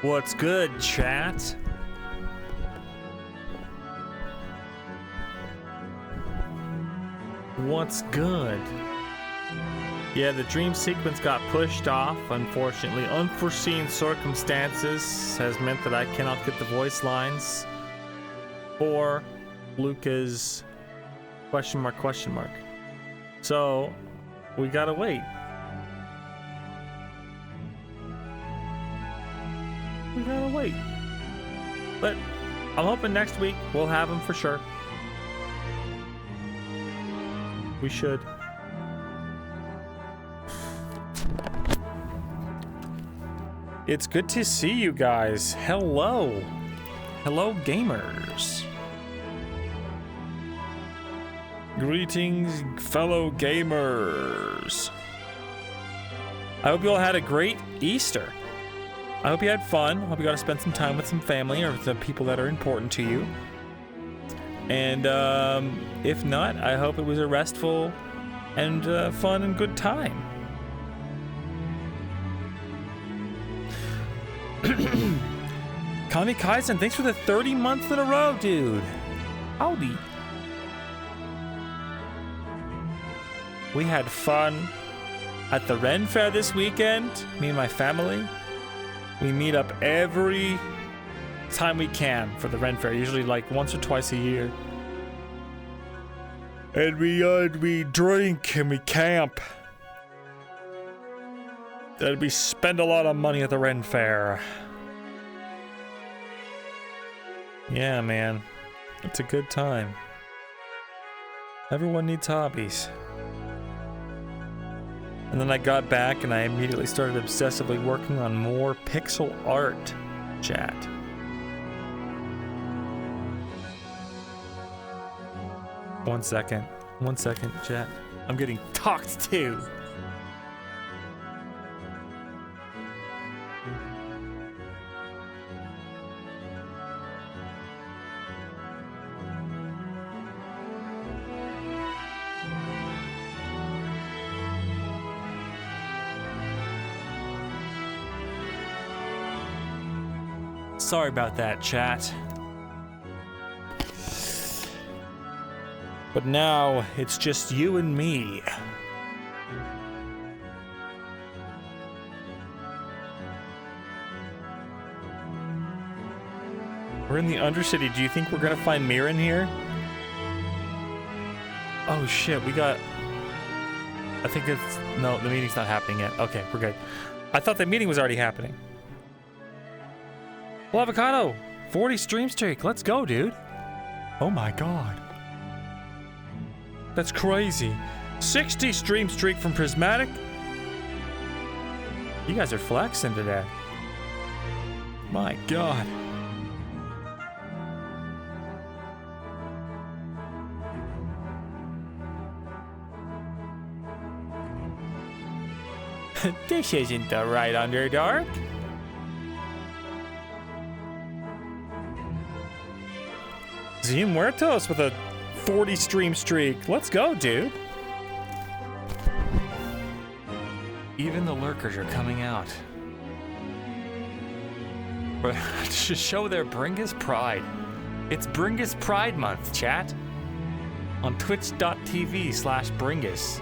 What's good, chat? What's good? Yeah, the dream sequence got pushed off, unfortunately. Unforeseen circumstances has meant that I cannot get the voice lines for Luca's question mark. So, we gotta wait. We gotta wait. But I'm hoping next week we'll have him for sure. We should. It's good to see you guys. Hello. Hello, gamers. Greetings, fellow gamers. I hope you all had a great Easter. I hope you had fun. I hope you got to spend some time with some family or the people that are important to you. And if not, I hope it was a restful and fun and good time. Kami Kaizen, thanks for the 30 months in a row, dude. Howdy. We had fun at the Ren Fair this weekend, me and my family. We meet up every time we can for the Ren Fair, usually like once or twice a year. And we drink and we camp. And we spend a lot of money at the Ren Fair. Yeah, man. It's a good time. Everyone needs hobbies. And then I got back and I immediately started obsessively working on more pixel art, chat. One second, chat. I'm getting talked to. Sorry about that, chat. But now it's just you and me. We're in the Undercity. Do you think we're gonna find Mirren here? Oh shit, we got... I think it's... No, the meeting's not happening yet. Okay, we're good. I thought the meeting was already happening. Well, Avocado, 40 stream streak. Let's go, dude. Oh my god. That's crazy. 60 stream streak from Prismatic. You guys are flexing today. My god. This isn't the right Underdark. Zim Muertos with a 40 stream streak. Let's go, dude. Even the lurkers are coming out. But to show their Bringus pride. It's Bringus Pride Month, chat. On twitch.tv/Bringus.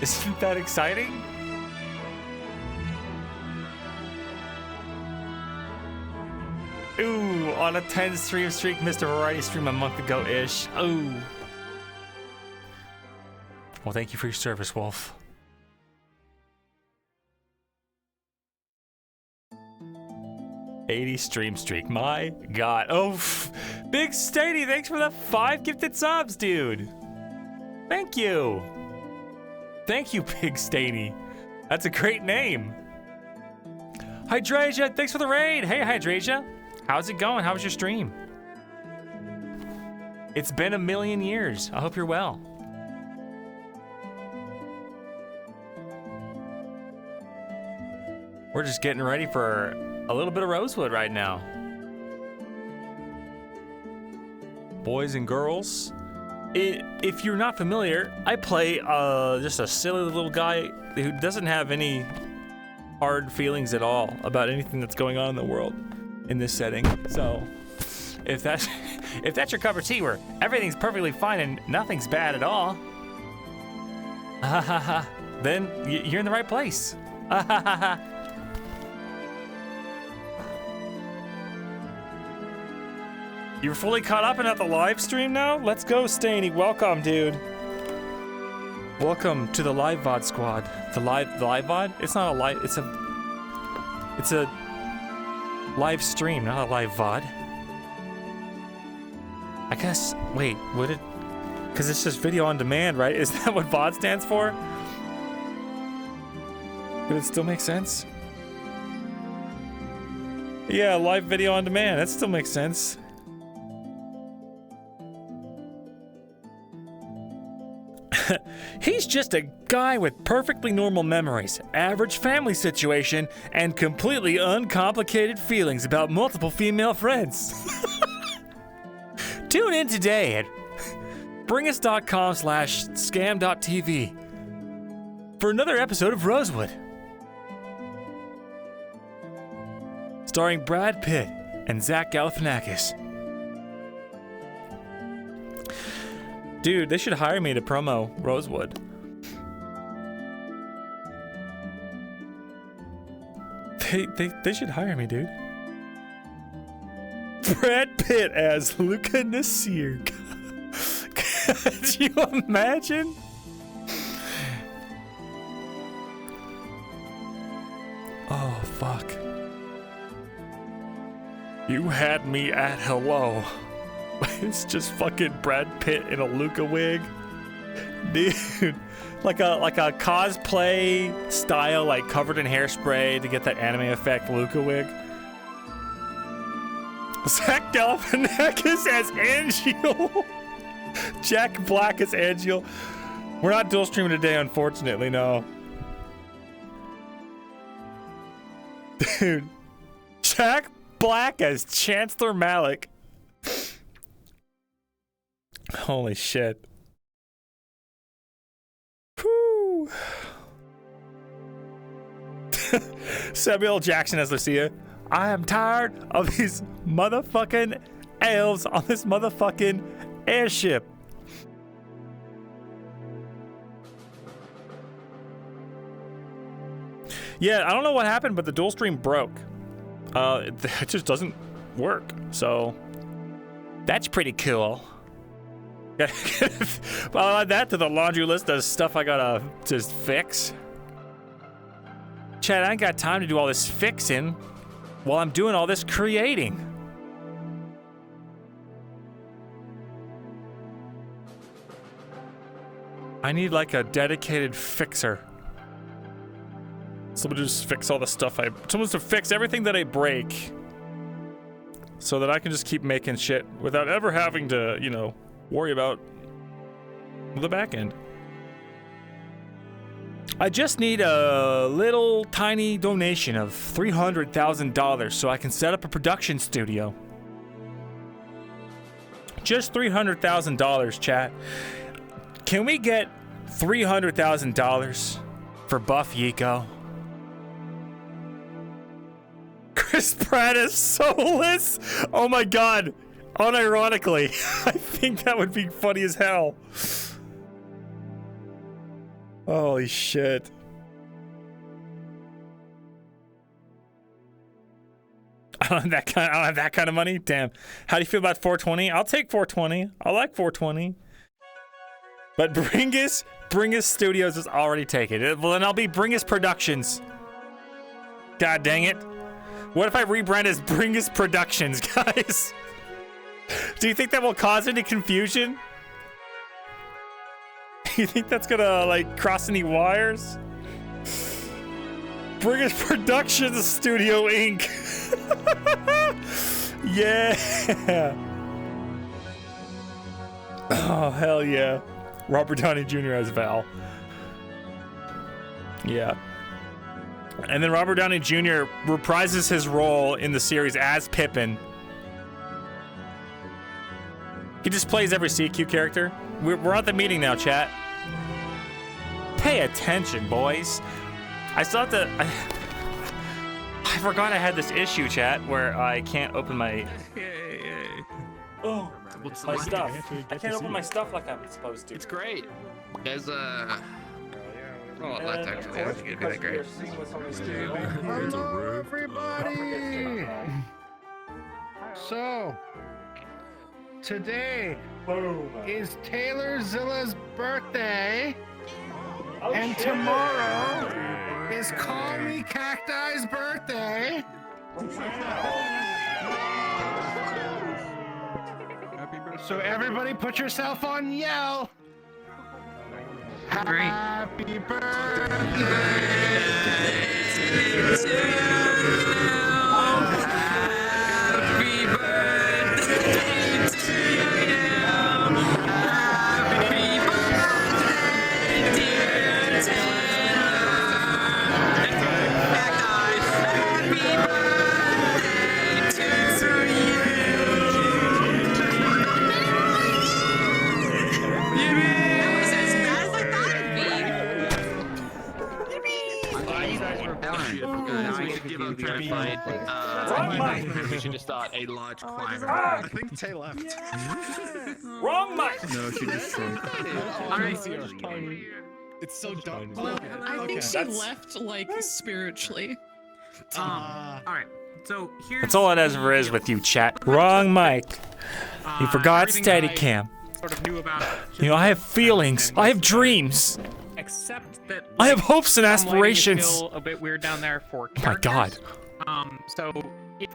Isn't that exciting? Ooh, on a 10 stream streak, Mr. Variety stream a month ago-ish. Ooh. Well, thank you for your service, Wolf. $80 stream streak, my god. Oh, Big Stady, thanks for the 5 gifted subs, dude. Thank you. Thank you, Big Stady. That's a great name. Hydrasia, thanks for the raid. Hey, Hydrasia. How's it going? How was your stream? It's been a million years. I hope you're well. We're just getting ready for a little bit of Rosewood right now. Boys and girls, if you're not familiar, I play just a silly little guy who doesn't have any hard feelings at all about anything that's going on in the world in this setting. So if that's your cup of tea where everything's perfectly fine and nothing's bad at all, then you're in the right place. You're fully caught up and at the live stream now? Let's go, Staney. Welcome, dude. Welcome to the live VOD squad. The live VOD? It's not a live, it's a live stream, not a live VOD. I guess, wait, would it? Because it's just video on demand, right? Isn't that what VOD stands for? Would it still make sense? Yeah, live video on demand, that still makes sense. He's just a guy with perfectly normal memories, average family situation, and completely uncomplicated feelings about multiple female friends. Tune in today at bringus.com/scam.tv for another episode of Rosewood. Starring Brad Pitt and Zach Galifianakis. Dude, they should hire me to promo Rosewood. They should hire me, dude. Brad Pitt as Luca Nasir. Could you imagine? Oh, fuck. You had me at hello. It's just fucking Brad Pitt in a Luca wig. Dude, like a cosplay style, like covered in hairspray to get that anime effect Luca wig. Zach Galifianakis as Angeal. Jack Black as Angeal. We're not dual streaming today, unfortunately, no. Dude, Jack Black as Chancellor Malik. Holy shit. Whew. Samuel L. Jackson as Lucia. I am tired of these motherfucking elves on this motherfucking airship. Yeah, I don't know what happened, but the dual stream broke. It just doesn't work, so that's pretty cool. Well, I'll add that to the laundry list of stuff I gotta just fix. Chad, I ain't got time to do all this fixing while I'm doing all this creating. I need like a dedicated fixer. Someone to just fix all the stuff someone to fix everything that I break so that I can just keep making shit without ever having to, you know, worry about the back end. I just need a little tiny donation of $300,000 so I can set up a production studio. Just $300,000, chat. Can we get $300,000 for Buff Yico? Chris Pratt is soulless. Oh my god. Unironically, I think that would be funny as hell. Holy shit. I don't have that kind of money. Damn. How do you feel about 420? I'll take 420. I like 420. But Bringus Studios is already taken. Well, then I'll be Bringus Productions. God dang it. What if I rebrand as Bringus Productions, guys? Do you think that will cause any confusion? You think that's gonna, like, cross any wires? Bringus Productions Studio Inc. Yeah. Oh, hell yeah. Robert Downey Jr. as Val. Yeah. And then Robert Downey Jr. reprises his role in the series as Pippin. He just plays every CQ character. We're at the meeting now, chat. Pay attention, boys. I still have to... I forgot I had this issue, chat, where I can't open my... Oh, my stuff. I can't open my stuff like I'm supposed to. It's great. There's a... Oh, that's actually not gonna be that great. Hello, everybody! So, today is Taylor Zilla's birthday, and tomorrow is Call Me Cacti's birthday. So everybody put yourself on yell. Happy birthday to you. Happy birthday to you. Happy birthday, dear Taylor. Happy birthday to you. We should just start a large climber. I think Tay left. Wrong mic! No, she just shrunk. It's so dumb. I think she left, like, spiritually. Alright, so here's... That's all it ever is with you, chat. Wrong mic. You forgot Steadicam. Sort of knew about it. You know, I have feelings. I have dreams. Except that... I have hopes and some lighting is aspirations. still a bit weird down there for Oh my god. So if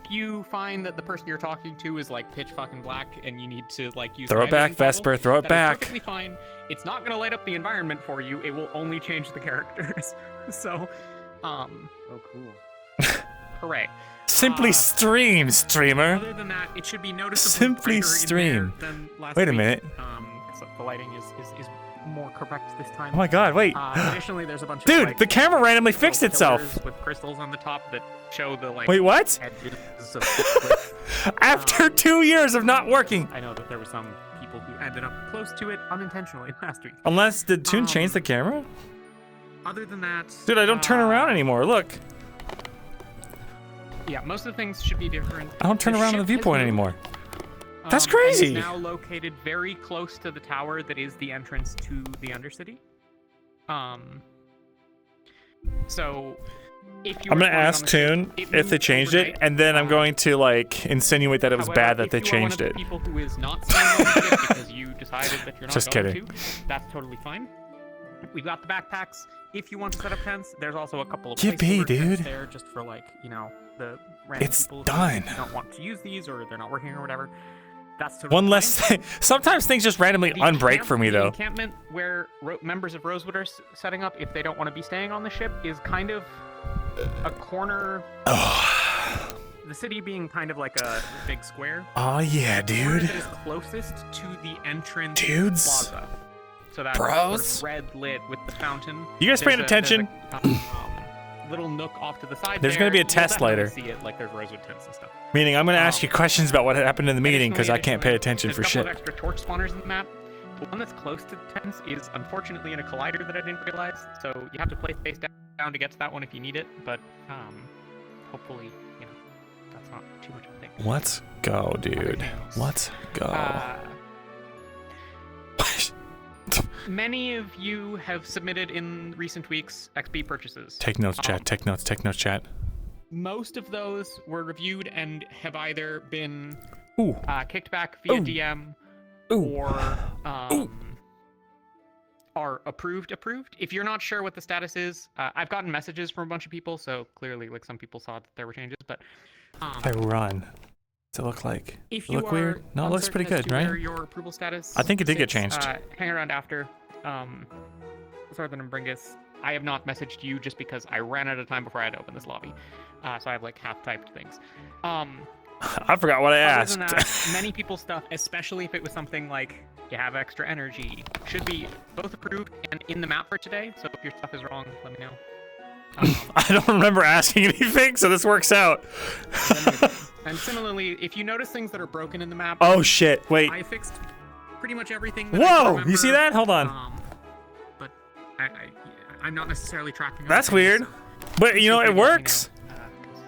you find that the person you're talking to is like pitch fucking black and you need to like use Throw it back, night vision Vesper, toggle, throw it that is back. perfectly fine. It's not gonna light up the environment for you. It will only change the characters. So, Oh, cool. hooray. Simply stream, streamer. Other than that, it should be noticeably Simply brighter in stream. there than last Wait a week. minute. So the lighting is more correct this time. Oh my god, wait. Additionally, there's a bunch of Dude, like, the camera randomly fixed little itself. pillars with crystals on the top that show the like Wait, what? edges of the cliff. After 2 years of not working. I know that there were some people who ended up close to it unintentionally last week. Unless, did Toon change the camera? Other than that, Dude, I don't turn around anymore, look. yeah, most of the things should be different. I don't turn The around on the ship has viewpoint moved. anymore. That's And crazy. is now located very close to the tower that is the entrance to the Undercity. So if you I'm were gonna flying on ask the ship, Toon it if they moved changed it, overnight. and then I'm going to like insinuate that it was However, bad that if they you are one changed of it. the people who is not staying on the ship because you decided that you're not Just going kidding. to, that's totally fine. We've got the backpacks. If you want to set up tents, there's also a couple of Yippee, placeholder tents dude. there just for like, you know, the random It's people done. who don't want to use these or they're not working or whatever. That's totally One fine. less thing. Sometimes things just randomly The unbreak for me the though. encampment where members of Rosewood are setting up if they don't want to be staying on the ship is kind of a corner. The city being kind of like a big square. Oh yeah, The corner dude. that is closest to the entrance Dudes. plaza. So that Bros. sort of red lit with the fountain. You guys paying There's attention? there's little nook off to the side. There's gonna be a You'll test definitely later. See it like there's Rosewood tents and stuff. Meaning I'm gonna ask you questions about what happened in the meeting because I Additionally, can't pay attention there's for a couple shit. of extra torch spawners in the map. The one that's close to the tents is unfortunately in a collider that I didn't realize, so you have to place face down to get to that one if you need it, but hopefully, you know, that's not too much of a thing. Let's go, dude. things. Let's go. Many of you have submitted in recent weeks XP purchases. Take notes, chat. Take notes. Take notes, chat. Most of those were reviewed and have either been Ooh. kicked back via Ooh. DM Ooh. or Ooh. are approved. If you're not sure what the status is, I've gotten messages from a bunch of people, so clearly like some people saw that there were changes, but If I run, does it look like? if It you look weird? are No, it looks uncertain pretty as good, to right? where your approval status I think it did get sits, changed. hang around after. Sarthan and Bringus, I have not messaged you just because I ran out of time before I had to open this lobby, so I have like half-typed things. I forgot what I Other than asked. that, many people's stuff, especially if it was something like you have extra energy, should be both approved and in the map for today. So if your stuff is wrong, let me know. I don't remember asking anything, so this works out. And similarly, if you notice things that are broken in the map, Oh shit! Wait. I fixed pretty much everything. That I can Whoa! remember, You see that? Hold on. But I'm not necessarily tracking. That's everything, weird. so But you know feel it free to let me works. know, 'cause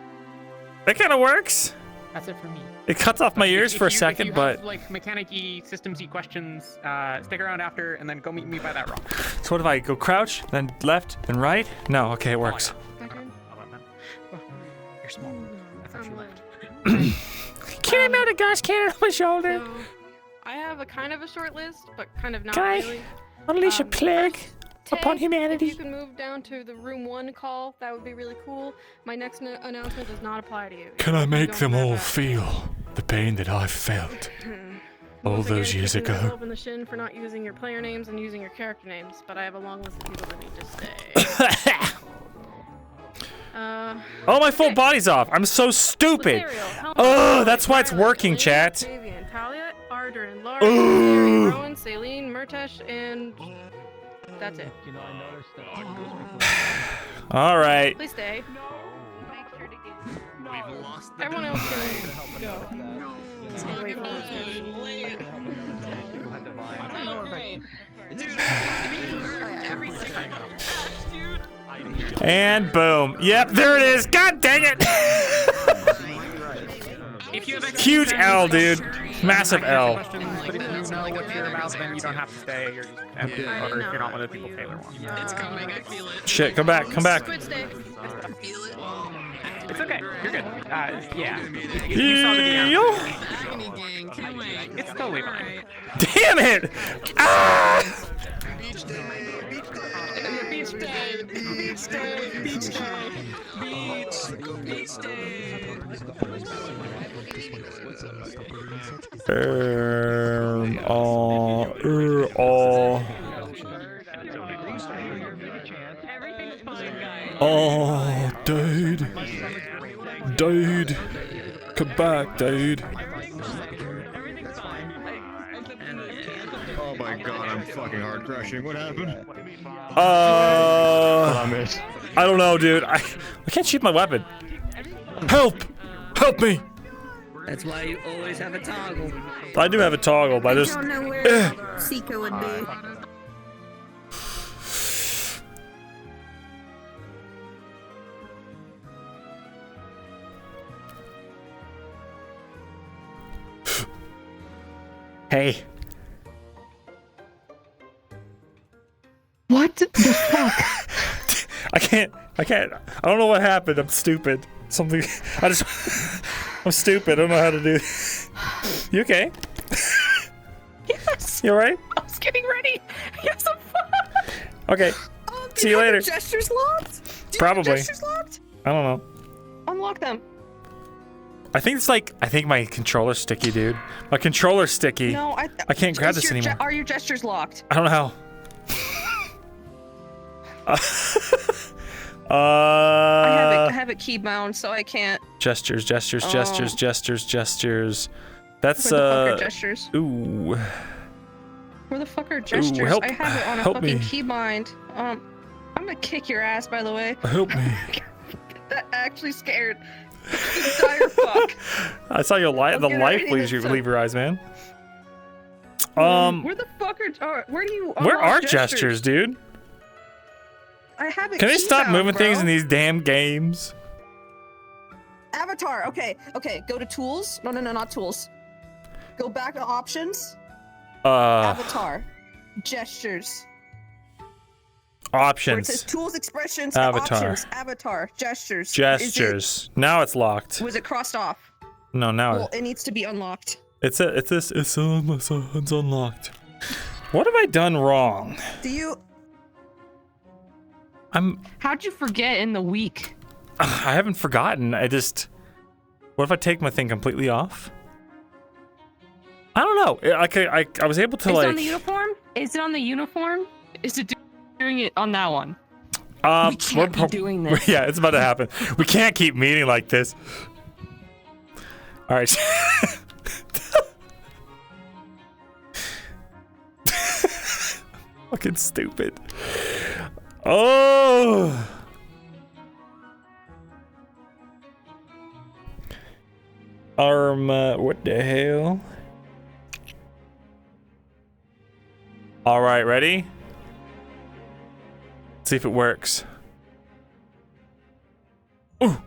That kind of works. That's it for me. It cuts off my ears for a second, if you but have, like mechanic-y, systems-y questions, stick around after, and then go meet me by that rock. so what if I go crouch, then left, then right? No, okay, it works. How about that? Oh, you're small. I thought you left. Can I mount a gas cannon on my shoulder? So, I have a kind of a short list, but kind of not Can I really. unleash a Um, plague upon If humanity? you can move down to the room 1 call, that would be really cool. My next announcement does not apply to you. Can I You make don't them have all a- feel the pain that I felt all Once again, those years kicking ago? myself in the shin for not using your player names and using your character names, but I have a long list of people that need to stay. Oh, my full okay. body's off. I'm so stupid. Lethariel, Helena, Oh, that's why it's Violet, working, Lynn, chat. Fabian, Talia, Ardern, Laura, Ooh. Rowan, Celine, Murtesh, and that's it. All right. Please stay. Make sure to get. We've lost the Everyone else can go. And wait for us. And boom. Yep, there it is. God dang it. If you have extra Huge questions, L, dude. Massive L. questions, but if you know what you're about, then you don't have to stay. You're just empty, or if you're not one of the people Taylor wants. It's coming. I feel it. Shit, come back, come back. Squid stay. I feel it. It's okay. You're good. Yeah. You saw the DM. Yo. Agony gang. Can't wait. It's totally fine. Alright. Damn it. Ah! Beach day. Beach day. Beach day. Beach day. Beach day. All. Everything's fine, guys. Oh, dude. Dude. Come back, dude. Everything's fine. Oh my god, I'm fucking hard crashing. What happened? I don't know, dude. I can't shoot my weapon. Help! Help me! That's why you always have a toggle. I do have a toggle, but I just. don't know where Sika would be. Hey. What the fuck? I can't. I don't know what happened. I'm stupid. Something. I'm stupid. I don't know how to do. You okay? Yes. You alright? I was getting ready. Yes, I'm fine. Okay. See you later. Gestures locked? Do you have Probably. Gestures locked? I don't know. Unlock them. I think it's like. I think my controller's sticky, dude. My controller's sticky. No, I can't grab Is this your anymore. Are your gestures locked? I don't know how. I have it key bound, so I can't. Gestures. That's Where the fuck are gestures? Ooh. Where the fuck are gestures? help. I have it on a Help fucking me. key bind. I'm gonna kick your ass, by the way. Help me. That actually scared. The dire fuck. I saw your light. The Okay, life ready? leaves your eyes, man. Where the fuck where do you? Where unlock are gestures, dude? I have it. Can they key stop bound, moving bro. things in these damn games? Avatar. Okay. Go to tools. No, not tools. Go back to options. Avatar. Gestures. Where it says Options. tools, expressions, Avatar. options, avatar, gestures. Gestures. Now it's locked. Was it crossed off? No, now Well, it needs to be unlocked. it's unlocked. What have I done wrong? Do you? How'd you forget in the week? I haven't forgotten. What if I take my thing completely off? I don't know. I was able to Is it like. on the uniform? Is it on the uniform? Is it doing it on that one? We can't be doing this. Yeah, it's about to happen. We can't keep meeting like this. All right. Fucking stupid. Oh. What the hell? All right, ready? See if it works. Ooh.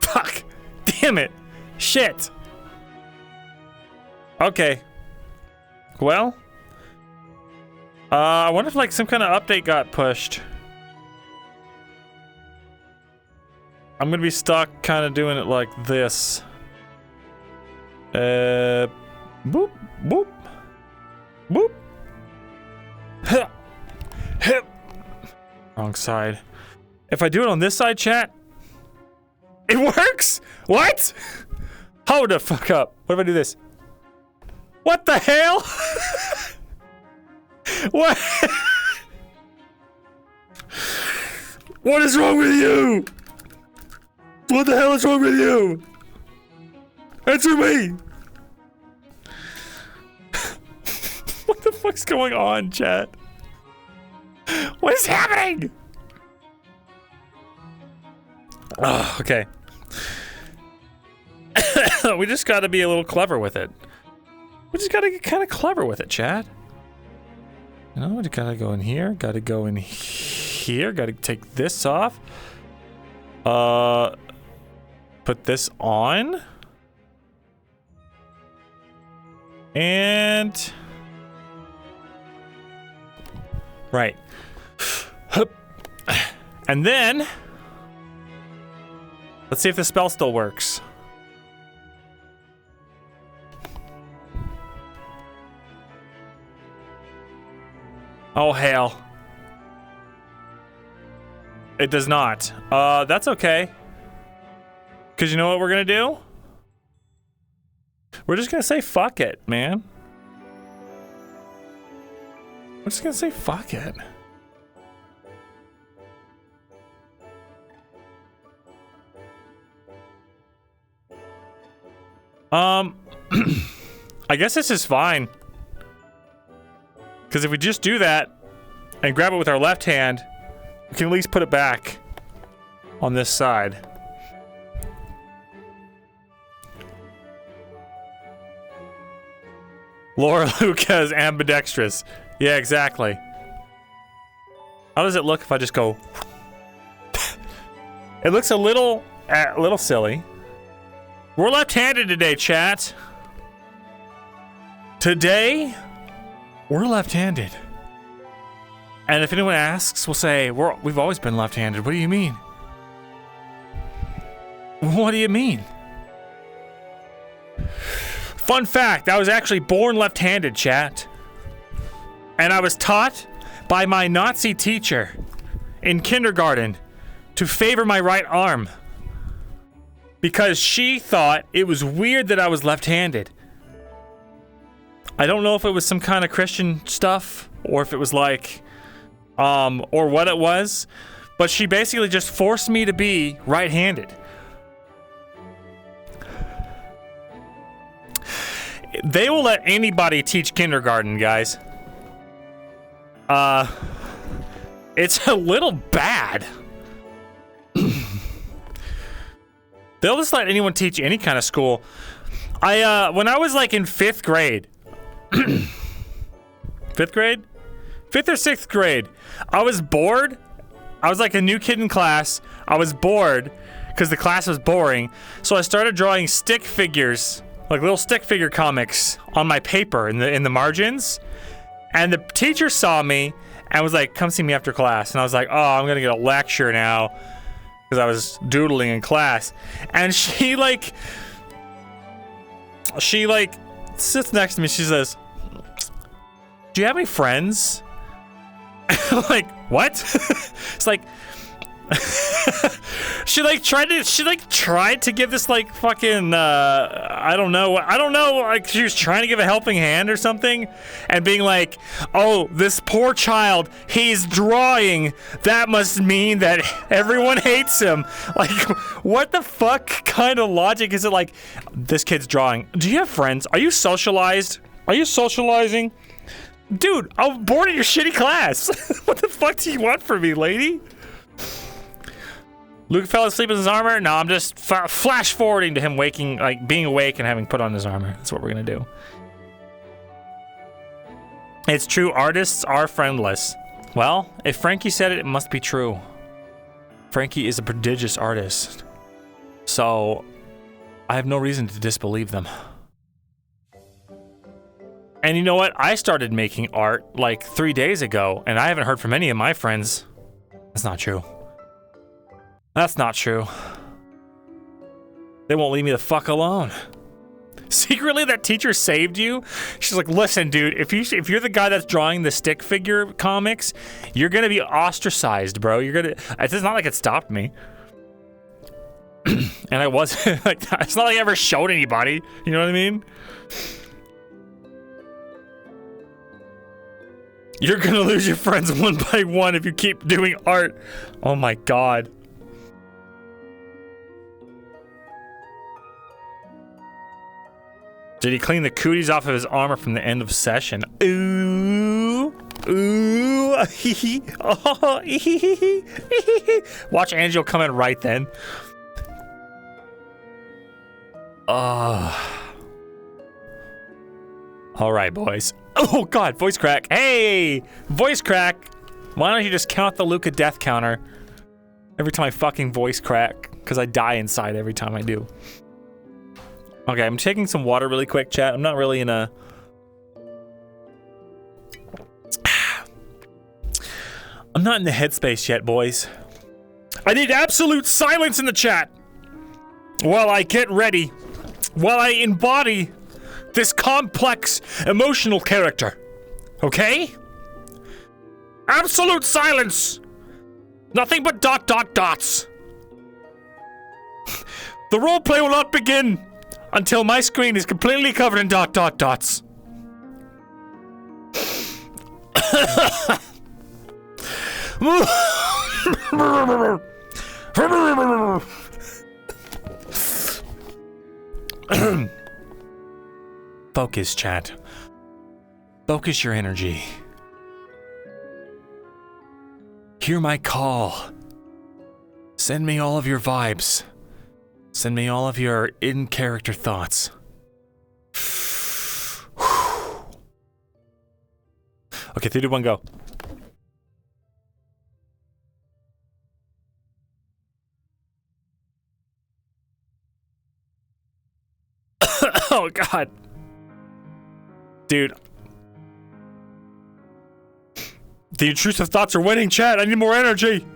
Fuck. damn it. Shit. Okay. Well. I wonder if like some kind of update got pushed. I'm gonna be stuck kind of doing it like this. Boop, boop, boop. Huh. Hip. Wrong side. If I do it on this side, chat, it works? What? Hold the fuck up. What if I do this? What the hell? What? What is wrong with you? What the hell is wrong with you? Answer me! What the fuck's going on, chat? What is happening? Oh, okay. We just gotta be a little clever with it. We just gotta get kind of clever with it, chat. You know, we gotta go in here, gotta go in here, gotta take this off. Put this on. And... right. And then... let's see if the spell still works. Oh, hell. It does not. That's okay. Because you know what we're gonna do? We're just gonna say fuck it, man. We're just gonna say fuck it. I guess this is fine. Because if we just do that and grab it with our left hand, we can at least put it back on this side. Laura Luca's ambidextrous. Yeah, exactly. How does it look if I just go? It looks a little silly. We're left-handed today, chat. Today, we're left-handed. And if anyone asks, we'll say, we've always been left-handed. What do you mean? What do you mean? Fun fact, I was actually born left-handed, chat. And I was taught by my Nazi teacher in kindergarten to favor my right arm. Because she thought it was weird that I was left-handed. I don't know if it was some kind of Christian stuff, or if it was like, or what it was, but she basically just forced me to be right-handed. They will let anybody teach kindergarten, guys. It's a little bad. They'll just let anyone teach any kind of school. When I was like in 5th grade, 5th grade? 5th or 6th grade, I was bored. I was like a new kid in class. I was bored because the class was boring. So I started drawing stick figures, like little stick figure comics on my paper in the margins. And the teacher saw me and was like, come see me after class. And I was like, oh, I'm going to get a lecture now. Because I was doodling in class. And she sits next to me. She says, do you have any friends? I'm like, what? It's like, she tried to give this like fucking, I don't know, like she was trying to give a helping hand or something, and being like, oh, this poor child, he's drawing, that must mean that everyone hates him. Like, what the fuck kind of logic is it? Like, this kid's drawing, do you have friends? Are you socialized? Are you socializing? Dude, I'm bored of your shitty class. What the fuck do you want from me, lady? Luke fell asleep in his armor? No, I'm just flash forwarding to him waking, like being awake and having put on his armor. That's what we're gonna do. It's true, artists are friendless. Well, if Frankie said it, it must be true. Frankie is a prodigious artist. So, I have no reason to disbelieve them. And you know what? I started making art like 3 days ago, and I haven't heard from any of my friends. That's not true. That's not true. They won't leave me the fuck alone. Secretly, that teacher saved you? She's like, listen, dude, if you're the guy that's drawing the stick figure comics, you're gonna be ostracized, bro. It's not like it stopped me. And I wasn't, like, it's not like I ever showed anybody. You know what I mean? You're gonna lose your friends one by one if you keep doing art. Oh my god. Did he clean the cooties off of his armor from the end of session? Ooh. Ooh. Oh. Watch Angel come in right then. All right, boys. Oh god, voice crack. Hey, voice crack. Why don't you just count the Luca death counter every time I fucking voice crack? Because I die inside every time I do. Okay, I'm taking some water really quick, chat. I'm not really in a... I'm not in the headspace yet, boys. I need absolute silence in the chat while I get ready, while I embody this complex emotional character. Okay? Absolute silence! Nothing but dots. The roleplay will not begin until my screen is completely covered in dots. Focus, chat. Focus your energy. Hear my call. Send me all of your vibes. Send me all of your in-character thoughts. Okay, 3, 2, 1, go. Oh, God. Dude. The intrusive thoughts are winning, chat. I need more energy.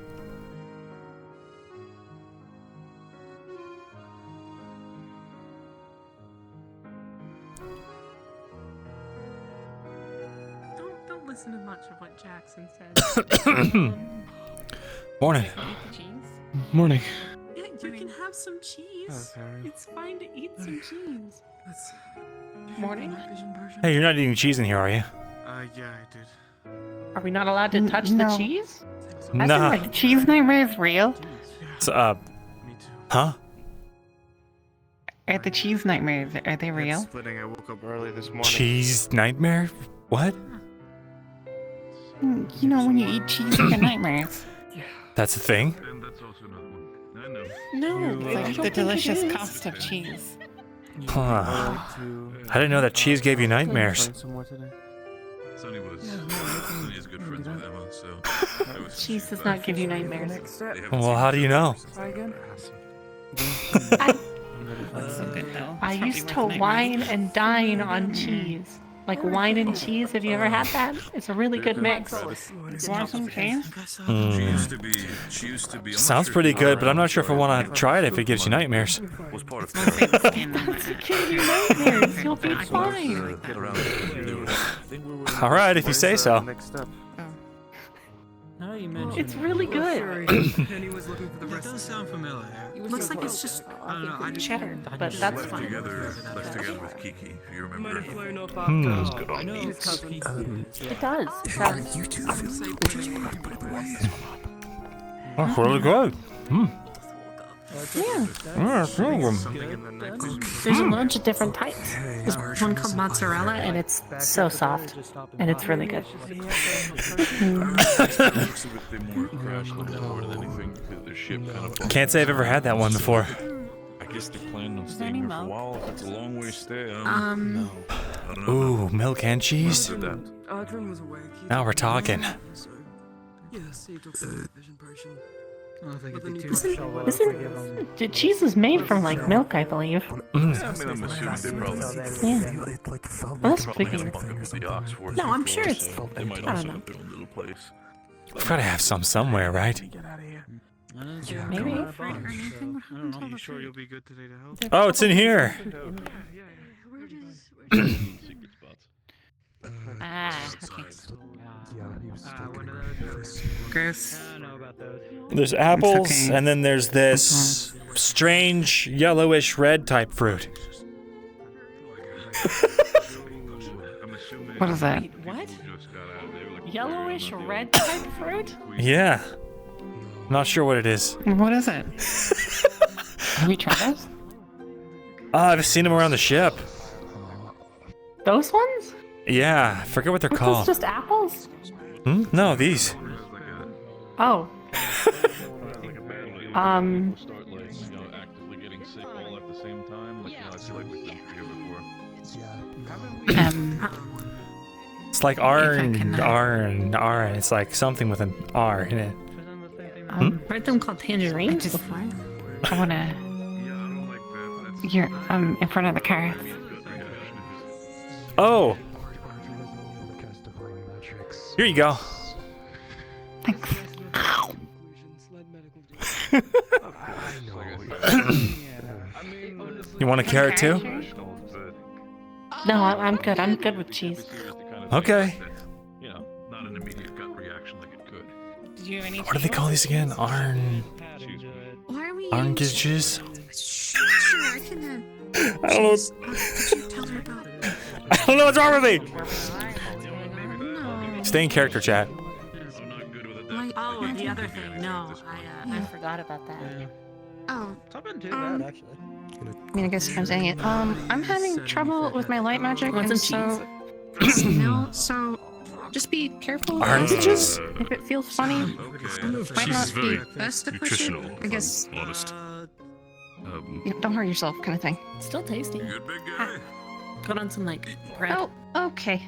Don't listen to much of what Jackson says. Morning. Cheese? Morning. Yeah, you can have some cheese. It's fine to eat some cheese. Morning. Hey, you're not eating cheese in here, are you? Yeah, I did. Are we not allowed to touch the cheese? Nah. The cheese nightmare is real. So, Me too. huh? Are the cheese nightmares, are they real? Splitting. I woke up early this morning. Cheese nightmare? What? You know when you eat cheese, you get nightmares. That's a thing? And that's also not one. I know. No, like the delicious cost of cheese. Huh. I didn't know that cheese gave you nightmares. Sonny is good friends with Emma, so... Cheese does not give you nightmares. Well, how do you know? I used to wine and dine on cheese. Like wine and cheese, have you ever had that? It's a really good mix. Want some cheese? She used to be... Sounds pretty good, but I'm not sure if I want to try it if it gives you nightmares. Was part of Give you nightmares, you'll be fine. Alright, if you say so. It's really good. It does sound familiar. Looks like it's just cheddar, but that's fine. Left together with Kiki, if you remember. It does. That's really good. Yeah. There's a bunch of different types. There's one called mozzarella, and it's so soft, and it's really good. Can't say I've ever had that one before. I guess they plan on staying here for a while. If it's a long way to stay, Ooh, milk and cheese? Now we're talking. Cheese is made from like milk, I believe. I'm assuming they probably. Yeah. Well, that's figure. No, I'm sure it's. They might I also don't know. have their own little place. We've got to have some somewhere, right? Maybe. I don't know. You sure you'll be good today to help? Oh, it's in here. Okay. Gross. There's apples, okay. and then there's this strange yellowish red type fruit. What is that? What? Yellowish red type fruit? Yeah. Not sure what it is. What is it? Have you tried those? I've seen them around the ship. Those ones? Yeah, I forget what they're Are those called. just apples? Hmm? No, these. Oh. Start like, actively getting sick all at the same time. Like, I feel like we've been here before. It's like R. It's like something with an R in it. Heard them called tangerines before. I wanna. You're in front of the car. Oh. Here you go. Thanks. You want a carrot too? No, I'm good. I'm good with cheese. Okay. Not an immediate gut reaction like it could. Did you have any? What do they call these again? Why are we Oranges? Sure, I can, I don't know. could you tell her about I don't know what's wrong with me. No. Stay in character, chat. Why, Oh, the other thing. No, I forgot about that. Oh. Something too bad, actually. I mean, I guess I'm saying it. I'm having trouble with my light magic, Want and some so No, so just be careful. Oranges? if it feels funny, might Cheese not is very be. Best to push it, nutritional, I guess. if I'm honest. Don't hurt yourself, kind of thing. Still tasty. Good big guy. Put on some like bread. Oh, okay.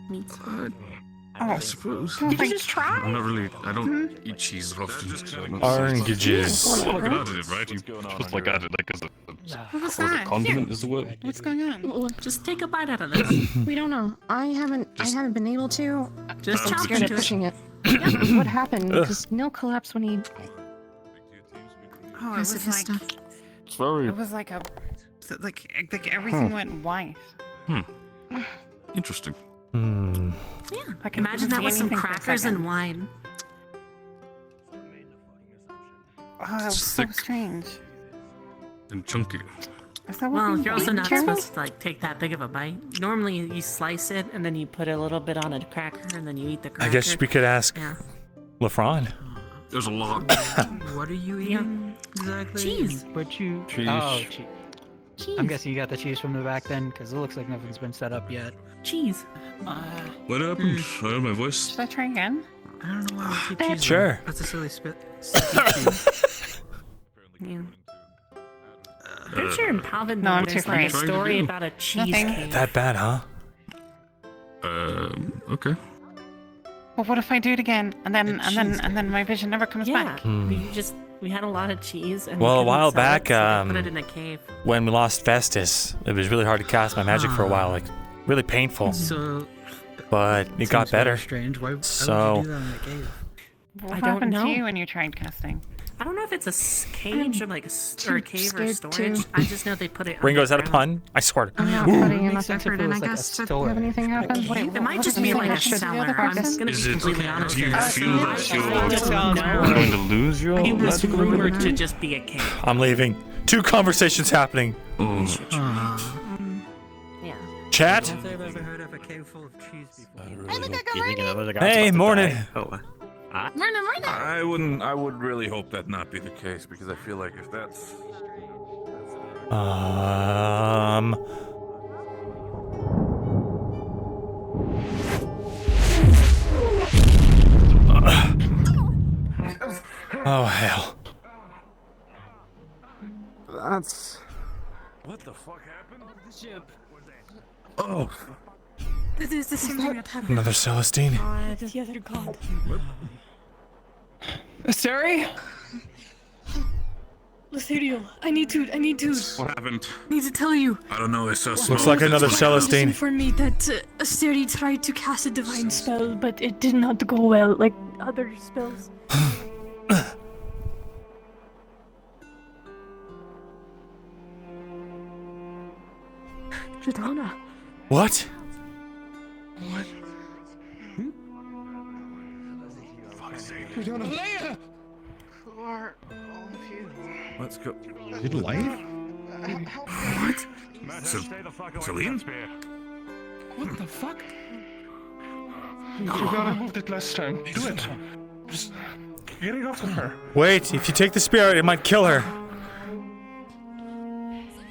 Meat. I suppose. Did you just try? I'm not really. I don't eat cheese often. Oranges. Like an additive, right? You just like add it like as a What's that? condiment is the word. What's going on? Just take a bite out of this. We don't know. I haven't been able to. Just I'm chop scared of into it. pushing it. What happened? Because Neil collapsed when he. Oh, Pass it his stuff. It's very It was like a, like everything went white. interesting. Hmm. Yeah. I can Imagine that see with some anything for a crackers second. and wine. Oh, that was so Thick. strange. And chunky. Is that what Well, we you're also eat not caramel? supposed to like take that big of a bite. Normally, you slice it and then you put a little bit on a cracker and then you eat the I cracker. guess we could ask Yeah. LaFron. There's a lot. What are you eating exactly? Cheese. But you. Cheese. Oh, Cheese. I'm guessing you got the cheese from the back then, because it looks like nothing's been set up yet. Cheese. What happened? I heard my voice. Should I try again? I don't know why we keep cheese. Sure. That's a silly spit. Yeah. Pretty sure in Palvin No, I'm there's too like a afraid. story about a cheese Nothing. cave. That bad, huh? Okay. Well, what if I do it again, and then my vision never comes Yeah. back? We had a lot of cheese and we Well, a couldn't while sell it, back, so they put it in a cave. When we lost Festus, it was really hard to cast my magic for a while, like really painful. So. But it got seems very better. Strange. Why So- would you do that in the cave? What I don't happened know. to you when you tried casting? I don't know if it's a cage or like or a cave or scared storage. to- I just know they put it. Ringo, is that a underground. pun? I swear. I'm not Ooh. putting Makes enough sense if effort it in. I was like a guess to store. have anything happen. Wait, It might what just if be anything like a happens to the cellar. other I'm person? gonna be Is it? completely honest Do with you you. feel that you're No. going to lose your It was magical rumored ability? to just be a cave. I'm leaving. 2 conversations happening. Oh. Yeah. Chat? I've ever heard of a cave full of cheese before. Hey, morning. Morning. I would really hope that not be the case, because I feel like if that's Oh, hell. That's. what the fuck happened? Oh, This is the same thing that happened. another Celestine. The other god. Sorry? Lothario, I need to. What happened? Need to tell you. I don't know. It's so small. Looks like another Celestine. Informed me that Asteri tried to cast a divine spell, but it did not go well, like other spells. Jadana. What? What? Leia! Who are all of you? Let's go. Did life? What? Celine? What the fuck? You gotta move it last time. Do it. Just get it off of her. Wait, if you take the spirit, it might kill her.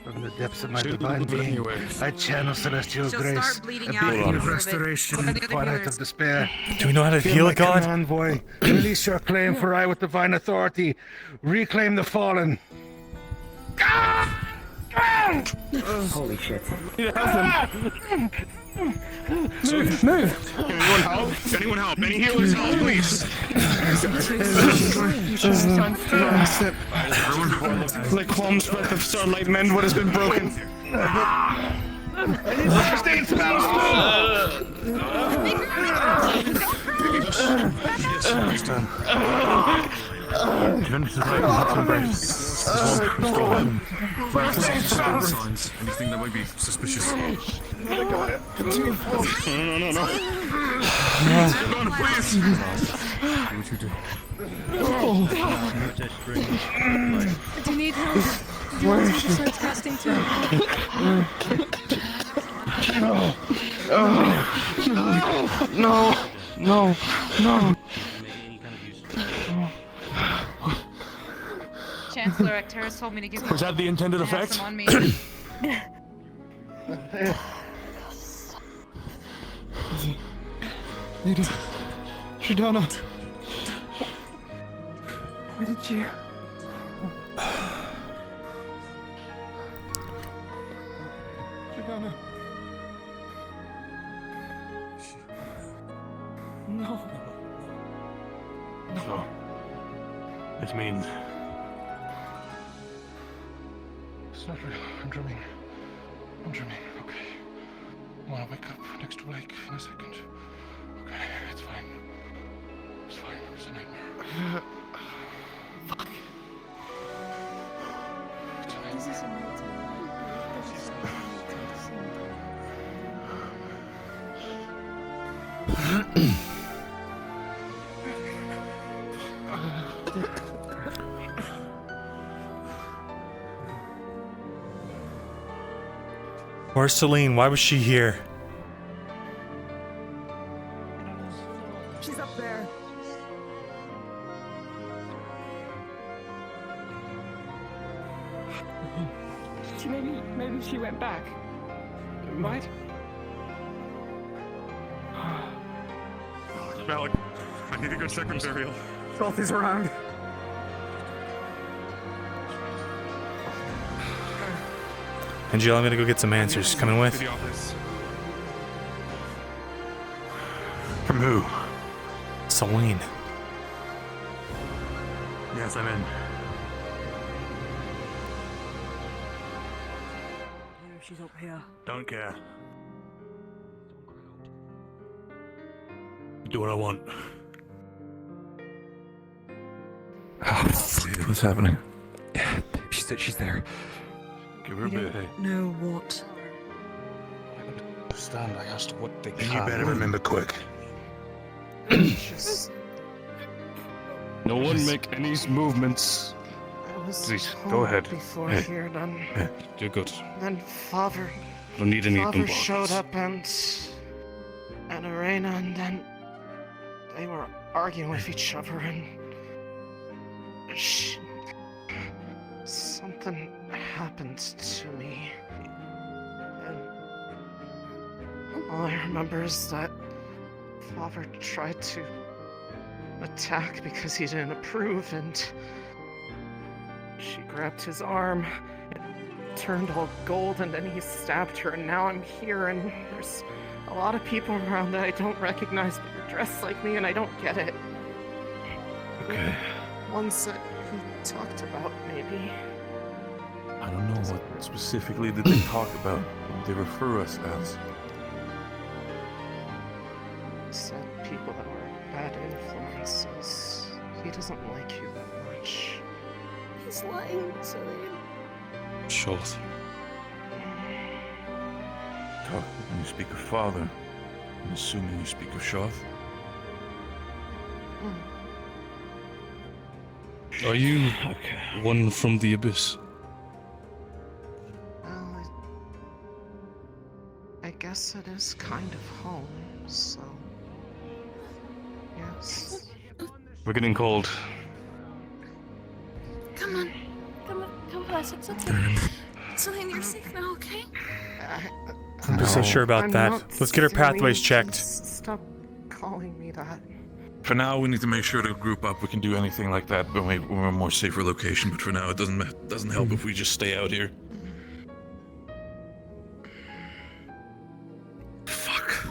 From the depths of my divine being, I channel celestial She'll grace, start bleeding a out beacon of a little bit. restoration What in are the the other twilight healers? of despair. Do we know how to heal a god? Envoy, release your claim, for I, with divine authority, reclaim the fallen. Holy shit. Move! Anyone help? Anyone help? Any healers help, please? Like Qualm's breath of starlight mend what has been broken. Stay spell! Anything that might be suspicious? No. Please. Do you need help? Do you want to start casting too? No. Chancellor Acteris told me to give you. Was that the intended have effect? some on me. Shadana. Where did you? Shadana. No. So, this means... It's not real. I'm dreaming. Okay. I want to wake up next to Blake in a second. Okay, it's fine. It's a nightmare. Fuck. This is Where's Celine? Why was she here? She's up there. Maybe she went back. What? Malik, I need to go check with Ariel. Salty's around. Angela, I'm gonna go get some answers. Coming with? To the office. From who? Celine. Yes, I'm in. She's up here. Don't care. Do what I want. What's happening? She said she's there. Give her a bit, hey. No, what? I don't understand. I asked what they can. You better remember quick. No one make any movements. I was Please, home go ahead. Before Hey. here, then You're good. Father Don't need any Father bombardments. showed up and Arena, and then they were arguing with each other, and something happened to me, and all I remember is that Father tried to attack because he didn't approve, and she grabbed his arm. It turned all gold, and then he stabbed her, and now I'm here, and there's a lot of people around that I don't recognize, but you're dressed like me, and I don't get it. Okay. One said he talked about, maybe. I don't know what specifically did they talk about. What they refer us as. Said people that were bad influences. He doesn't like you that much. He's lying, Celine. Shoth. When you speak of father, I'm assuming you speak of Shoth. Are you one from the Abyss? Well, I guess it is kind of home, so... Yes. We're getting cold. Come on. Come on, it's okay. Celine, you're safe now, okay? I'm just so sure about that. Let's get her pathways checked. Stop calling me that. For now, we need to make sure to group up. We can do anything like that when we're a more safer location. But for now, it doesn't help if we just stay out here. Fuck.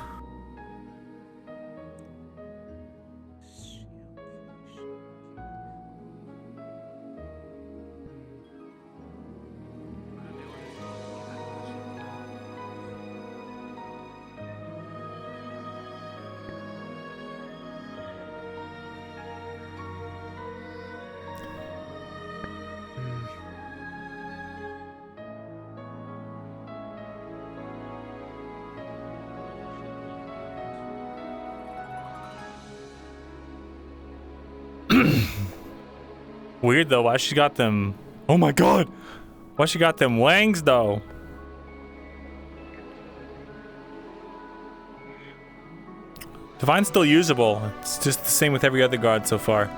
Weird though, why she got them... Oh my god! Why she got them wangs though? Divine's still usable. It's just the same with every other guard so far.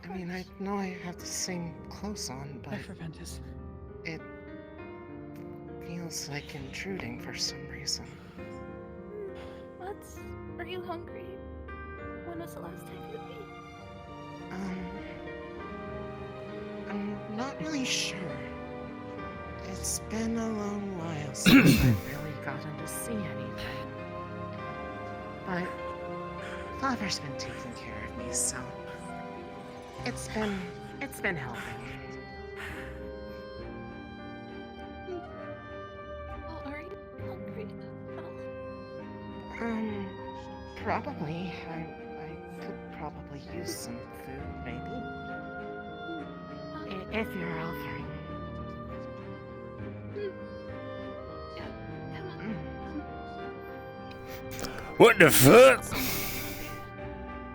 I mean, I know I have the same clothes on, but it feels like intruding for some reason. Are you hungry? When was the last time you ate? I'm not really sure. It's been a long while since I've really gotten to see anything. But Father's been taking care of me, so it's been helping. Well, are you hungry at all? Probably. I could probably use some food, maybe. If you're offering. What the fuck?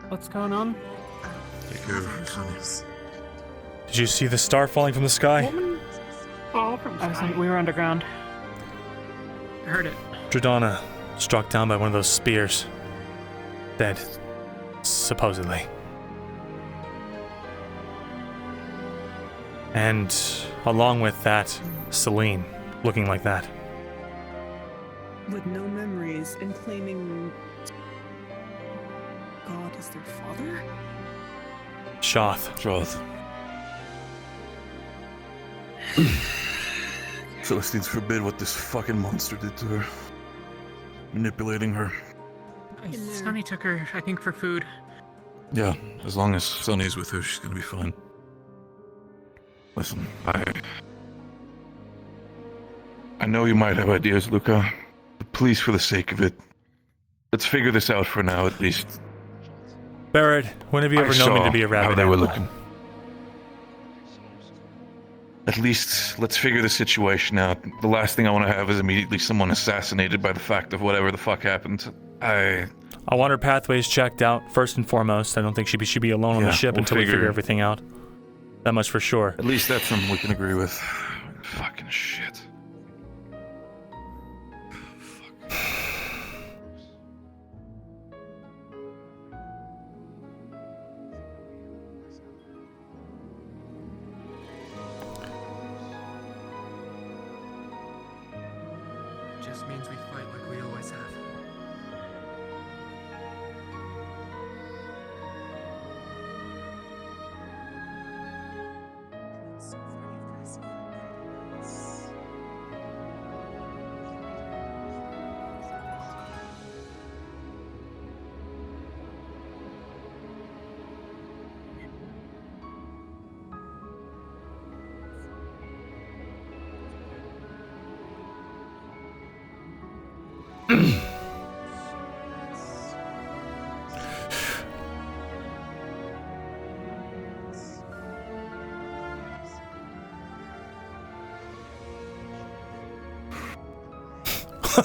What's going on? Take care of her, Sonny. Did you see the star falling from the sky? We were underground. I heard it. Dradana struck down by one of those spears. Dead. Supposedly. And along with that, Celine, looking like that. With no memories and claiming God as their father? Shoth. Celestine's forbid what this fucking monster did to her. Manipulating her. Sunny took her, I think, for food. Yeah, as long as Sunny's with her, she's gonna be fine. Listen, I know you might have ideas, Luca, but please, for the sake of it, let's figure this out for now, at least. Barrett, when have you ever known me to be a rabbit how they were animal? looking. At least let's figure the situation out. The last thing I want to have is immediately someone assassinated by the fact of whatever the fuck happened. I want her pathways checked out, first and foremost. I don't think she should be alone on the ship until we figure everything out. That much for sure. At least that's something we can agree with. Fucking shit. Just means we fight like we always have.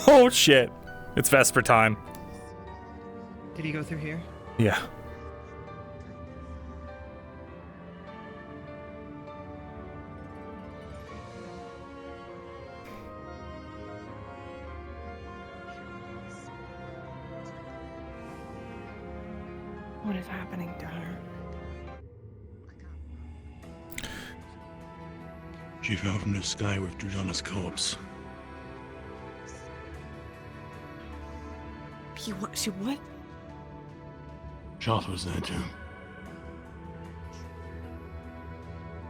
Oh shit. It's Vesper time. Did he go through here? Yeah. What is happening to her? She fell from the sky with Drujana's corpse. She what? Shoth was there too.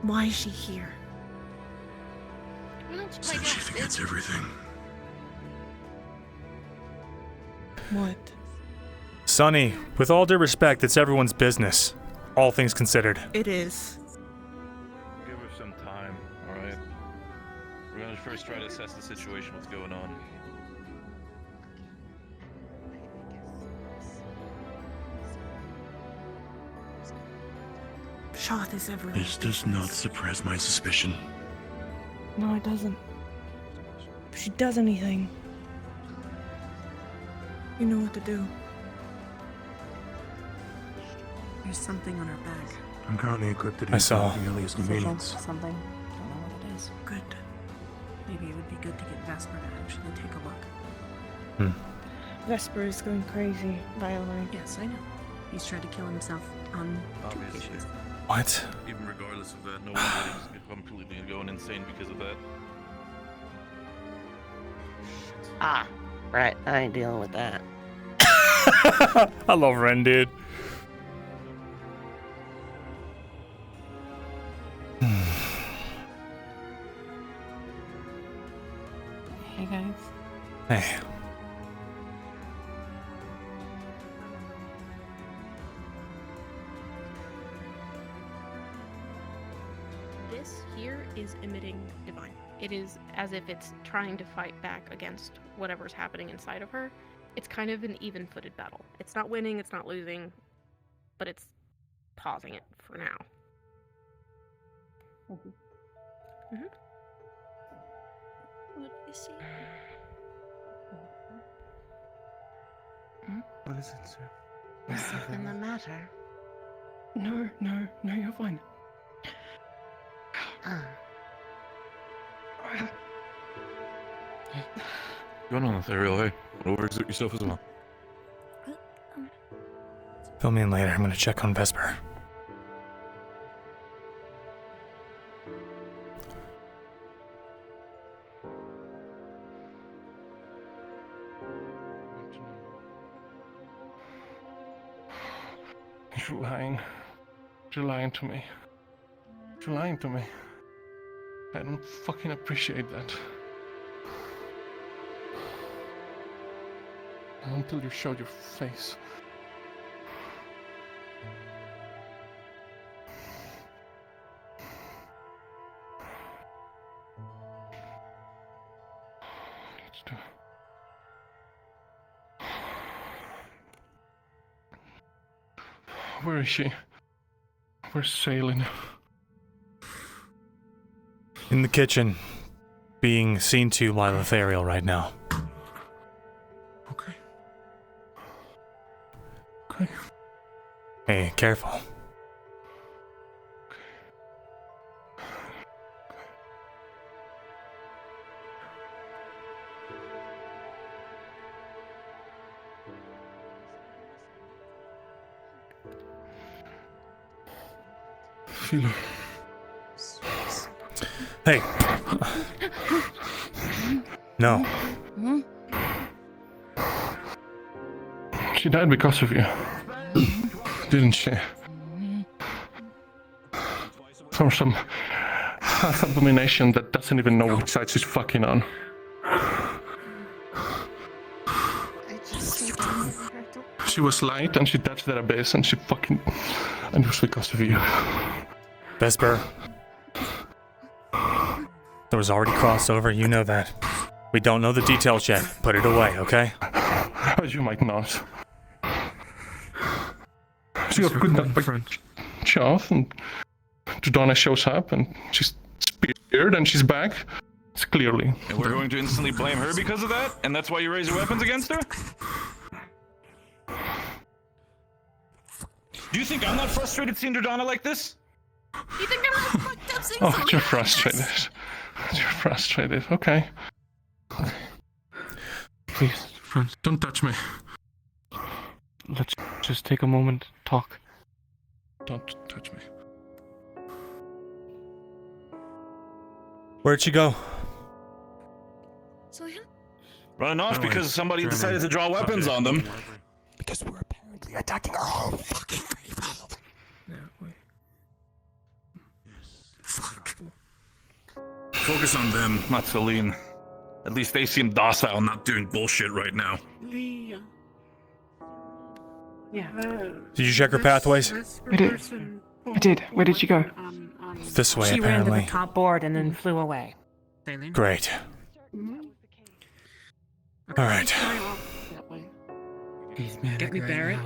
Why is she here? So she forgets everything. What? Sonny, with all due respect, it's everyone's business. All things considered. It is. Give her some time, alright? We're gonna first try to assess the situation, what's going on. Shoth is everywhere. This does not suppress my suspicion. No, it doesn't. If she does anything, you know what to do. There's something on her back. I'm currently equipped to do I saw. the earliest convenience. Something. Don't know what it is. Good. Maybe it would be good to get Vesper to actually take a look. Vesper is going crazy, by the way. Yes, I know. He's tried to kill himself on two occasions. What? Even regardless of that, no one is completely going insane because of that. Ah, right. I ain't dealing with that. I love Ren, dude. Hey guys. Hey. This here is emitting divine. It is as if it's trying to fight back against whatever's happening inside of her. It's kind of an even-footed battle. It's not winning, it's not losing, but it's pausing it for now. Mm-hmm. What is he? What is it, sir? Is something the matter? No, you're fine. Going on, Ethereal, hey. Don't overexert yourself as well. Fill me in later. I'm gonna check on Vesper. You're lying. You're lying to me. You're lying to me. I don't fucking appreciate that. Not until you showed your face. Let's do it. Where is she? We're sailing. In the kitchen, being seen to by Lothariel right now. Okay. Okay. Hey, careful. Philo. Hey. No. She died because of you. Didn't she? From some half abomination that doesn't even know which side she's fucking on. She was light and she touched that abyss and she fucking... And it was because of you. Vesper. There was already crossover, you know that. We don't know the details yet. Put it away, okay? As you might not. She got good enough by Chaff, and Jordana shows up, and she's speared, and she's back. It's clearly. And we're going to instantly blame her because of that? And that's why you raise your weapons against her? Do you think I'm not frustrated seeing Jordana like this? You think I'm not fucked up seeing Oh, somebody you're like frustrated. this? You're frustrated. Okay. Please, friends, don't touch me. Let's just take a moment, talk. Don't touch me. Where'd she go? Running off because somebody decided to draw weapons on them. Because we're apparently attacking our home fucking people. Fuck. Focus on them, not Celine. At least they seem docile, not doing bullshit right now. Yeah. Did you check her pathways? I did. Where did she go? This way, She ran to apparently. the top board and then flew away. Great. Alright. He's mad Get me Barrett.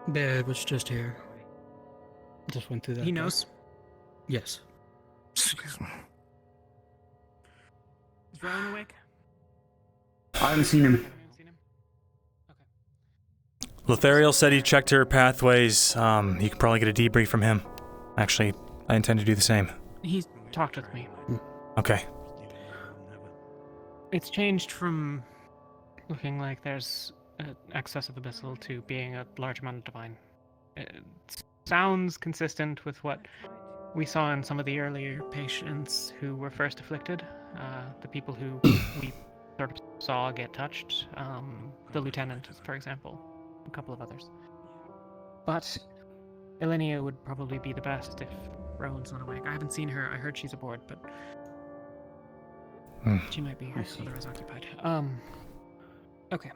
Barrett was just here. Just went through that. He knows? Yes. Is Rowan awake? I haven't seen him. Lothariel said he checked her pathways. You could probably get a debrief from him. Actually, I intend to do the same. He's talked with me. Okay. It's changed from looking like there's an excess of abyssal to being a large amount of divine. It sounds consistent with what we saw in some of the earlier patients who were first afflicted. The people who we sort of saw get touched. The lieutenant, for example. A couple of others. But Elenia would probably be the best if Rowan's not awake. I haven't seen her. I heard she's aboard, but she might be otherwise occupied. Okay.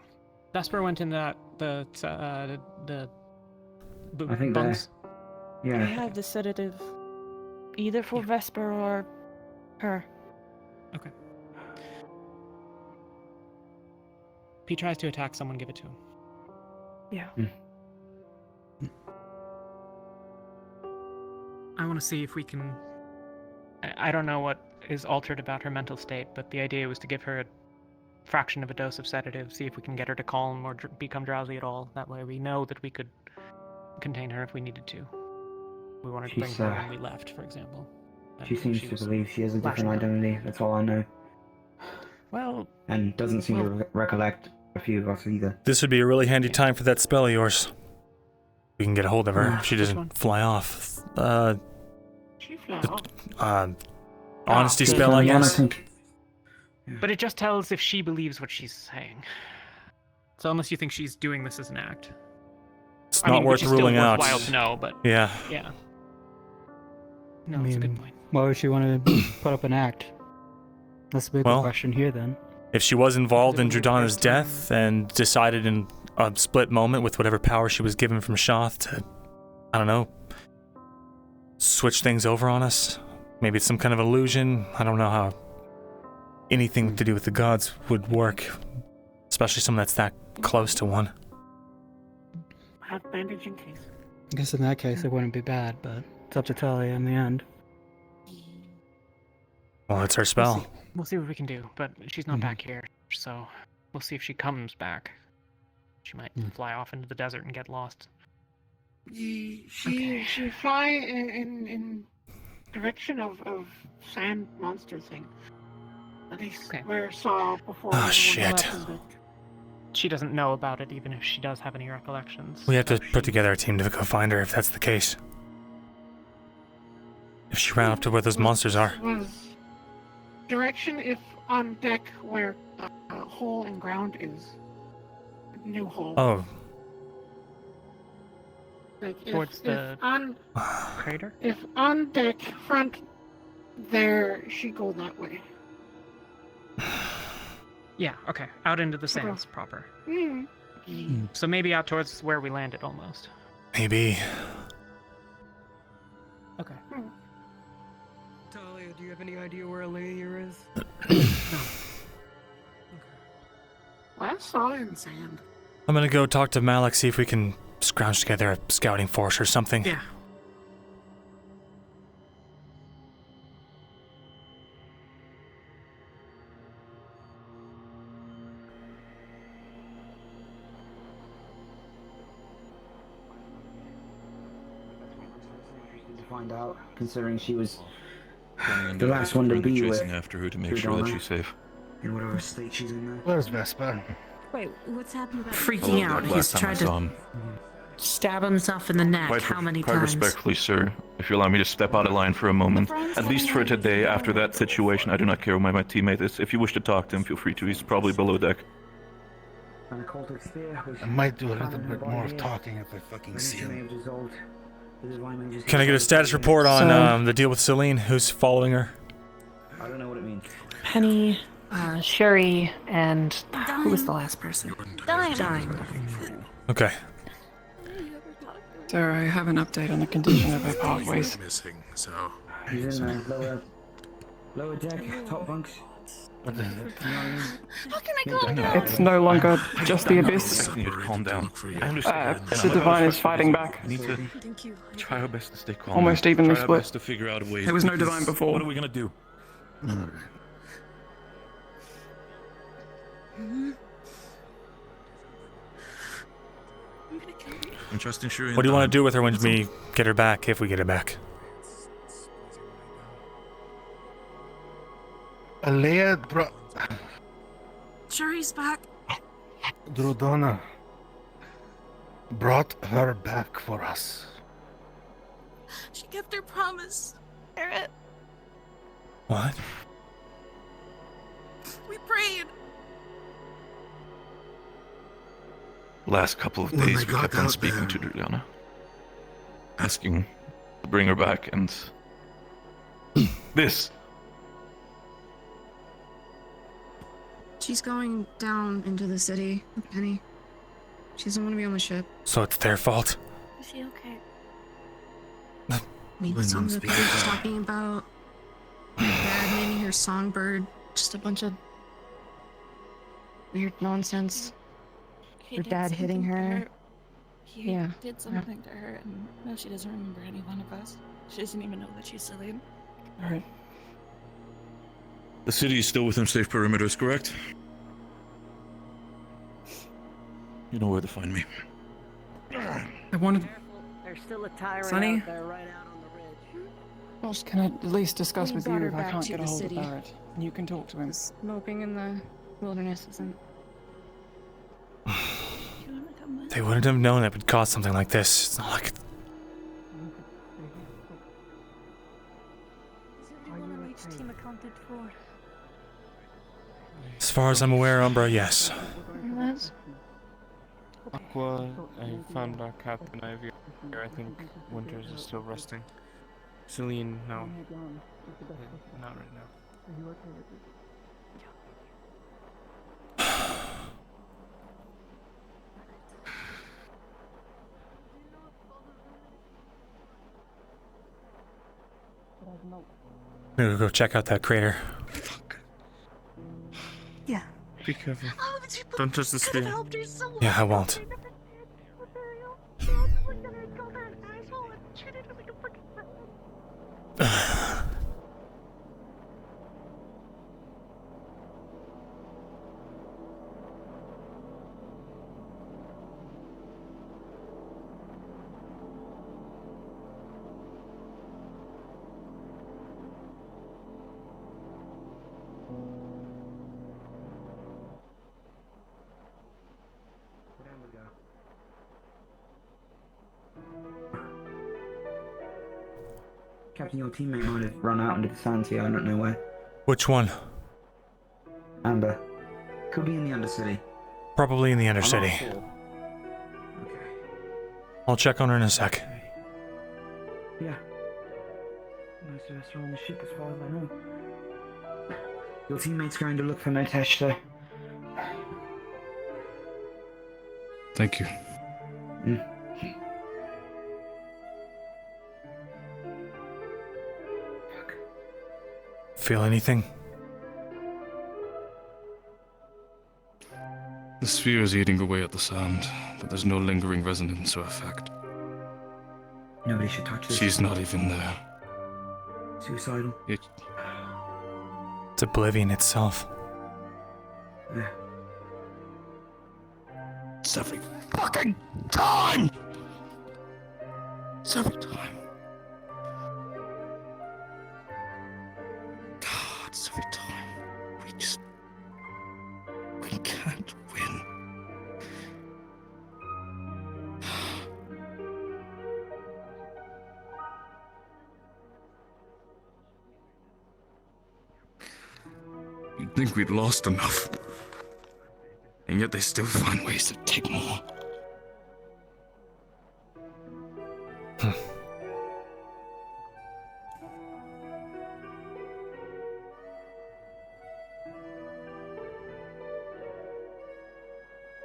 Vesper went in the I think bunks. I have the sedative, either for Vesper or her. Okay. If he tries to attack someone, give it to him. Yeah. I want to see if we can... I don't know what is altered about her mental state, but the idea was to give her a fraction of a dose of sedative, see if we can get her to calm or become drowsy at all. That way we know that we could contain her if we needed to. We wanted to bring her when we left, for example. She seems to believe she has a different identity, that's all I know. Well... And doesn't seem to recollect a few of us either. This would be a really handy time for that spell of yours. We can get a hold of her if she doesn't one? fly off. Honesty spell, I guess? But it just tells if she believes what she's saying. So unless you think she's doing this as an act. It's not worth which is ruling still out. worthwhile to know, but... Yeah. Yeah. No, that's a good point. Why would she want to put up an act? That's the big question here, then. If she was involved in Jordana's death and decided in a split moment with whatever power she was given from Shoth to, I don't know, switch things over on us. Maybe it's some kind of illusion. I don't know how anything to do with the gods would work, especially someone that's that close to one. Have bandage in case. I guess in that case it wouldn't be bad, but it's up to Talia in the end. Well, it's her spell. We'll see what we can do, but she's not back here, so we'll see if she comes back. She might fly off into the desert and get lost. She fly in direction of sand monster thing. At least where I saw before. Oh, shit. She doesn't know about it, even if she does have any recollections. We have to put together a team to go find her if that's the case. If she ran up to where those monsters are. Was direction if on deck where hole and ground is. New hole. Oh. Like Towards the crater? If on deck front there, she go that way. Yeah, okay. Out into the sands proper. Mm. So maybe out towards where we landed almost. Maybe. Okay. Talia, do you have any idea where Alea is? No. Well, I saw her in sand. I'm gonna go talk to Malik, see if we can scrounge together a scouting force or something. Yeah. To find out, considering she was Planning the on last one to be chasing with. after her to make sure that Donna. she's safe. In whatever state she's in there. Where's Vespa? Wait, what's happened about Freaking out. He's Last time I tried saw to him. stab himself in the neck. How many quite times? respectfully, sir, if you allow me to step out of line for a moment, at least for today, after that situation, I do not care where my teammate is. If you wish to talk to him, feel free to. He's probably below deck. I might do a little bit more of talking if I fucking see him. Can I get a status report on the deal with Celine? Who's following her? I don't know what it means. Penny, Sherry, and who was the last person? Dime. Okay. Sir, I have an update on the condition of her pathways. Missing, so. He's in the lower deck, top bunks. How can I calm down? It's no longer just the abyss. I need to calm down. I understand. The divine is fighting back. We need to try our best to stay calm. Almost evenly try our split. best to figure out a way. There was no because divine before. What are we gonna do? I'm trusting Shuri. What do you want to do with her when we get her back, if we get her back? Alea Shuri's back. Drudona brought her back for us. She kept her promise. Barrett, What? we prayed. Last couple of When days, they we kept got on out speaking there. to Juliana, asking to bring her back, and this. She's going down into the city with Penny. She doesn't want to be on the ship. So it's their fault? Is she okay? Well, Some of the people were talking about her dad naming her Songbird. Just a bunch of weird nonsense. Her dad hitting her. He Yeah. did something to her, and no, she doesn't remember any one of us. She doesn't even know that she's Celine. Alright. The city is still within safe perimeters, correct? You know where to find me. I wanted. There's still a tyrant Sonny? out there right out on the ridge. Well, can I at least discuss We with brought you her if I back can't to get a the hold city. of Barrett? And you can talk to him. Smoking in the wilderness isn't. They wouldn't have known it would cause something like this. It's not like Team accounted for. as far as I'm aware, Umbra, yes. Aqua, I found our Captain Ivy. I think Winters is still resting. Celine, no. Not right now. I'm gonna go check out that crater. Yeah. Be careful. Don't touch the spear. Yeah, I won't. Captain, your teammate might have run out into the sands here. I don't know where. Which one? Amber. Could be in the Undercity. Probably in the I'm not Undercity. sure. I'll check on her in a sec. Yeah. Most of us are on the ship as far as I know. Your teammate's going to look for Mitesh, so... Thank you. Feel anything? The sphere is eating away at the sound, but there's no lingering resonance or effect. Nobody should touch this. She's not even there. Suicidal. It... It's oblivion itself. Yeah. It's every fucking time! It's every time. God, it's every time. We can't win. You'd think we'd lost enough. And yet they still find ways to take more.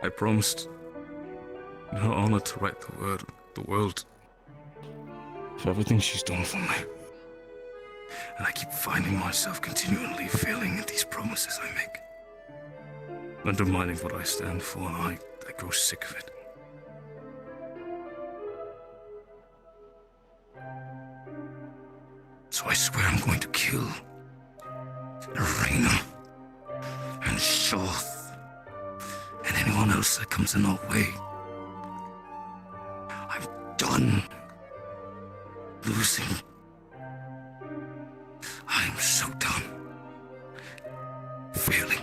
I promised in her honor to write the world for everything she's done for me. And I keep finding myself continually failing at these promises I make. Undermining what I stand for, and I grow sick of it. So I swear I'm going to kill Arena and Shoth and anyone else that comes in our way. I'm done losing. I am so done failing.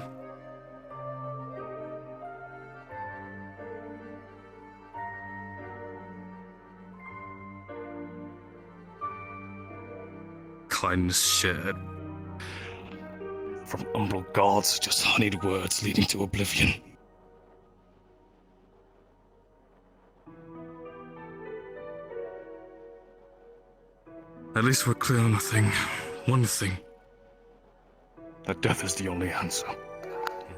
Kindness shared from umbral gods, just honeyed words leading to oblivion. At least we're clear on a thing. One thing. That death is the only answer.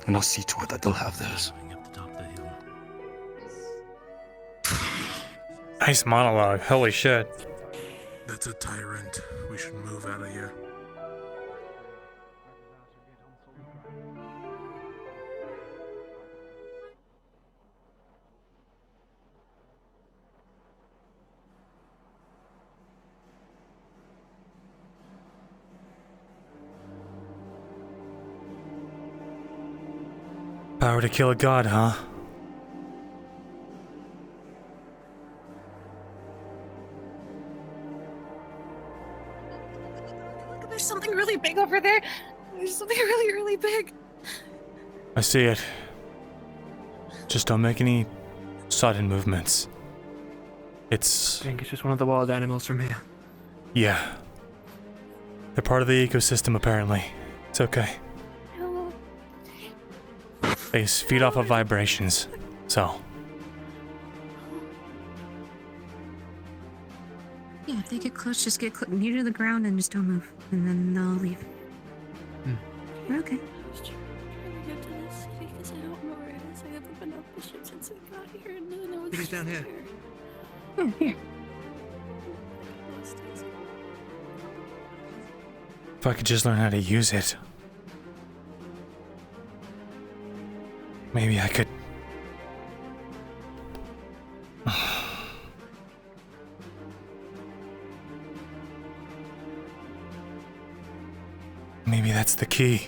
And I'll see to it that they'll have theirs. Nice monologue. Holy shit. That's a tyrant. We should move out of here. Power to kill a god, huh? There's something really big over there. There's something really, really big. I see it. Just don't make any sudden movements. I think it's just one of the wild animals from here. Yeah. They're part of the ecosystem, apparently. It's okay. They feed off of vibrations, so. Yeah, if they get close, just get near to the ground and just don't move. And then they'll leave. We're okay. I was trying to get to this city because I don't know where it is. I haven't been up the ship since I got here, and then I was He's down here. Oh, here. If I could just learn how to use it. Maybe I could... Maybe that's the key.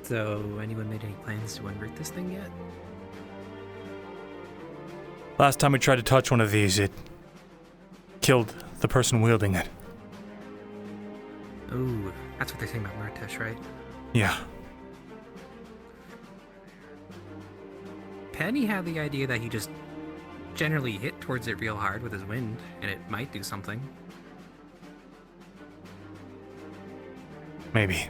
So, anyone made any plans to unroot this thing yet? Last time we tried to touch one of these, it killed the person wielding it. Oh, that's what they're saying about Murtesh, right? Yeah. Penny had the idea that he just generally hit towards it real hard with his wind, and it might do something. Maybe.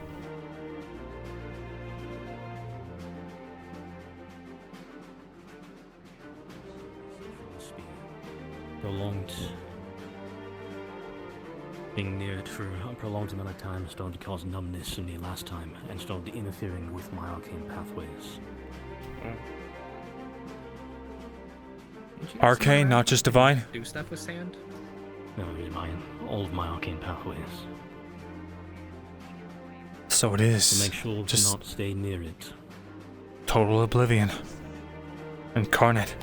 Prolonged. Being near it for a prolonged amount of time started to cause numbness in me last time and started interfering with my arcane pathways. Arcane, not just divine? Do stuff with sand? No, all of my arcane pathways. So it is. To make sure just to not stay near it. Total oblivion. Incarnate.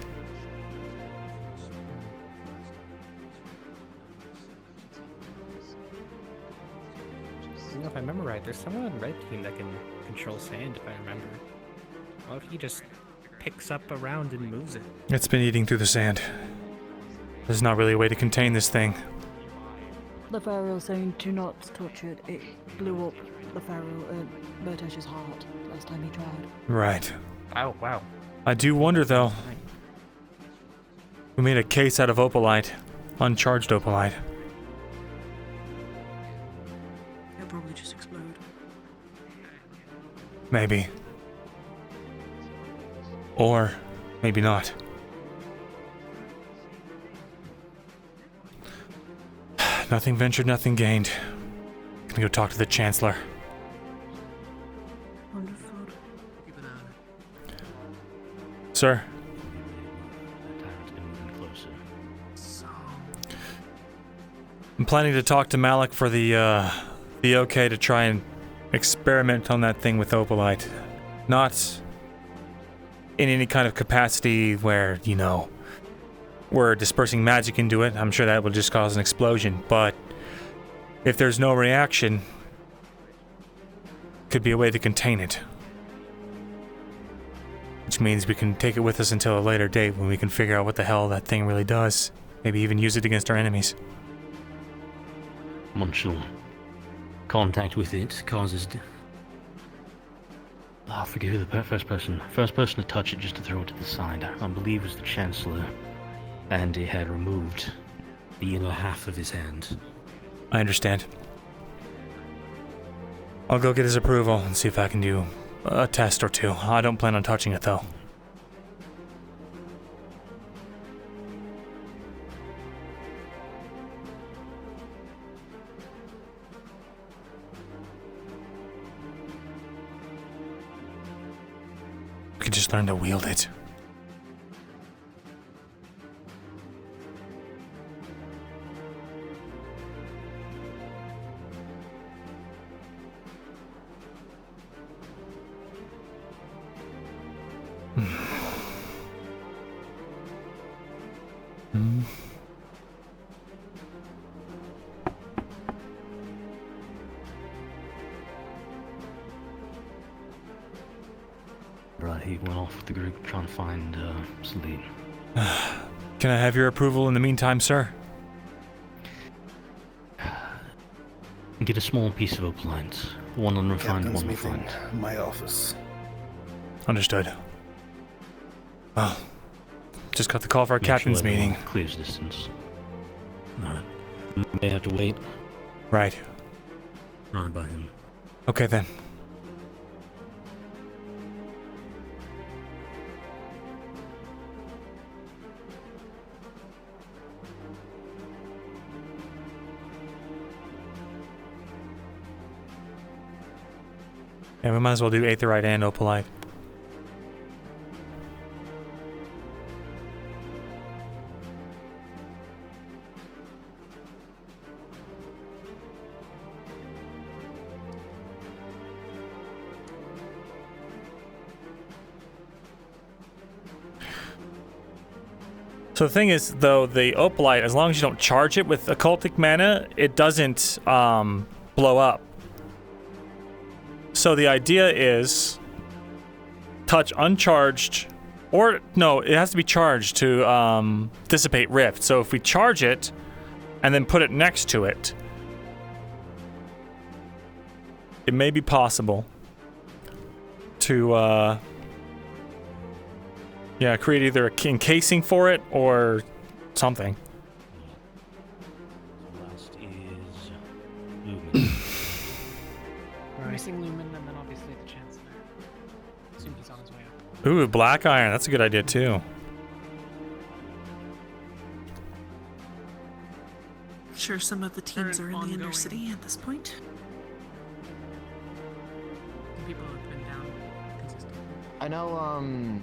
You know, if I remember right, there's someone on Red Team that can control sand, if I remember. What if he just picks up around and moves it? It's been eating through the sand. There's not really a way to contain this thing. The Pharaoh saying do not touch it. It blew up the Pharaoh, Murtesh's heart last time he tried. Right. Oh, wow. I do wonder, though. We made a case out of opalite. Uncharged opalite. It'll probably just explode. Maybe. Or maybe not. Nothing ventured, nothing gained. Gonna go talk to the Chancellor. Wonderful. Sir? I'm planning to talk to Malik for the okay to try and experiment on that thing with opalite. Not in any kind of capacity where, you know, we're dispersing magic into it. I'm sure that will just cause an explosion, but if there's no reaction, could be a way to contain it. Which means we can take it with us until a later date when we can figure out what the hell that thing really does. Maybe even use it against our enemies. Munchel. Contact with it causes... I forget who the first person to touch it just to throw it to the side, I believe was the Chancellor. And he had removed the inner half of his hand. I understand. I'll go get his approval and see if I can do a test or two. I don't plan on touching it, though. We could just learn to wield it. Right, he went off with the group trying to find Celine. Can I have your approval in the meantime, sir? Get a small piece of opalite. One unrefined, Captain's one refined. meeting, my office. Understood. Well, just got the call for our Make captain's sure everyone meeting. Clears distance. Alright. May have to wait. Right. Right by him. Okay then. Yeah, we might as well do Aetherite and Opalite. So the thing is, though, the Opalite, as long as you don't charge it with occultic mana, it doesn't blow up. So the idea is touch uncharged, or no, it has to be charged to dissipate rift. So if we charge it and then put it next to it, it may be possible to Yeah, create either a encasing for it or something. Last is Lumen. We're missing Lumen, and then obviously the Chancellor. Assume he's on his way up. Ooh, black iron. That's a good idea too. I'm sure some of the teams are in the inner city at this point. People have been down consistently. I know,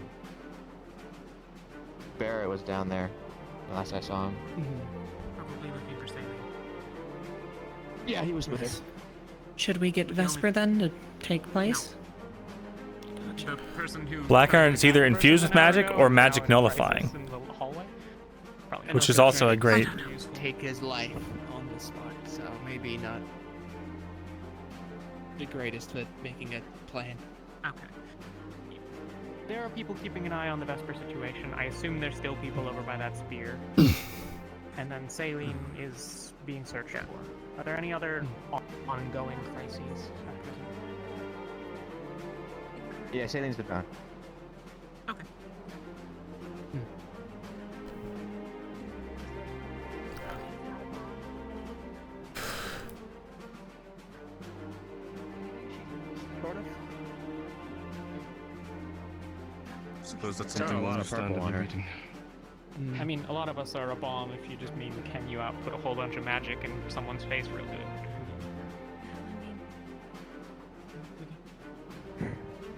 Barrett was down there last I saw him. Probably looking for sailing. Yeah, he was with us. Should we get Vesper then to take place? The person who Black iron is either infused with magic or magic nullifying, in the hallway. Probably. which is also a great. Take his life on the spot, so maybe not the greatest at making a plan. Okay. There are people keeping an eye on the Vesper situation. I assume there's still people over by that spear. And then Saline is being searched for. Are there any other ongoing crises at present? Yeah, Saline's been found. Okay. Suppose that's There are something a we'll lot of understand purple every on her. meeting. I mean, a lot of us are a bomb if you just mean can you output a whole bunch of magic in someone's face real good.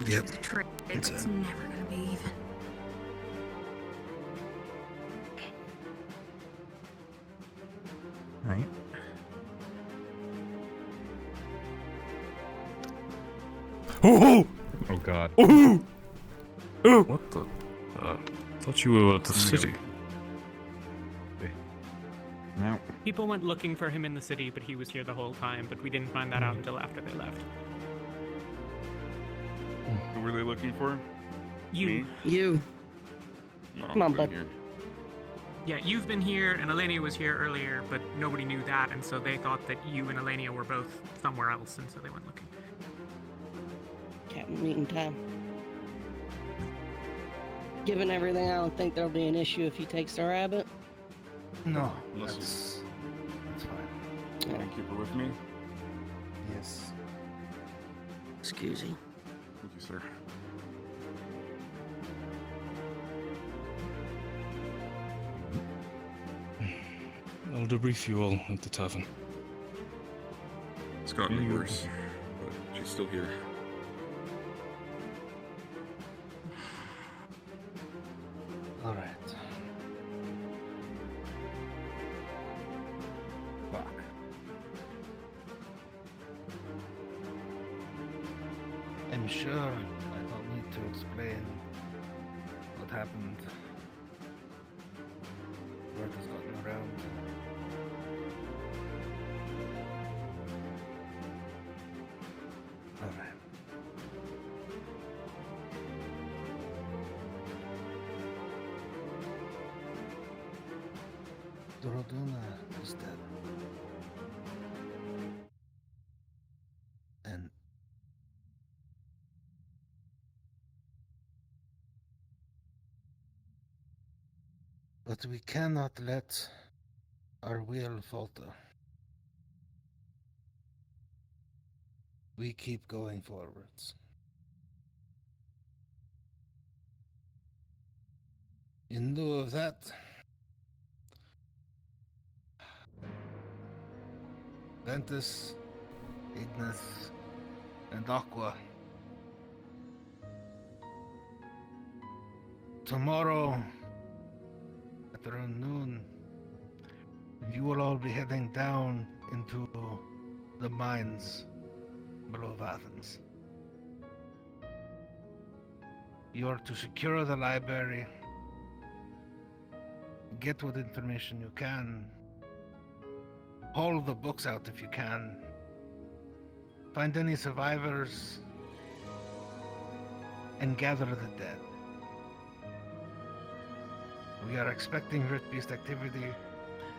Yep. It's never gonna be even. Right. Ooh! Oh god. Ooh! Ooh! What the? Thought you were at the city. No. People went looking for him in the city, but he was here the whole time, but we didn't find that out until after they left. Who were they looking for? You. Me? You. No, Come on, I've been bud. here. Yeah, you've been here, and Elenia was here earlier, but nobody knew that, and so they thought that you and Elenia were both somewhere else, and so they went looking. Captain meeting time. Given everything, I don't think there'll be an issue if he takes the rabbit. No, That's fine. Can I keep her with me? Yes. Excuse me. Thank you, sir. I'll debrief you all at the tavern. It's gotten worse, but she's still here. All right. Fuck. I'm sure I don't need to explain what happened. Word has gotten around. All right. Doroduna is dead. And but we cannot let our will falter. We keep going forwards. In lieu of that, Ventus, Ignis, and Aqua. Tomorrow, at around noon, you will all be heading down into the mines below Athens. You are to secure the library, get what information you can, haul the books out if you can, find any survivors, and gather the dead. We are expecting Rift Beast activity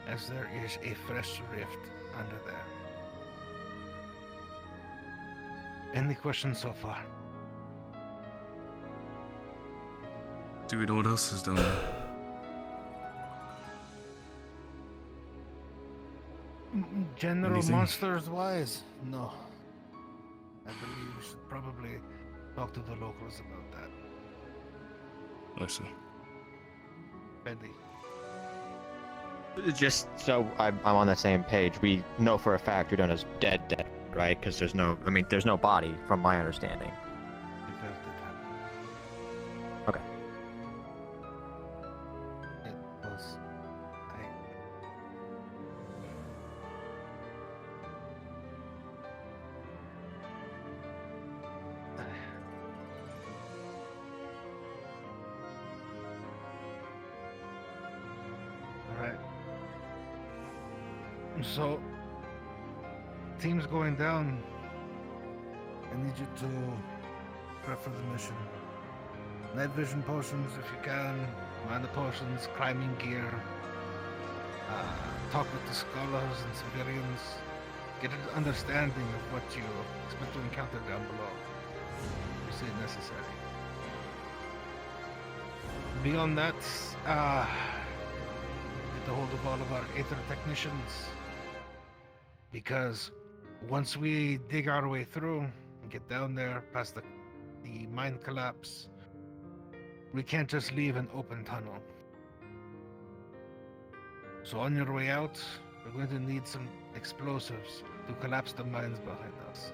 as there is a fresh rift under there. Any questions so far? Do we know what else is down there? General Anything? monsters wise, no. I believe you should probably talk to the locals about that. I see. Bendy. Just so I'm on the same page, we know for a fact Udona's dead, right? Because there's no body, from my understanding. Okay. It was. Alright. So, team's going down. I need you to prep for the mission. Night vision potions if you can, mana potions, climbing gear. Talk with the scholars and civilians. Get an understanding of what you expect to encounter down below. You see it necessary. Beyond that, get a hold of all of our Aether technicians. Because once we dig our way through and get down there past the mine collapse, we can't just leave an open tunnel. So on your way out, we're going to need some explosives to collapse the mines behind us.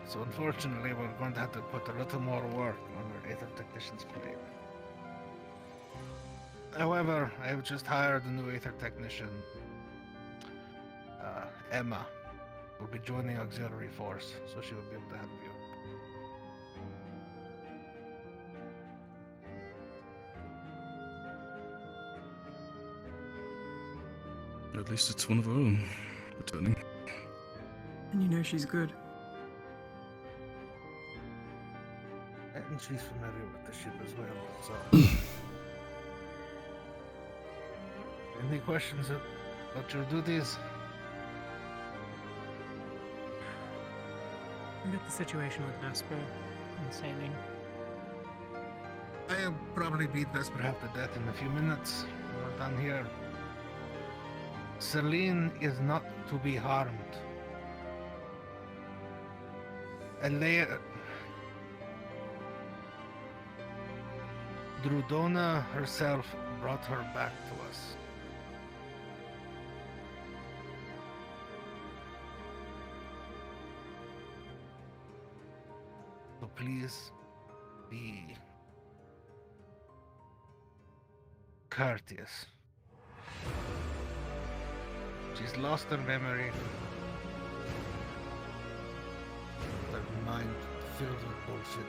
So unfortunately, we're going to have to put a little more work on our Aether technician's plate. However, I have just hired a new Aether technician, Emma. Will be joining auxiliary force, so she will be able to help you. At least it's one of our own returning. And you know she's good. And she's familiar with the ship as well, so... Any questions about your duties? Look at the situation with Vesper and sailing. I'll probably beat Vesper half to death in a few minutes. We're done here. Celine is not to be harmed. Drudona herself brought her back to us. So please be courteous. She's lost her memory. Her mind filled with bullshit.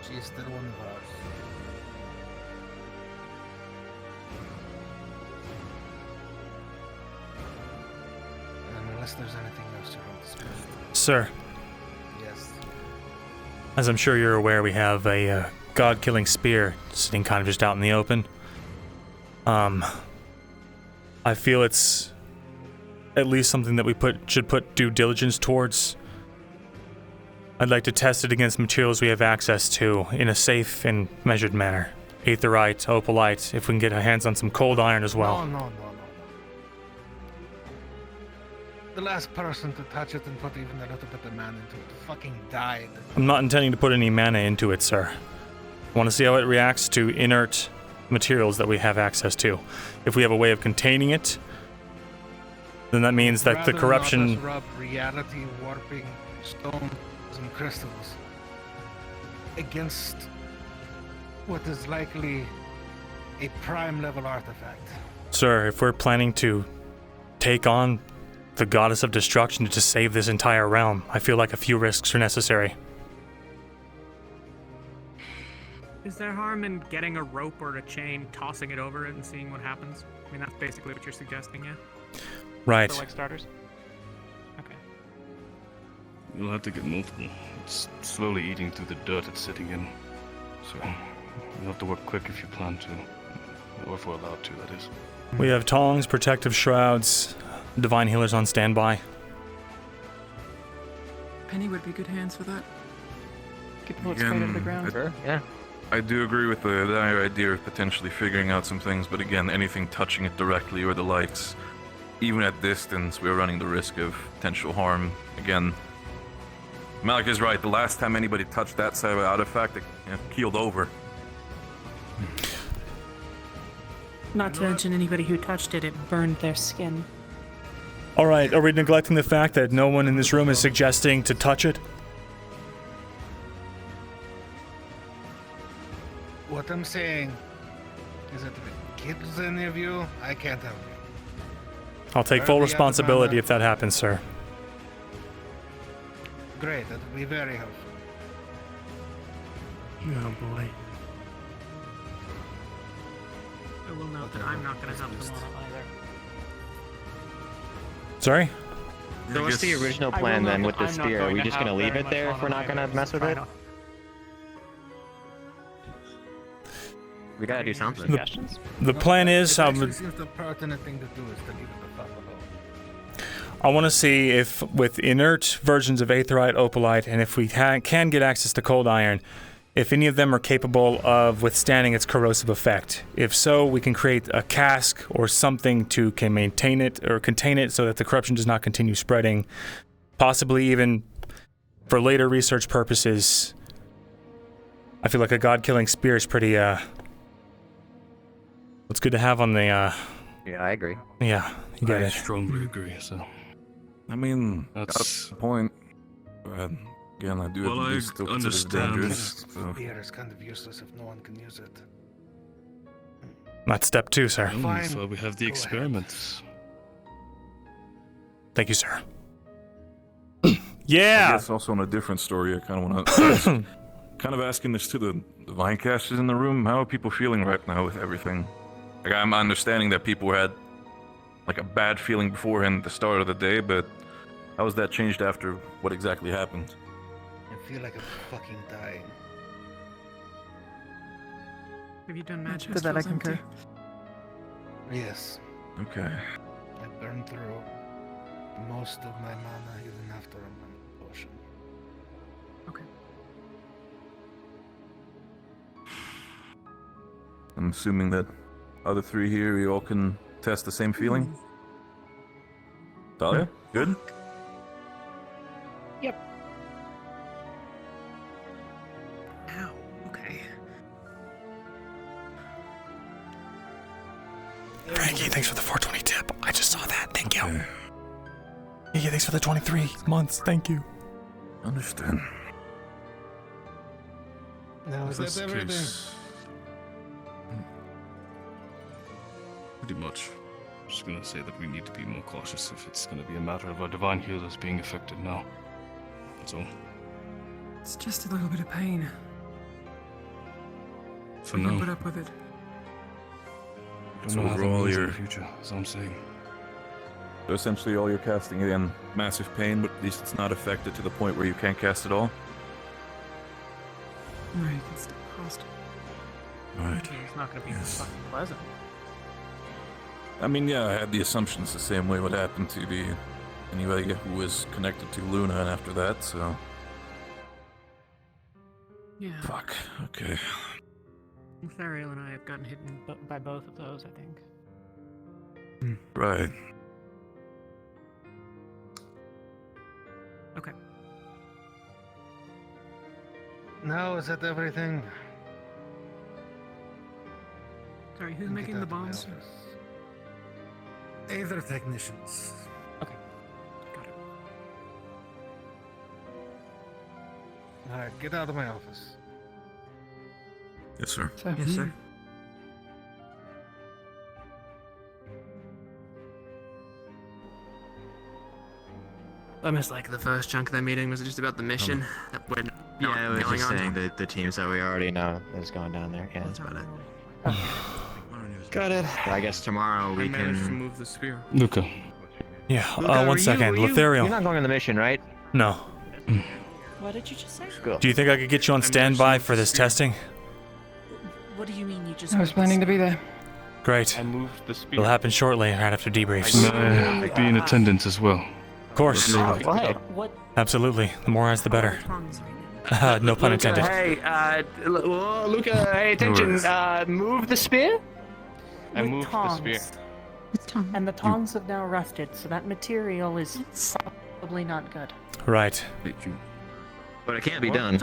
She is still one of ours. And unless there's anything else you want to speak. Sir, Yes. as I'm sure you're aware, we have a god-killing spear sitting kind of just out in the open. I feel it's at least something that we should put due diligence towards. I'd like to test it against materials we have access to in a safe and measured manner. Aetherite, opalite, if we can get our hands on some cold iron as well. No. The last person to touch it and put even a little bit of mana into it fucking died. I'm not intending to put any mana into it, sir. I want to see how it reacts to inert materials that we have access to. If we have a way of containing it, then that means that the corruption... Not us rub reality warping stones and crystals against what is likely a prime level artifact. Sir, if we're planning to take on the goddess of destruction to save this entire realm, I feel like a few risks are necessary. Is there harm in getting a rope or a chain, tossing it over it, and seeing what happens? I mean, that's basically what you're suggesting, yeah? Right. For, like, starters? Okay. You'll have to get multiple. It's slowly eating through the dirt it's sitting in. So, you'll have to work quick if you plan to. Or if we're allowed to, that is. We have tongs, protective shrouds, divine healers on standby. Penny would be good hands for that. Could pull it straight out of the ground. Sure, yeah. I do agree with the idea of potentially figuring out some things, but again, anything touching it directly or the likes, even at distance, we're running the risk of potential harm. Again, Malik is right. The last time anybody touched that side of an artifact, it keeled over. Not to mention anybody who touched it, it burned their skin. All right, are we neglecting the fact that no one in this room is suggesting to touch it? What I'm saying is that if it kills any of you, I can't help you. I'll take full responsibility if that happens, sir. Great, that would be very helpful. Oh boy. I will note that I'm not going to help them all either. Sorry? So what's the original plan then with the spear? Are we just gonna leave it there if we're not gonna mess with it? We gotta do something. The plan is, It actually seems the pertinent thing to do is to leave it the fuck alone. I want to see if with inert versions of aetherite, opalite, and if we can get access to cold iron, if any of them are capable of withstanding its corrosive effect. If so, we can create a cask or something to can maintain it or contain it so that the corruption does not continue spreading. Possibly even for later research purposes. I feel like a god-killing spear is pretty, it's good to have on the, Yeah, I agree. Yeah, you get I it. strongly agree, so... I mean, That's the point. But again, I do Well, at I least still consider it understand. dangerous. So. Spear is kind of useless if no one can use it. That's step 2, sir. That's why we have the experiments. Thank you, sir. I Yeah! guess also on a different story, I kind of want to kind of asking this to the vine casters in the room. How are people feeling right now with everything? Like, I'm understanding that people had like a bad feeling beforehand at the start of the day, but how has that changed after what exactly happened? I feel like I'm fucking dying. Have you done magic? To that I concur. Yes. Okay. I burned through most of my mana even after a mana potion. Okay. I'm assuming that other 3 here, you all can test the same feeling? Dahlia? Good? Yep. Ow. Okay. Frankie, thanks for the 420 tip. I just saw that. Thank you. Yeah, thanks for the 23 months. Thank you. Understand. Now, is That's that the everything? case. Pretty much. I'm just gonna say that we need to be more cautious if it's gonna be a matter of our divine healers being affected now. That's all. It's just a little bit of pain. For We can now. put up with it. Don't So know how that overall, means in you're the future, as I'm saying. So essentially all you're casting, again, massive pain, but at least it's not affected to the point where you can't cast at all? Right, it's the cost. Right. It's not going to be fucking pleasant. I mean, yeah, I had the assumption it's the same way what happened to anybody who was connected to Luna and after that, so... Yeah. Fuck, okay. Thariel and I have gotten hit by both of those, I think. Right. Okay. Now, is that everything? Sorry, who's Get making out the of my bombs? office. Aether technicians. Okay. Got it. Alright, get out of my office. Yes, sir. Yes, sir. I missed like the first chunk of that meeting. Was it just about the mission that we're Yeah, I was going just on? saying the teams that we already know is going down there. Yeah, that's about it. Got it. I guess tomorrow we I managed to can. move the spear. Luca. Yeah, Luca, one second. Lothariel. You're not going on the mission, right? No. What did you just say? Do you think I could get you on standby for this testing? What do you mean you just? I was planning to be there. Great. I moved the spear. It'll happen shortly, right after debriefs. May I be in attendance as well? Of course. What? Absolutely. The more eyes, the better. No pun intended. Hey, Luca, hey, attention. Move the spear. I moved the spear. And the tongs have now rusted, so that material is probably not good. Right. But it can't be done.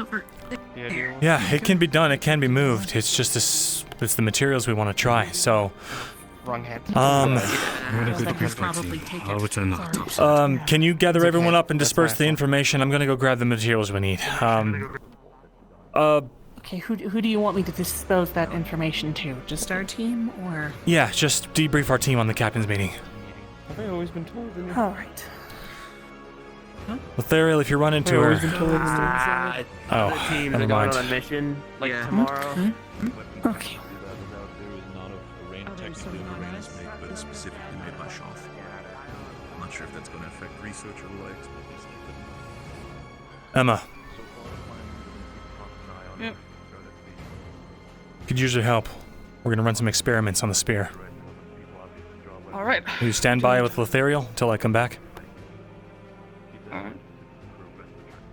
Yeah, it can be done. It can be moved. It's just this. It's the materials we want to try. So. Wrong hand. Can you gather everyone up and disperse the information? I'm gonna go grab the materials we need. Okay, who do you want me to dispose that information to? Just our team, or? Yeah, just debrief our team on the captain's meeting. Have I always been told? All right. Lethariel, if you run into her. Oh, the team never is going mind. on a mission like tomorrow. Okay. But it's specifically made by Shoff. I'm not sure if that's going to affect research or the likes. Emma. Yep. Could use your help. We're gonna run some experiments on the spear. All right. Will you stand by with Lethariel until I come back? All right.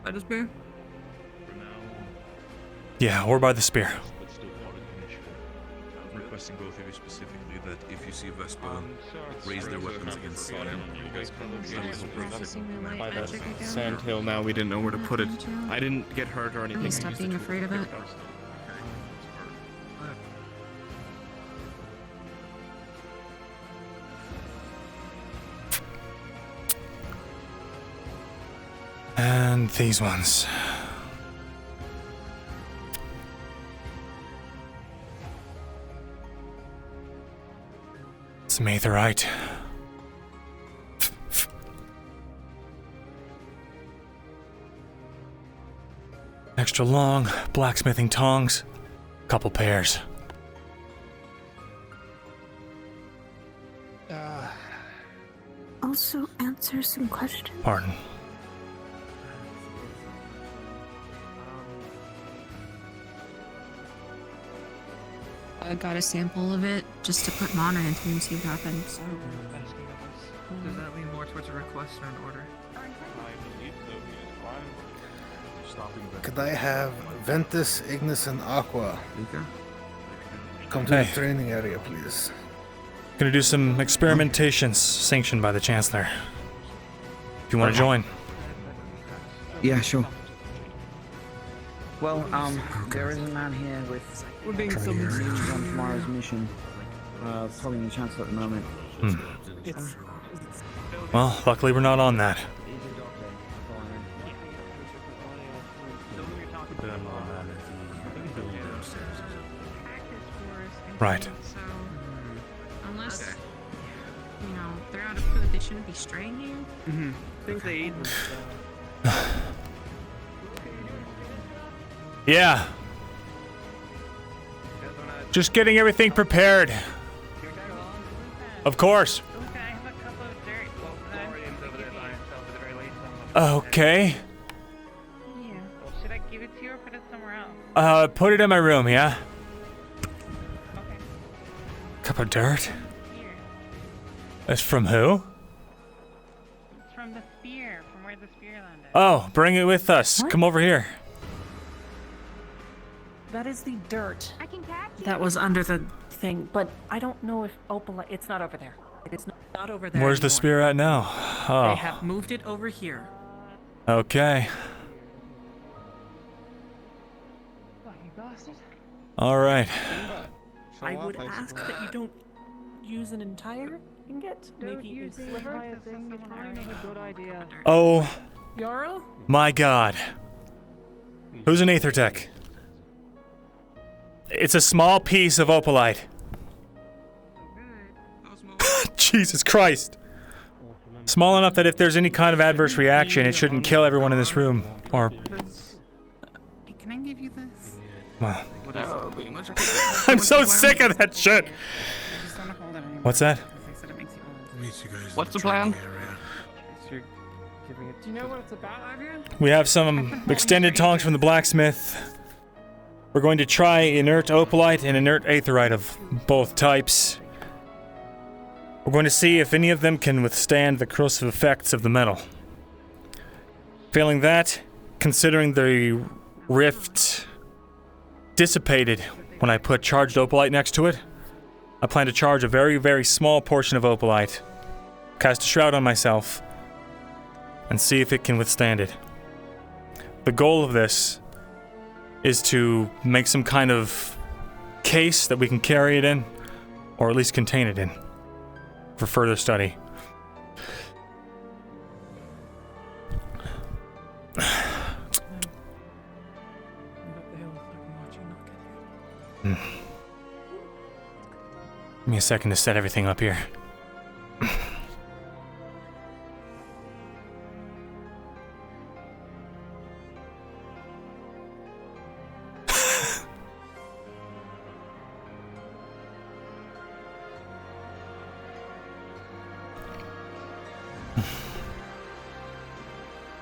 By the spear? Yeah, or by the spear. I'm requesting both of you specifically that if you see Vespa raise their weapons against Sodom, you guys can by the sand hill now, we didn't know where to put it. I didn't get hurt or anything. Stop being afraid of it. And these ones. Some aetherite. Extra long blacksmithing tongs. Couple pairs. Also answer some questions. Pardon. I got a sample of it just to put mana into and see what happens. Does that lean more towards a request or an order? Could I have Ventus, Ignis, and Aqua come to the training area, please? Gonna do some experimentations sanctioned by the Chancellor. If you want to join. Yeah, sure. Well, there is a man here with training on tomorrow's mission. Following the Chancellor at the moment. Well, luckily we're not on that. Right. So, unless, you know, they're out of food, they shouldn't be straying here. Mm-hmm. I think they eat them. Yeah. Just getting everything prepared. Of course. Okay. Yeah. Should I give it to you or put it somewhere else? Put it in my room, yeah? Cup of dirt? That's from who? It's from the spear, from where the spear landed. Oh, bring it with us. What? Come over here. That is the dirt. I can catch you. That was under the thing, but I don't know if opalite. It's not over there. It is not over there. Where's the anymore. spear at now? They Oh, have moved it over here. okay. What, you bastard? All right. I would ask that you don't use an entire ingot. Don't Maybe use a the sliver. entire thing. It's kind of a good idea. Oh, Yarrow? my God. Who's an Aether Tech? It's a small piece of opalite. Jesus Christ. Small enough that if there's any kind of adverse reaction, it shouldn't kill everyone in this room. Or, Hey, can I give you this? well, I'm so sick of that shit. What's that? What's the plan? Do you know what it's about, Adrian? We have some extended tongs from the blacksmith. We're going to try inert opalite and inert aetherite of both types. We're going to see if any of them can withstand the corrosive effects of the metal. Failing that, considering the rift dissipated when I put charged opalite next to it, I plan to charge a very, very small portion of opalite, cast a shroud on myself, and see if it can withstand it. The goal of this is to make some kind of case that we can carry it in, or at least contain it in, for further study. Give me a second to set everything up here.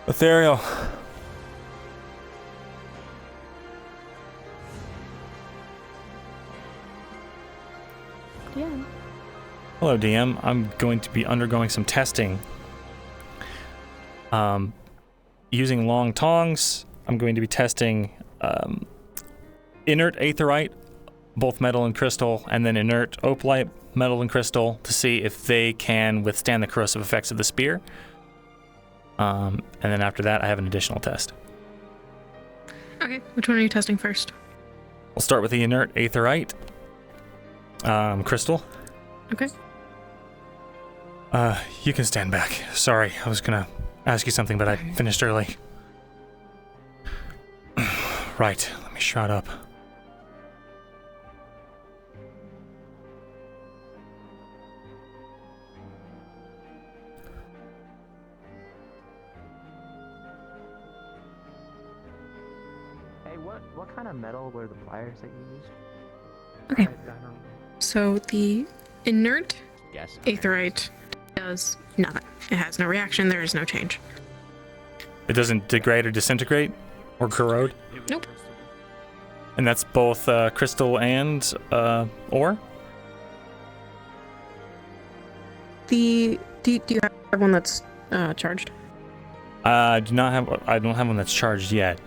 Ethereal. DM. Hello, DM. I'm going to be undergoing some testing. Using long tongs, I'm going to be testing inert aetherite, both metal and crystal, and then inert opalite, metal and crystal, to see if they can withstand the corrosive effects of the spear. And then after that, I have an additional test. Okay, which one are you testing first? We'll start with the inert aetherite. Crystal. Okay. You can stand back. Sorry, I was gonna ask you something, but I finished early. Right, let me shroud up. Hey, what kind of metal were the pliers that you used? Okay. So the inert Yes. aetherite does nothing. It has no reaction. There is no change. It doesn't degrade or disintegrate or corrode? Nope. And that's both crystal and ore? Do you have one that's charged? I don't have one that's charged yet.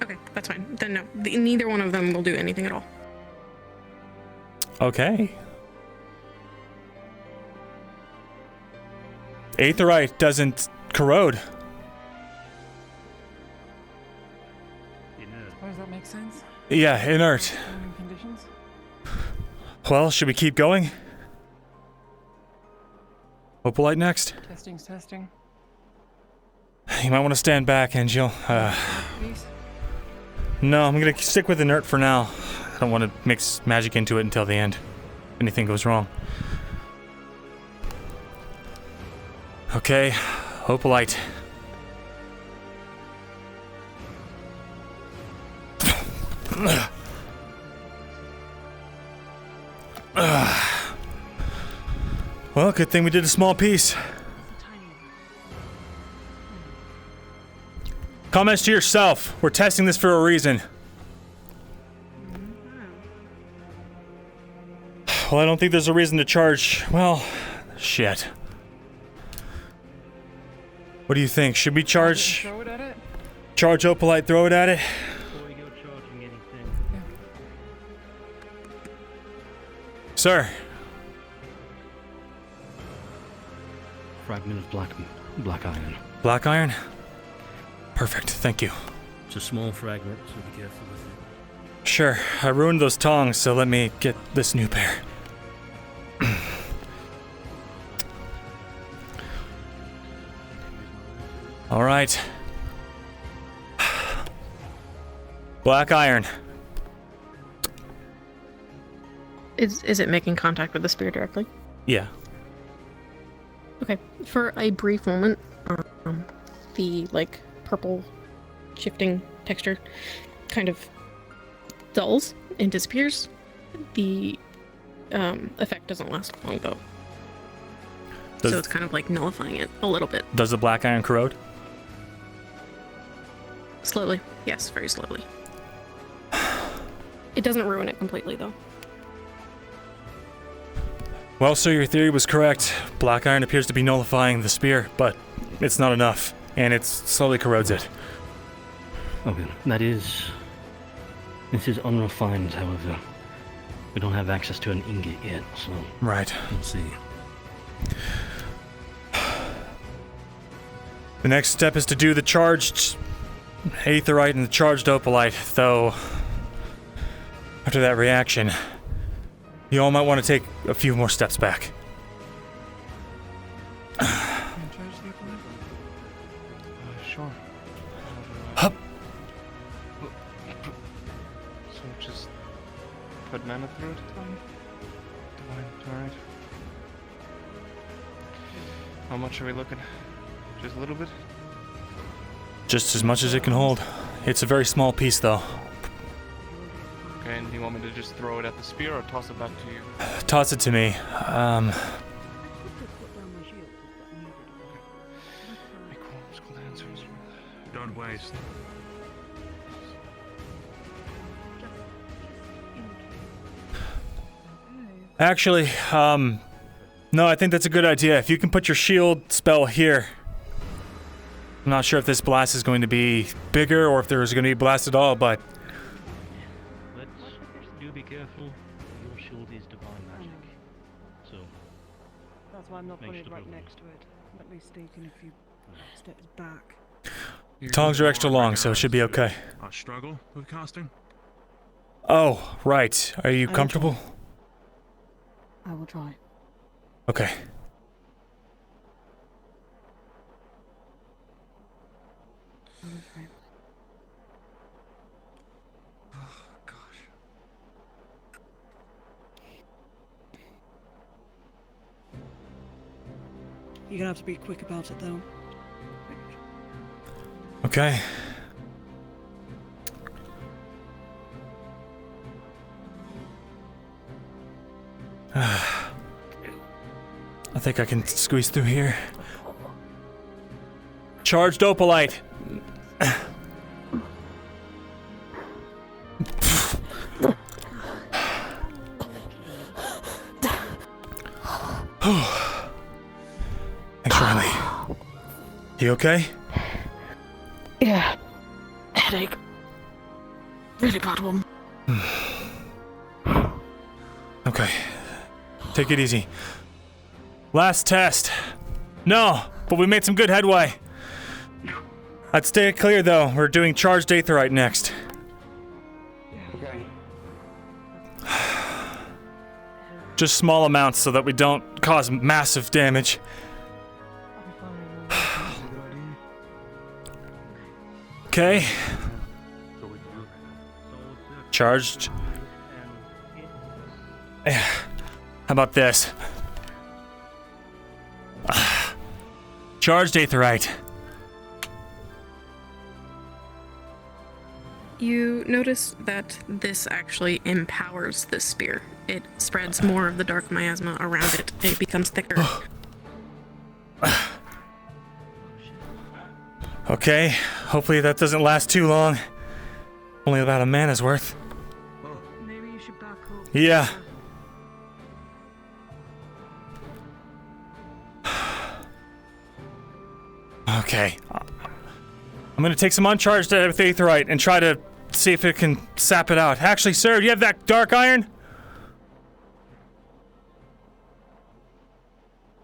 Okay, that's fine. Then no, neither one of them will do anything at all. Okay. Aetherite doesn't corrode. Oh, does that make sense? Yeah, inert. Conditions? Well, should we keep going? Opalite next. Testing's testing. You might want to stand back, Angel. Please? No, I'm gonna stick with inert for now. I don't want to mix magic into it until the end. If anything goes wrong. Okay, opalite. Well, good thing we did a small piece. Comments to yourself. We're testing this for a reason. Well, I don't think there's a reason to charge. Well, shit. What do you think? Should we charge? Throw it at it? Charge opalite, throw it at it? Before we go charging anything. Sir. Fragment of black iron. Black iron? Perfect, thank you. It's a small fragment, so be careful with it. Sure, I ruined those tongs, so let me get this new pair. All right. Black iron. Is it making contact with the spear directly? Yeah. Okay. For a brief moment, the purple shifting texture kind of dulls and disappears. The effect doesn't last long though. So it's kind of like nullifying it a little bit. Does the black iron corrode? Slowly. Yes, very slowly. It doesn't ruin it completely though. Well, sir, your theory was correct. Black iron appears to be nullifying the spear, but it's not enough. and it slowly corrodes it. Okay, this is unrefined, however. We don't have access to an ingot yet, so... Right. Let's see. The next step is to do the charged aetherite and the charged opalite, though after that reaction, you all might want to take a few more steps back. Sure. Hup. So just put mana through it? Divine, alright. How much are we looking? Just a little bit? Just as much as it can hold. It's a very small piece, though. Okay, and do you want me to just throw it at the spear or toss it back to you? Toss it to me. Don't waste. Actually, no, I think that's a good idea. If you can put your shield spell here. I'm not sure if this blast is going to be bigger or if there's going to be blast at all, but... Let's do be careful. Your shield is divine magic. So... That's why I'm not Make putting it sure right to- next to it. I'm at least taking a few steps back. tongs are extra long, so it should be okay. I struggle with casting. Oh, right. Are you I comfortable? I will try. Okay. You're gonna have to be quick about it, though. Okay. I think I can squeeze through here. Charged opalite. Thanks, Riley. You okay? Yeah. Headache. Really bad one. Okay. Take it easy. Last test. No, but we made some good headway. I'd stay clear though. We're doing charged aetherite next. Okay. Just small amounts so that we don't cause massive damage. Okay. Charged. How about this? Charged aetherite. You notice that this actually empowers the spear. It spreads more of the dark miasma around it. It becomes thicker. Okay, hopefully that doesn't last too long. Only about a mana's worth. Maybe you should back up. Yeah. Okay. I'm gonna take some uncharged aetherite and try to see if it can sap it out. Actually, sir, do you have that dark iron?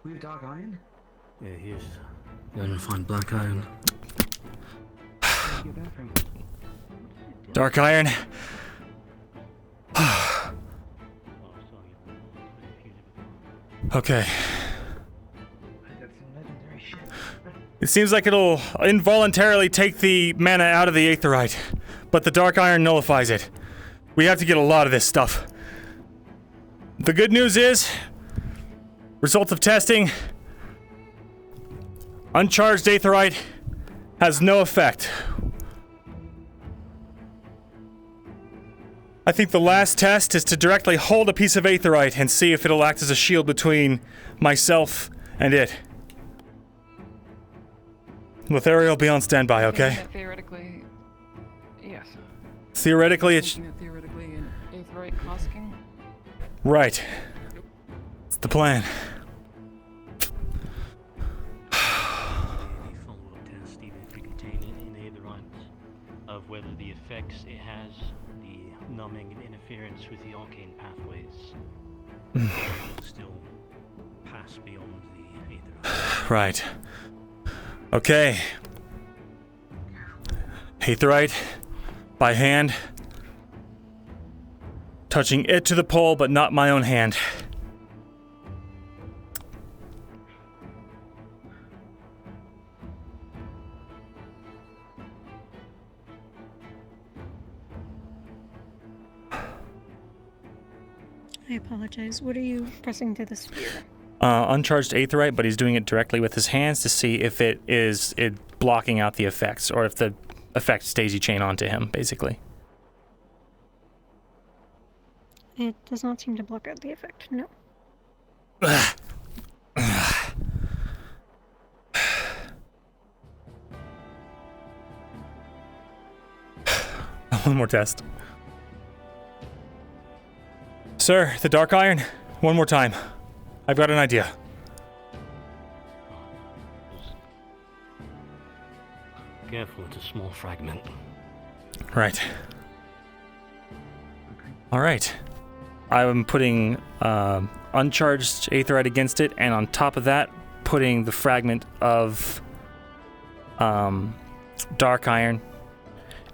We have dark iron? Yeah, here's... I didn't find black iron. Dark iron. Okay. It seems like it'll involuntarily take the mana out of the aetherite, but the dark iron nullifies it. We have to get a lot of this stuff. The good news is, results of testing, uncharged aetherite has no effect. I think the last test is to directly hold a piece of aetherite and see if it'll act as a shield between myself and it. Lothario will be on standby, okay? Theoretically, yes. Theoretically, it's... Theoretically, an aetherite cosking? Right. It's the plan. of whether the effects it has, the numbing and interference with the arcane pathways, still pass beyond the aetherite. Right. Okay. Aetherite, by hand, touching it to the pole, but not my own hand. I apologize. What are you pressing to the sphere? Uncharged aetherite, but he's doing it directly with his hands to see if it is blocking out the effects, or if the effects daisy chain onto him, basically. It does not seem to block out the effect, no. One more test. Sir, the dark iron, one more time. I've got an idea. Careful, it's a small fragment. Right. All right. I'm putting uncharged aetherite against it, and on top of that, putting the fragment of dark iron,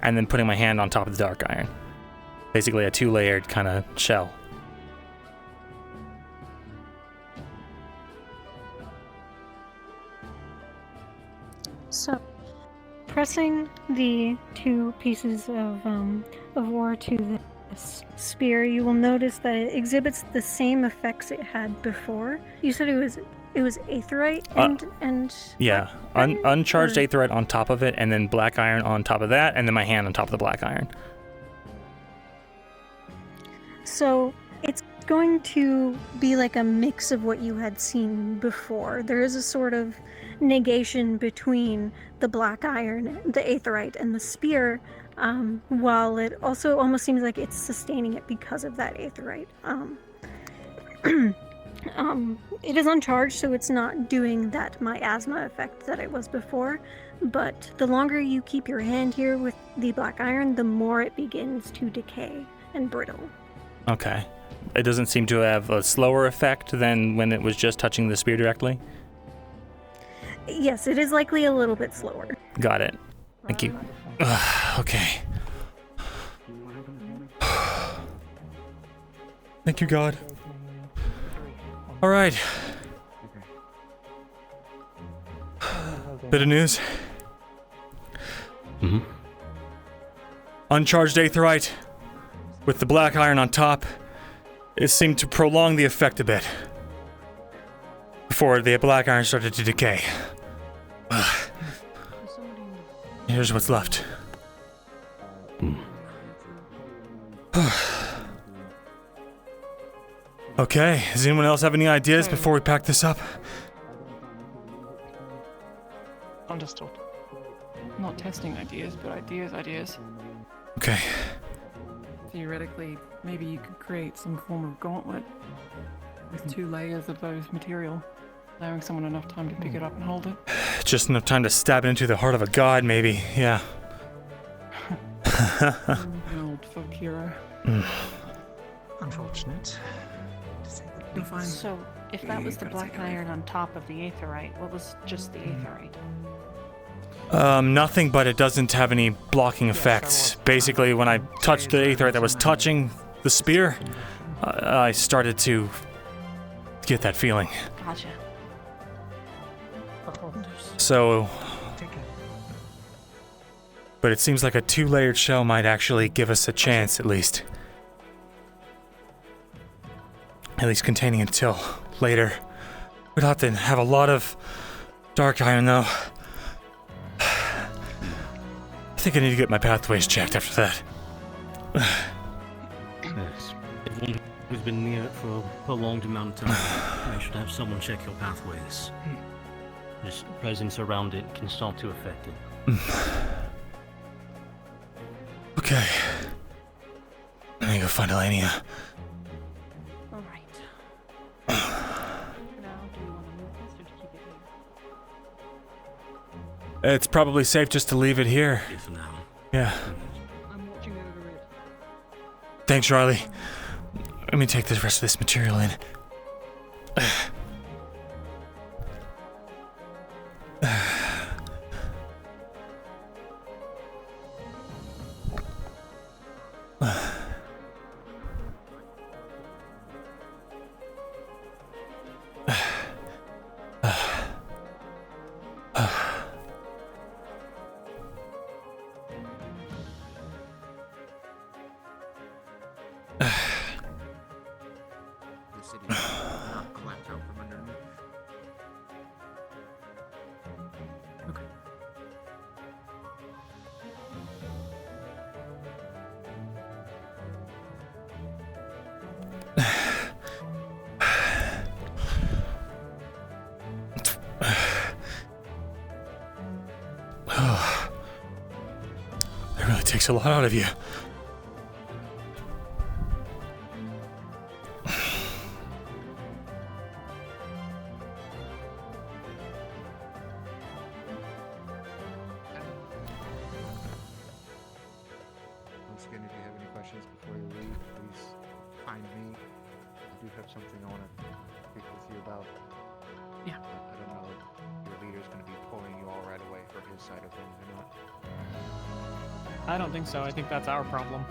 and then putting my hand on top of the dark iron. Basically a two-layered kind of shell. So, pressing the two pieces of ore to the spear, you will notice that it exhibits the same effects it had before. You said it was aetherite and yeah, uncharged aetherite on top of it, and then black iron on top of that, and then my hand on top of the black iron. So it's going to be like a mix of what you had seen before. There is a sort of negation between the black iron, the aetherite, and the spear, while it also almost seems like it's sustaining it because of that aetherite. It is uncharged, so it's not doing that miasma effect that it was before, but the longer you keep your hand here with the black iron, the more it begins to decay and brittle. Okay. It doesn't seem to have a slower effect than when it was just touching the spear directly? Yes, it is likely a little bit slower. Got it. Thank you. Okay. Thank you, God. All right. Bit of news. Mm-hmm. Uncharged aetherite with the black iron on top. It seemed to prolong the effect a bit before the black iron started to decay. Here's what's left. Okay, does anyone else have any ideas before we pack this up? Understood. Not testing ideas, but ideas. Okay. Theoretically, maybe you could create some form of gauntlet with 2 layers of those material, allowing someone enough time to pick it up and hold it. Just enough time to stab it into the heart of a god, maybe. Yeah. Old folk hero. Unfortunate. You're fine. So, if that was the black iron on top of the aetherite, what was just the aetherite? Nothing, but it doesn't have any blocking effects. Basically, when I touched the aetherite that was touching the spear, I started to get that feeling. Gotcha. So... But it seems like a 2-layered shell might actually give us a chance, at least. At least containing it until later. We'd have to have a lot of dark iron, though. I think I need to get my pathways checked after that. Yes. Everyone who's been near it for a prolonged amount of time, you should have someone check your pathways. Just presence around it can start to affect it. Okay. Let me go find Elenia. Alright. It's probably safe just to leave it here. For now. Yeah. I'm watching over it. Thanks, Riley. Let me take the rest of this material in. The city will not collapse out from underneath. Okay. That really takes a lot out of you. Once again, if you have any questions before you leave, please find me. I do have something I want to speak with you about. Yeah. I don't know if your leader's going to be pulling you all right away for his side of things or not. I don't think so. I think that's our problem.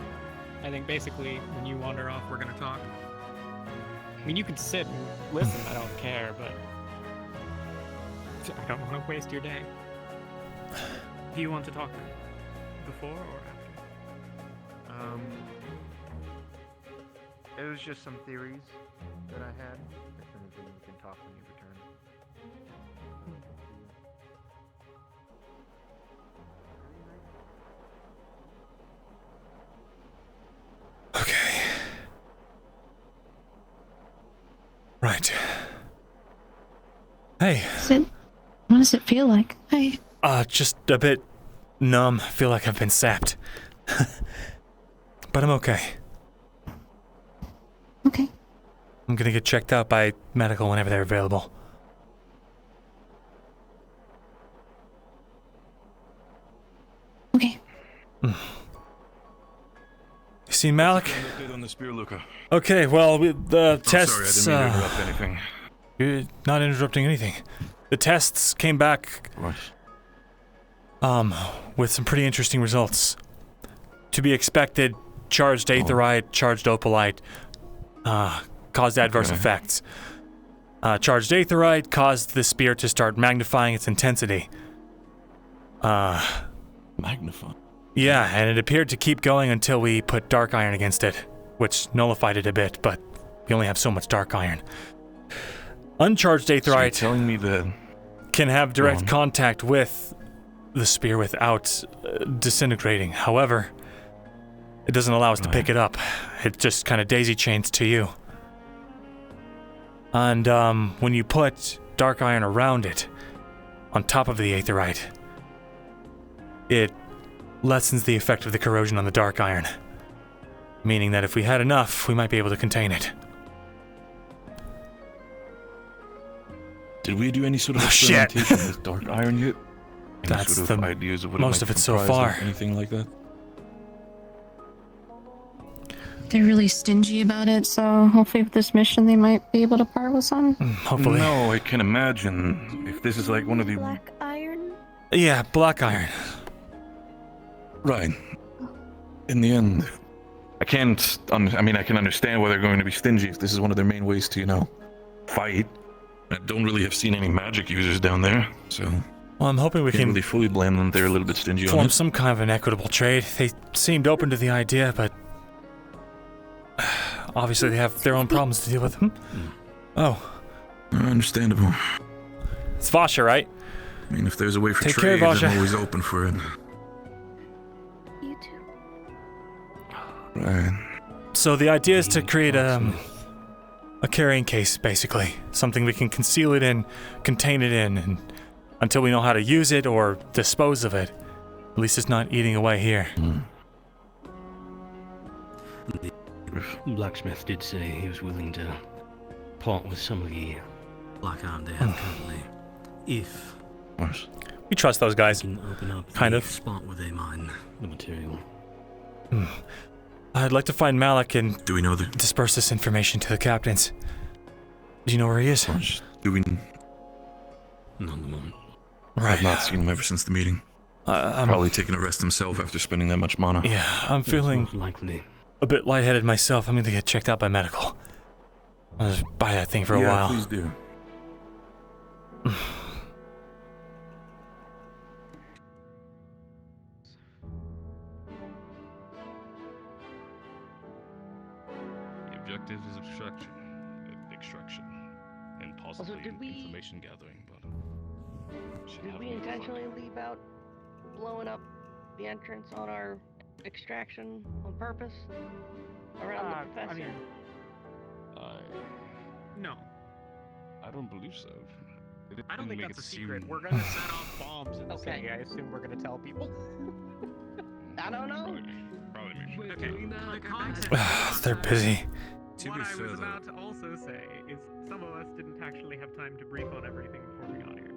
I think basically when you wander off, we're gonna talk. I mean, you can sit and listen. I don't care, but I don't want to waste your day. Do you want to talk before or after? It was just some theories that I had. If anything, we can talk when you return. Okay. Right. Hey. What does it feel like? Hey. Just a bit numb. Feel like I've been sapped. But I'm okay. Okay. I'm gonna get checked out by medical whenever they're available. Okay. You seen Malik? Update on the spear, Luca. Okay, well, the tests... Sorry, I didn't mean to interrupt anything. You're not interrupting anything. The tests came back... with some pretty interesting results. To be expected, charged aetherite, charged opalite, caused adverse effects. Charged aetherite caused the spear to start magnifying its intensity. Magnifying? Yeah, and it appeared to keep going until we put dark iron against it, which nullified it a bit, but we only have so much dark iron. Uncharged aetherite So you're telling me that can have direct contact with the spear without disintegrating. However, it doesn't allow us to pick it up. It just kind of daisy chains to you. And when you put dark iron around it, on top of the aetherite, it lessens the effect of the corrosion on the dark iron. Meaning that if we had enough, we might be able to contain it. Did we do any sort of experimentation with dark iron yet? Any That's sort of the ideas of what most it of might it so comprise far. or anything like that? They're really stingy about it, so hopefully with this mission they might be able to part with some. Hopefully. No, I can imagine if this is like one of the Black iron? Yeah, black iron. Right. In the end, I can't. I mean, I can understand why they're going to be stingy if this is one of their main ways to, you know, fight. I don't really have seen any magic users down there, so. Well, I'm hoping we can't can really fully blame them. They're a little bit stingy on form it. some kind of an equitable trade. They seemed open to the idea, but obviously they have their own problems to deal with. Oh. Understandable. It's Vasha, right? I mean, if there's a way for Take trade, care, Vasha. I'm always open for it. You too. Right. So the idea is to create a carrying case, basically. Something we can conceal it in, contain it in, and until we know how to use it or dispose of it. At least it's not eating away here. The blacksmith did say he was willing to part with some of the black iron they have currently, if We trust those guys. We can open up Kind the of. spot where they mine the material. I'd like to find Malik and do we know disperse this information to the captains. Do you know where he is? Do we? Not at the moment. Right. I've not seen him ever since the meeting. Probably taking a rest himself after spending that much mana. Yeah, I'm feeling Most likely. a bit lightheaded myself. I'm going to get checked out by medical. I'll just buy that thing for a while. Please do. The objective is extraction, and possibly information gathering. But Did we intentionally leave out blowing up the entrance on our extraction on purpose? Around the professor? No. I don't believe so. I don't think that's a secret. We're gonna set off bombs in the city. I assume we're gonna tell people. I don't know. Probably. Okay. The context. They're busy. What I was about to also say is some of us didn't actually have time to brief on everything before we got here.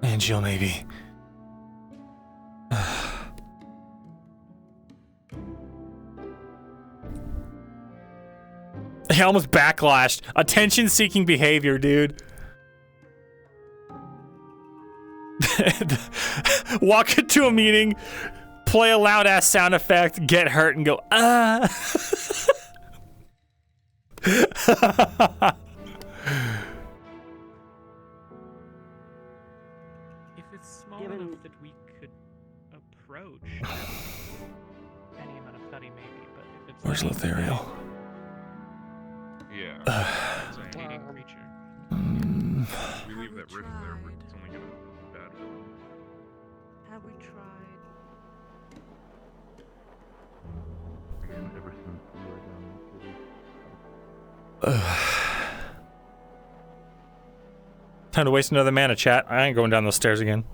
And Jill, maybe. He almost backlashed. Attention-seeking behavior, dude. Walk into a meeting, play a loud-ass sound effect, get hurt, and go, ah. If it's small enough that we could approach, any amount of study maybe, but if it's Where's Lothariel? Yeah. It's a hating creature. We leave that rift there, it's only gonna be bad for them. Have we tried? Again, ever since we were down in the city. Time to waste another mana, chat. I ain't going down those stairs again.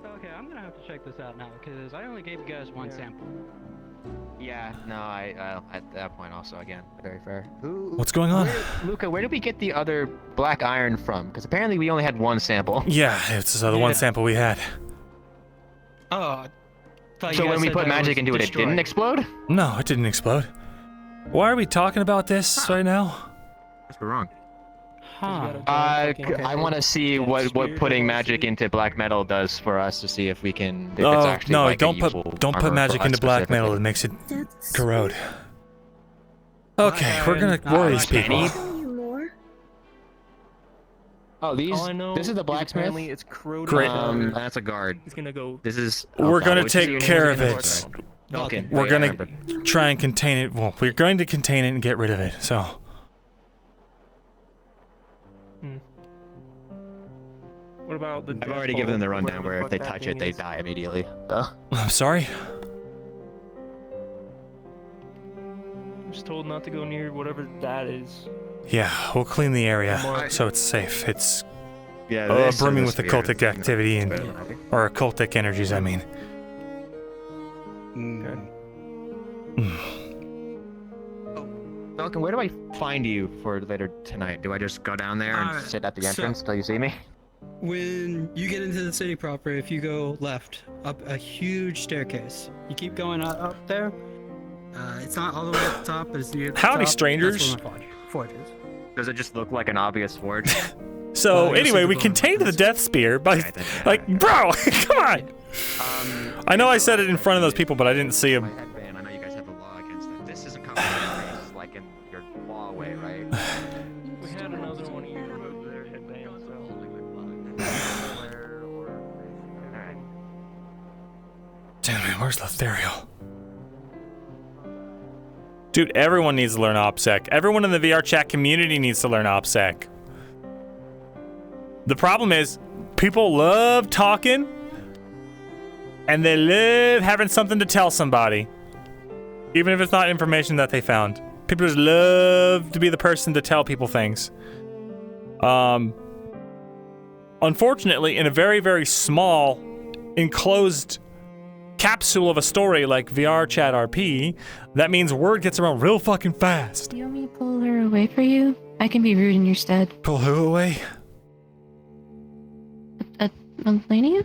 Okay, I'm gonna have to check this out now because I only gave you guys one sample. Yeah, no, I at that point also again, very fair. What's going on? Luca, where did we get the other black iron from? Because apparently we only had one sample. Yeah, it's the one sample we had. Oh. So when we put magic into it, it didn't explode? No, it didn't explode. Why are we talking about this right now? We're wrong. Huh. I want to see what putting magic into black metal does for us to see if we can. If it's Oh actually no! like Don't put magic into black metal. It makes it corrode. Okay, we're gonna worry these people. Oh, these. This is the blacksmith. Apparently it's corroded. Great. That's a guard. He's gonna go. This is. We're gonna which is take your care name? of it. Okay. We're gonna try and contain it. Well, we're going to contain it and get rid of it. So. What about the? I've already given them the rundown where if they touch it, they die immediately. So. I'm sorry. I'm just told not to go near whatever that is. Yeah, we'll clean the area so it's safe. It's this brimming or with the occultic sphere. activity and or occultic energies. I mean. Falcon, where do I find you for later tonight? Do I just go down there and sit at the entrance till you see me? When you get into the city proper, if you go left, up a huge staircase. You keep going up there. It's not all the way at the top, but it's near the Howdy, top. strangers. That's where my forge is. Does it just look like an obvious forge? So anyway, we contained the death spear by, like, bro, come on. I know I said it in front of those people, but I didn't see them. I know you guys have a law against it. This isn't complicated, like in your law way, right? We had another one of you remove their headband, so. Damn it, where's Lothariel? Dude, everyone needs to learn OPSEC. Everyone in the VR chat community needs to learn OPSEC. The problem is, people love talking, and they love having something to tell somebody. Even if it's not information that they found. People just love to be the person to tell people things. unfortunately, in a very, very small, enclosed capsule of a story like VR Chat RP, that means word gets around real fucking fast. Do you want me to pull her away for you? I can be rude in your stead. Pull who away? Melania?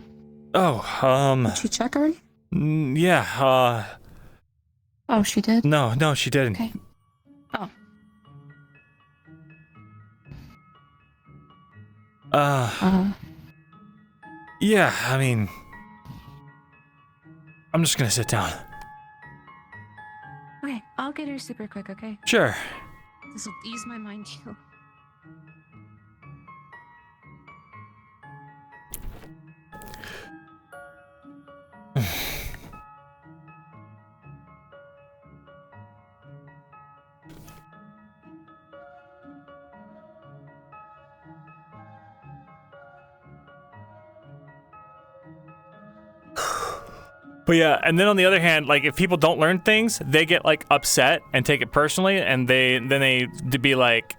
Oh, Did she check already? Yeah, Oh, she did? No, she didn't. Okay. Oh. Yeah, I mean, I'm just gonna sit down. Okay, I'll get her super quick, okay? Sure. This will ease my mind too. But yeah, and then on the other hand, like if people don't learn things, they get like upset and take it personally, and they be like,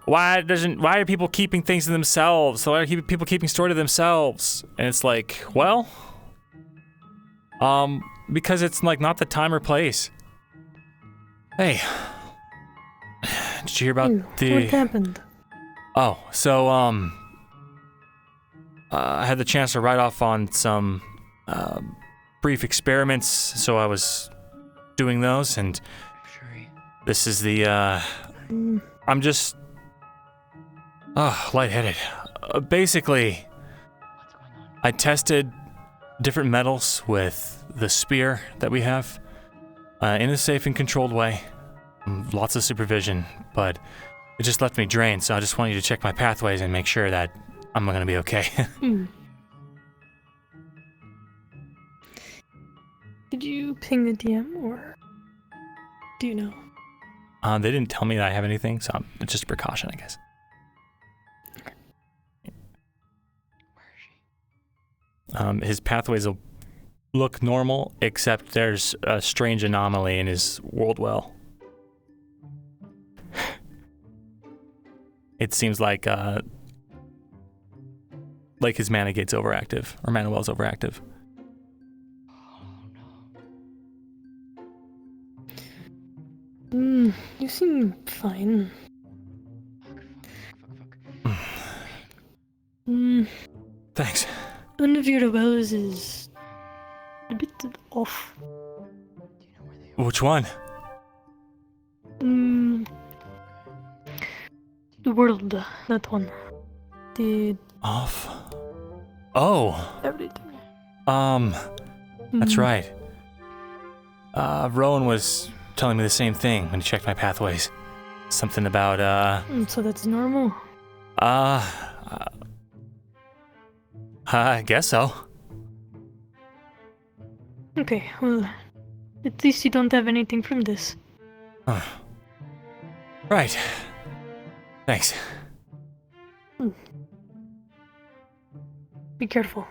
why are people keeping things to themselves? So why are people keeping story to themselves? And it's like, well, because it's like not the time or place. Hey, did you hear about What happened? Oh, so I had the chance to write off on some brief experiments, so I was doing those, and this is the I'm just lightheaded. Basically, I tested different metals with the spear that we have in a safe and controlled way. Lots of supervision, but it just left me drained, so I just wanted you to check my pathways and make sure that I'm gonna be okay. Did you ping the DM, or do you know? They didn't tell me that I have anything, so it's just a precaution, I guess. His pathways will look normal, except there's a strange anomaly in his world well. It seems like his mana gate's overactive, or mana well's overactive. You seem fine. Thanks. One of your wells is a bit off. Which one? The world, that one. The Off? Oh. everything. That's right. Rowan was telling me the same thing when he checked my pathways. Something about, So that's normal? I guess so. Okay, well, at least you don't have anything from this. Right. Thanks. Be careful.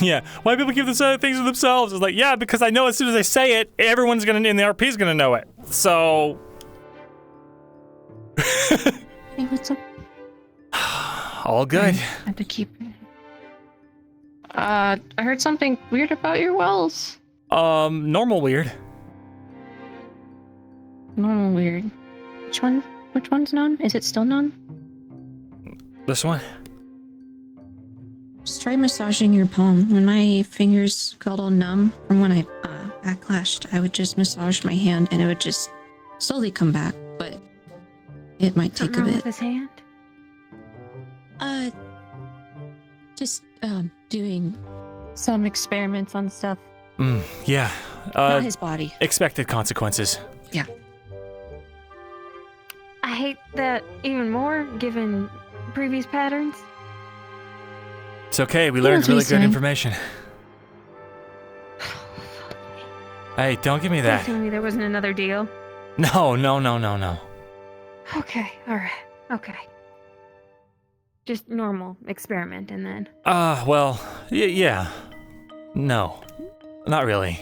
Yeah, why do people keep this other things to themselves? It's like, yeah, because I know as soon as I say it, everyone's gonna in the RP's gonna know it. So Hey, what's up? all good. I have to keep. I heard something weird about your wells. Normal weird. Normal weird. Which one? Which one's none? Is it still none? This one? Just try massaging your palm. When my fingers got all numb from when I backlashed, I would just massage my hand and it would just slowly come back, but it might take a bit. With his hand? Just doing some experiments on stuff. Yeah. Not his body. Expected consequences. Yeah. I hate that even more, given previous patterns. It's okay, we learned really good information. Hey, don't give me You're that. telling me there wasn't another deal? No. Okay, alright, okay. Just normal experiment and then. Well, yeah. No, not really.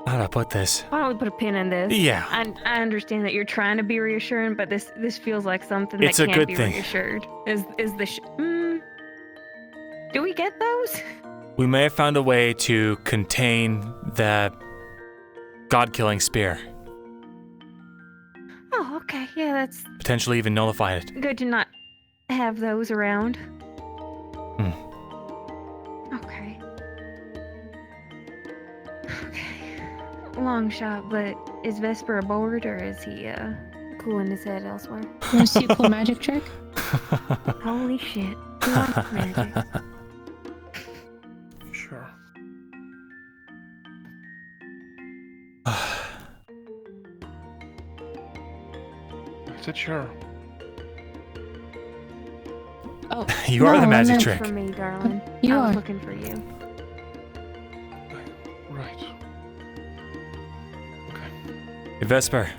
How do I put this? Why don't we put a pin in this? Yeah. I understand that you're trying to be reassuring, but this feels like something It's that a can't good be thing. reassured. Is the do we get those? We may have found a way to contain the god-killing spear. Oh, okay. Yeah, that's Potentially even nullify it. good to not have those around. Hmm. Okay. Long shot, but is Vesper aboard or is he cooling his head elsewhere? You want to see a cool magic trick? Holy shit. Who wants magic? Sure. I said sure. Oh, You are the no, magic no. trick. For me, darling. You I was are. looking for you. Right. Hey, Vesper.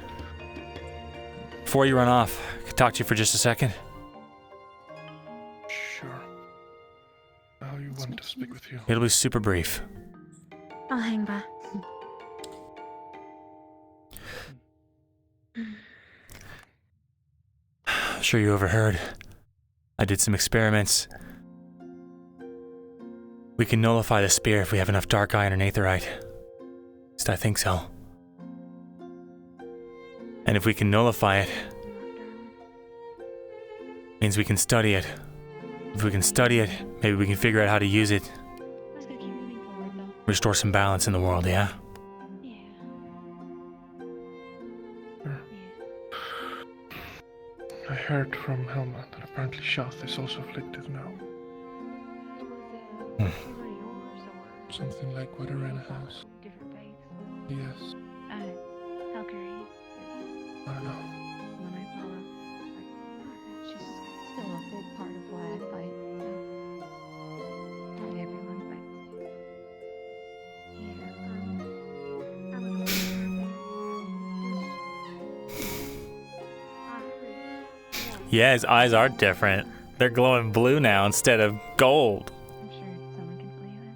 Before you run off, can I talk to you for just a second? Sure. How you want to speak with you? It'll be super brief. I'll hang by. I'm sure you overheard. I did some experiments. We can nullify the spear if we have enough dark iron and aetherite. At least I think so. And if we can nullify it, means we can study it. If we can study it, maybe we can figure out how to use it. Restore some balance in the world, yeah? I heard from Helma that apparently Shath is also afflicted now. Something like what Arena has. Yes. How curious. I don't know. When I follow, she's still a big part of why I fight. Not everyone fights. Yeah, I was Yeah, his eyes are different. They're glowing blue now instead of gold. I'm sure someone can fill you in.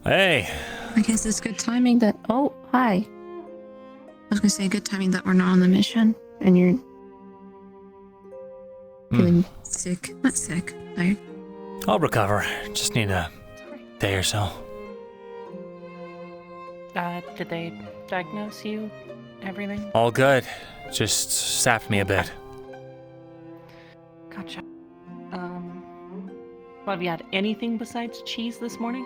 Hey. I guess it's good timing that. Oh, hi. I was gonna say good timing that we're not on the mission and you're feeling sick. Not sick. Tired. I'll recover. Just need a day or so. Did they diagnose you? Everything? All good. Just sapped me a bit. Gotcha. Well, have you had anything besides cheese this morning?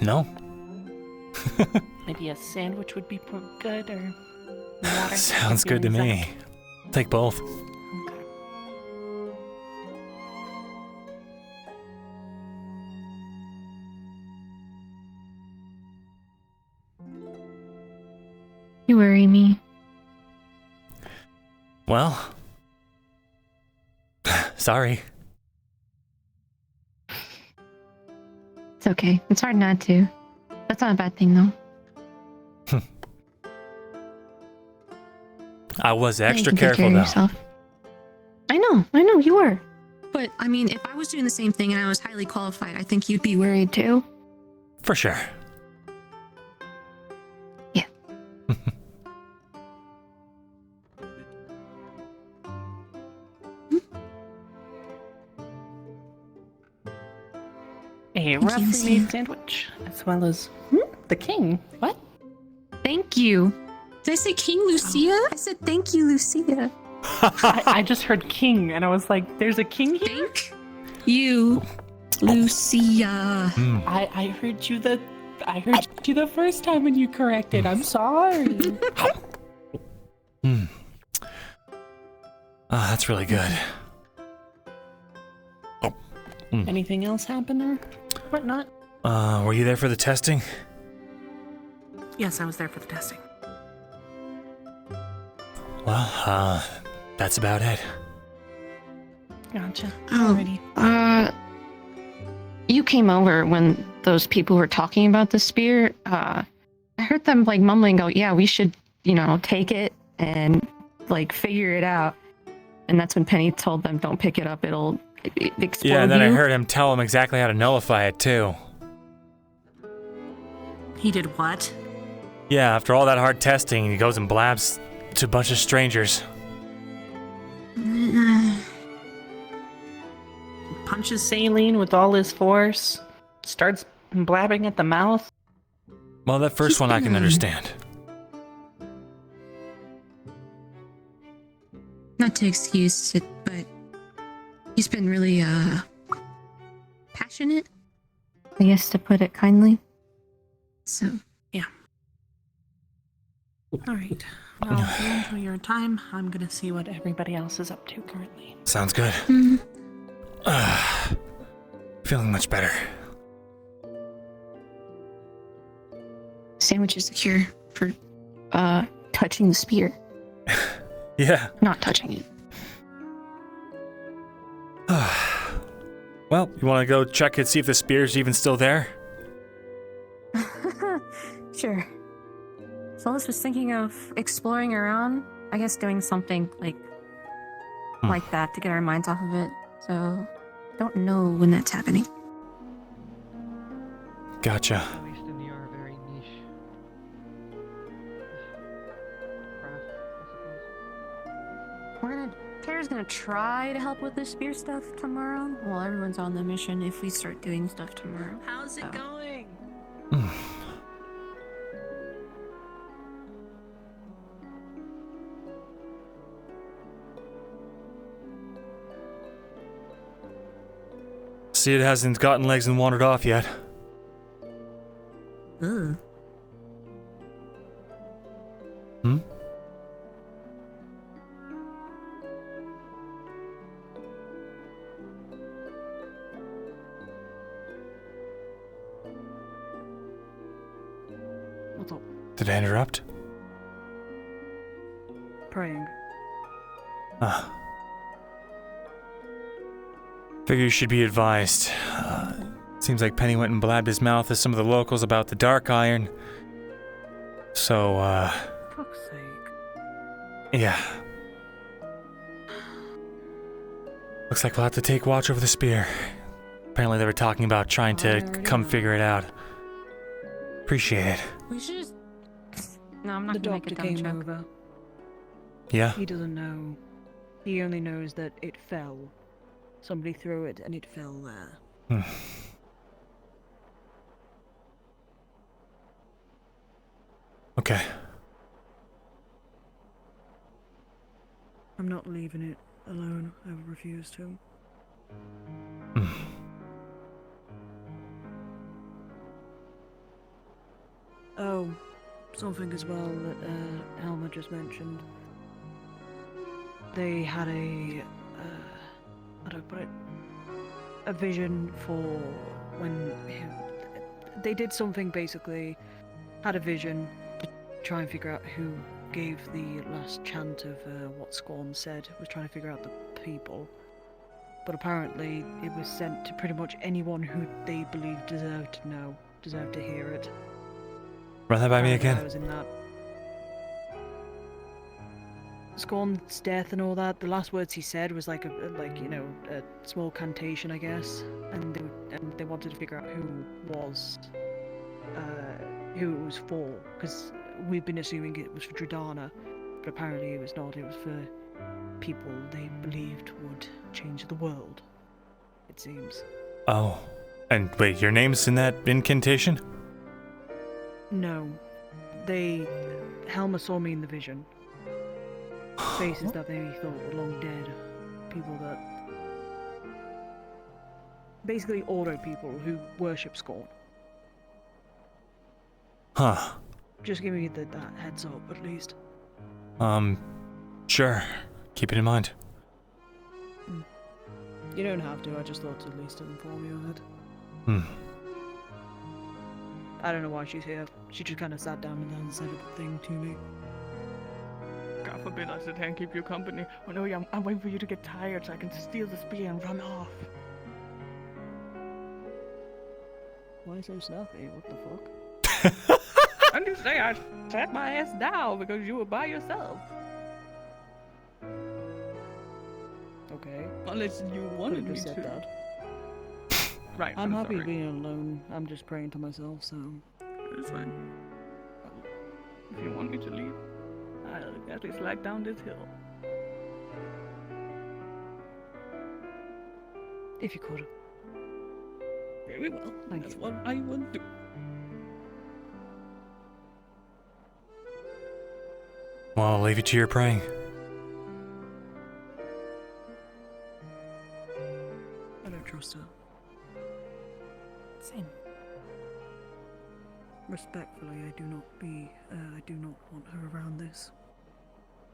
No. Maybe a sandwich would be good, or water? Sounds good to me. I'll take both. You worry me. Well. Sorry. It's okay. It's hard not to. That's not a bad thing, though. I was Yeah, you extra can take care careful of though. yourself. I know, you were. But, I mean, if I was doing the same thing and I was highly qualified, I think you'd be worried too. For sure. Yeah. A roughly made sandwich, as well as the king. What? Thank you. Did I say King Lucia? I said thank you, Lucia. I just heard king, and I was like, "There's a king here." Thank you, Lucia. I heard you the first time when you corrected. I'm sorry. That's really good. Anything else happen or whatnot? Were you there for the testing? Yes, I was there for the testing. Well, that's about it. Gotcha. Oh, Alrighty. you came over when those people were talking about the spear. I heard them like mumbling, "Go, yeah, we should, take it and like figure it out." And that's when Penny told them, "Don't pick it up; it'll explode." Yeah, and then I you." heard him tell him exactly how to nullify it too. He did what? Yeah, after all that hard testing, he goes and blabs to a bunch of strangers. Punches Saline with all his force. Starts blabbing at the mouth. Well, that first one I can understand. Not to excuse it, but he's been really, passionate, I guess, to put it kindly. So, yeah. All right. Well, you enjoy your time. I'm gonna see what everybody else is up to currently. Sounds good. Feeling much better. Sandwich is the cure for, touching the spear. Yeah. Not touching it. Well, you want to go check and see if the spear's even still there? Sure. Phyllis was thinking of exploring around. I guess doing something like that to get our minds off of it. So, don't know when that's happening. Gotcha. At least in your very niche craft, I suppose. Tara's gonna try to help with the spear stuff tomorrow. Well, everyone's on the mission if we start doing stuff tomorrow. How's it going? See, it hasn't gotten legs and wandered off yet. Ugh. What's up? Did I interrupt? Praying. Figure you should be advised. Seems like Penny went and blabbed his mouth to some of the locals about the dark iron. So, Fuck's sake. yeah. Looks like we'll have to take watch over the spear. Apparently they were talking about trying to come figure it out. Appreciate it. We should just... No, I'm not The gonna make a doctor dumb came joke. over. Yeah? He doesn't know. He only knows that it fell. Somebody threw it and it fell there. Okay. I'm not leaving it alone. I refuse to. Oh, something as well that Helma just mentioned. They had how do I put it? A vision for when they did something, basically had a vision to try and figure out who gave the last chant of what Scorn said, was trying to figure out the people. But apparently it was sent to pretty much anyone who they believed deserved to know, deserved to hear it. Run that by me Apparently I again. was in that. Scorn's death and all that. The last words he said was like a small cantation, I guess, and they wanted to figure out who it was for, because we've been assuming it was for Dredana, but apparently it was not. It was for people they believed would change the world. It seems. Oh. And wait, your name's in that incantation? No, Helma saw me in the vision. Faces that they thought were long dead. People that... Basically Auto people who worship Scorn. Huh. Just give me that heads up, at least. Sure. Keep it in mind. You don't have to, I just thought to at least inform you of it. I don't know why she's here. She just kind of sat down and then said a thing to me. God forbid I sit here and keep you company. Oh no, I'm waiting for you to get tired so I can steal the spear and run off. Why so snappy? What the fuck? I'm just saying I sat my ass down because you were by yourself. Okay. Unless you wanted me just said to. that. Right, I'm happy sorry. being alone. I'm just praying to myself, so. It's fine. If you want me to leave, I'll at least slide down this hill. If you could. Very well. Thank That's you. what I would do. Well, I'll leave you to your praying. I don't trust her. Same. Respectfully, I do not want her around this.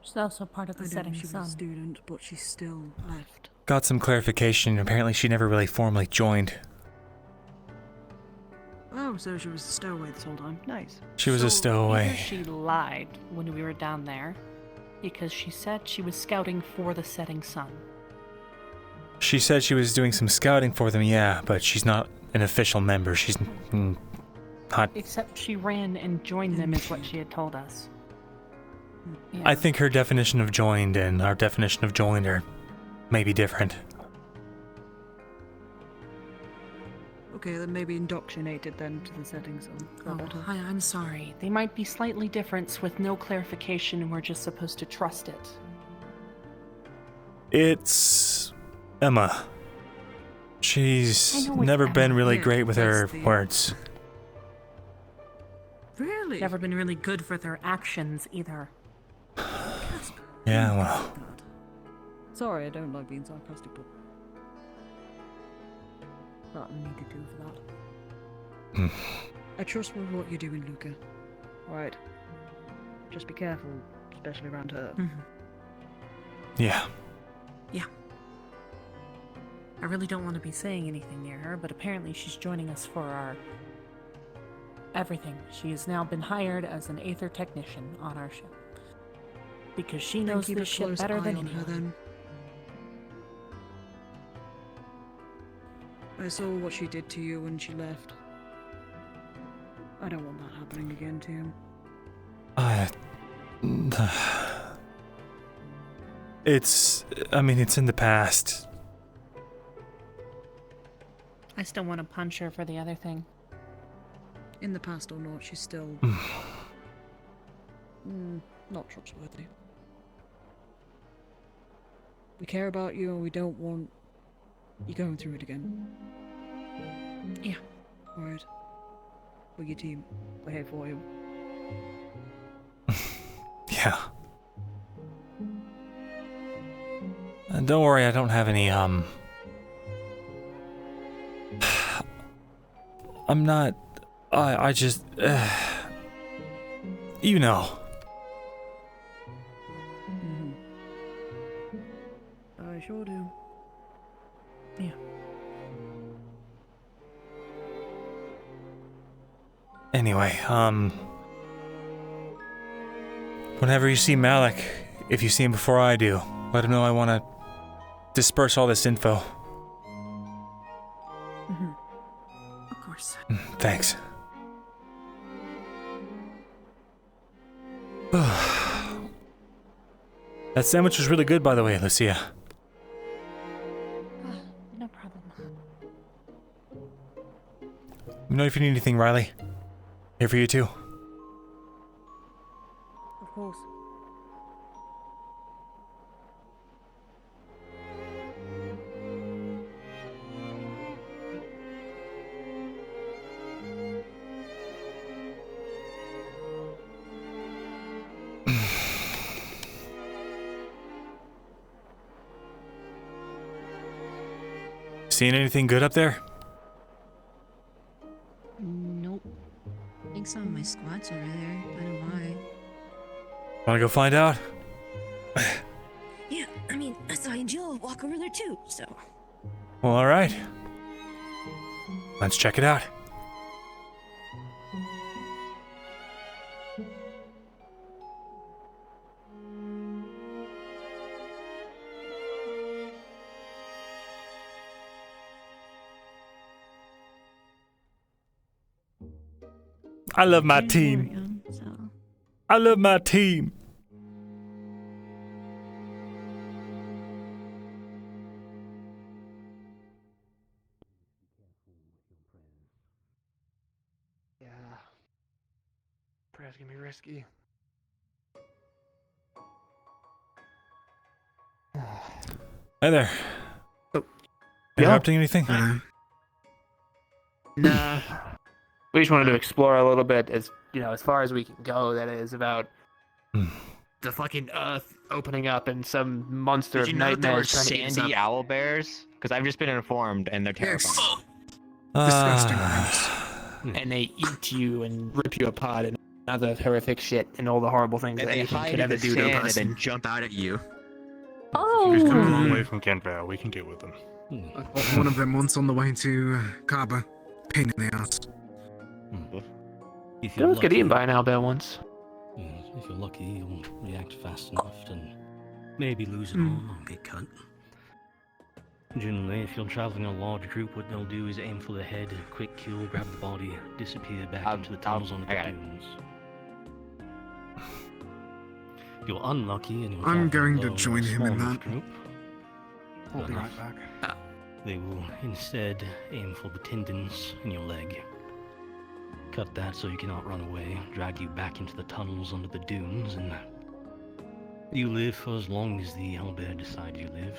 She's also part of the I know setting she was sun. a student, but she's still left. Got some clarification. Apparently she never really formally joined. Oh, so she was a stowaway this whole time. Nice. She was a stowaway. Either she lied when we were down there, because she said she was scouting for the setting sun. She said she was doing some scouting for them, yeah, but she's not an official member. She's not... Except she ran and joined them is what she had told us. I think her definition of joined and our definition of joined are maybe different. Okay, then maybe indoctrinated then to the setting sun. Oh, I'm sorry. They might be slightly different with no clarification and we're just supposed to trust it. It's... Emma. She's never been really great with her words. Really? Never been really good with her actions either. Yeah, well... Sorry, I don't like being sarcastic, but... Nothing need to do for that. I trust with what you're doing, Luca. Alright. Just be careful, especially around her. Yeah. Yeah. I really don't want to be saying anything near her, but apparently she's joining us for our... everything. She has now been hired as an Aether technician on our ship. Because she knows this ship better than anyone. Then. I saw what she did to you when she left. I don't want that happening again to you. I mean, it's in the past. I still want to punch her for the other thing. In the past or not, she's still... not trustworthy. We care about you and we don't want you going through it again. Yeah. Alright. We're your team. We're here for you. Yeah. And don't worry, I don't have any, I'm not... I just... you know. I sure do. Yeah. Anyway, whenever you see Malik, if you see him before I do, let him know I want to disperse all this info. Of course. Thanks. That sandwich was really good, by the way, Lucia. No problem. Let me know if you need anything, Riley. Here for you too. Of course. Seeing anything good up there? Nope. I think some of my squad's over there. I don't know why. Wanna go find out? Yeah, I mean, I saw Jill walk over there too, so. Well, alright. Let's check it out. I love my team. Memoriam, so. I love my team. Yeah. Prayers can be risky. Hi there. Yeah. Interrupting anything? Nah. We just wanted to explore a little bit, as as far as we can go. That is about the fucking earth opening up and some monster Did of you know that there were nightmares trying to eat us sandy up. owlbears? Because I've just been informed, and they're terrifying. Disgusting. And they eat you and rip you apart and other horrific shit and all the horrible things And that they anything hide could in ever the do to a sand and person. then jump out at you. He's come a Oh. long way from Canberra. We can deal with them. I fought one of them once on the way to Kaba. Pain in the ass. If I was get eaten by an owlbear once. If you're lucky, you'll react fast enough and maybe lose an arm or get cut. Generally, if you're traveling in a large group, what they'll do is aim for the head, quick kill, grab the body, disappear back into the tunnels on the dunes. If you're unlucky and you're I'm traveling going to alone join a him in small that. group, I'll be fair right enough. back. They will instead aim for the tendons in your leg. Cut that so you cannot run away, drag you back into the tunnels under the dunes, and you live for as long as the owlbear decides you live,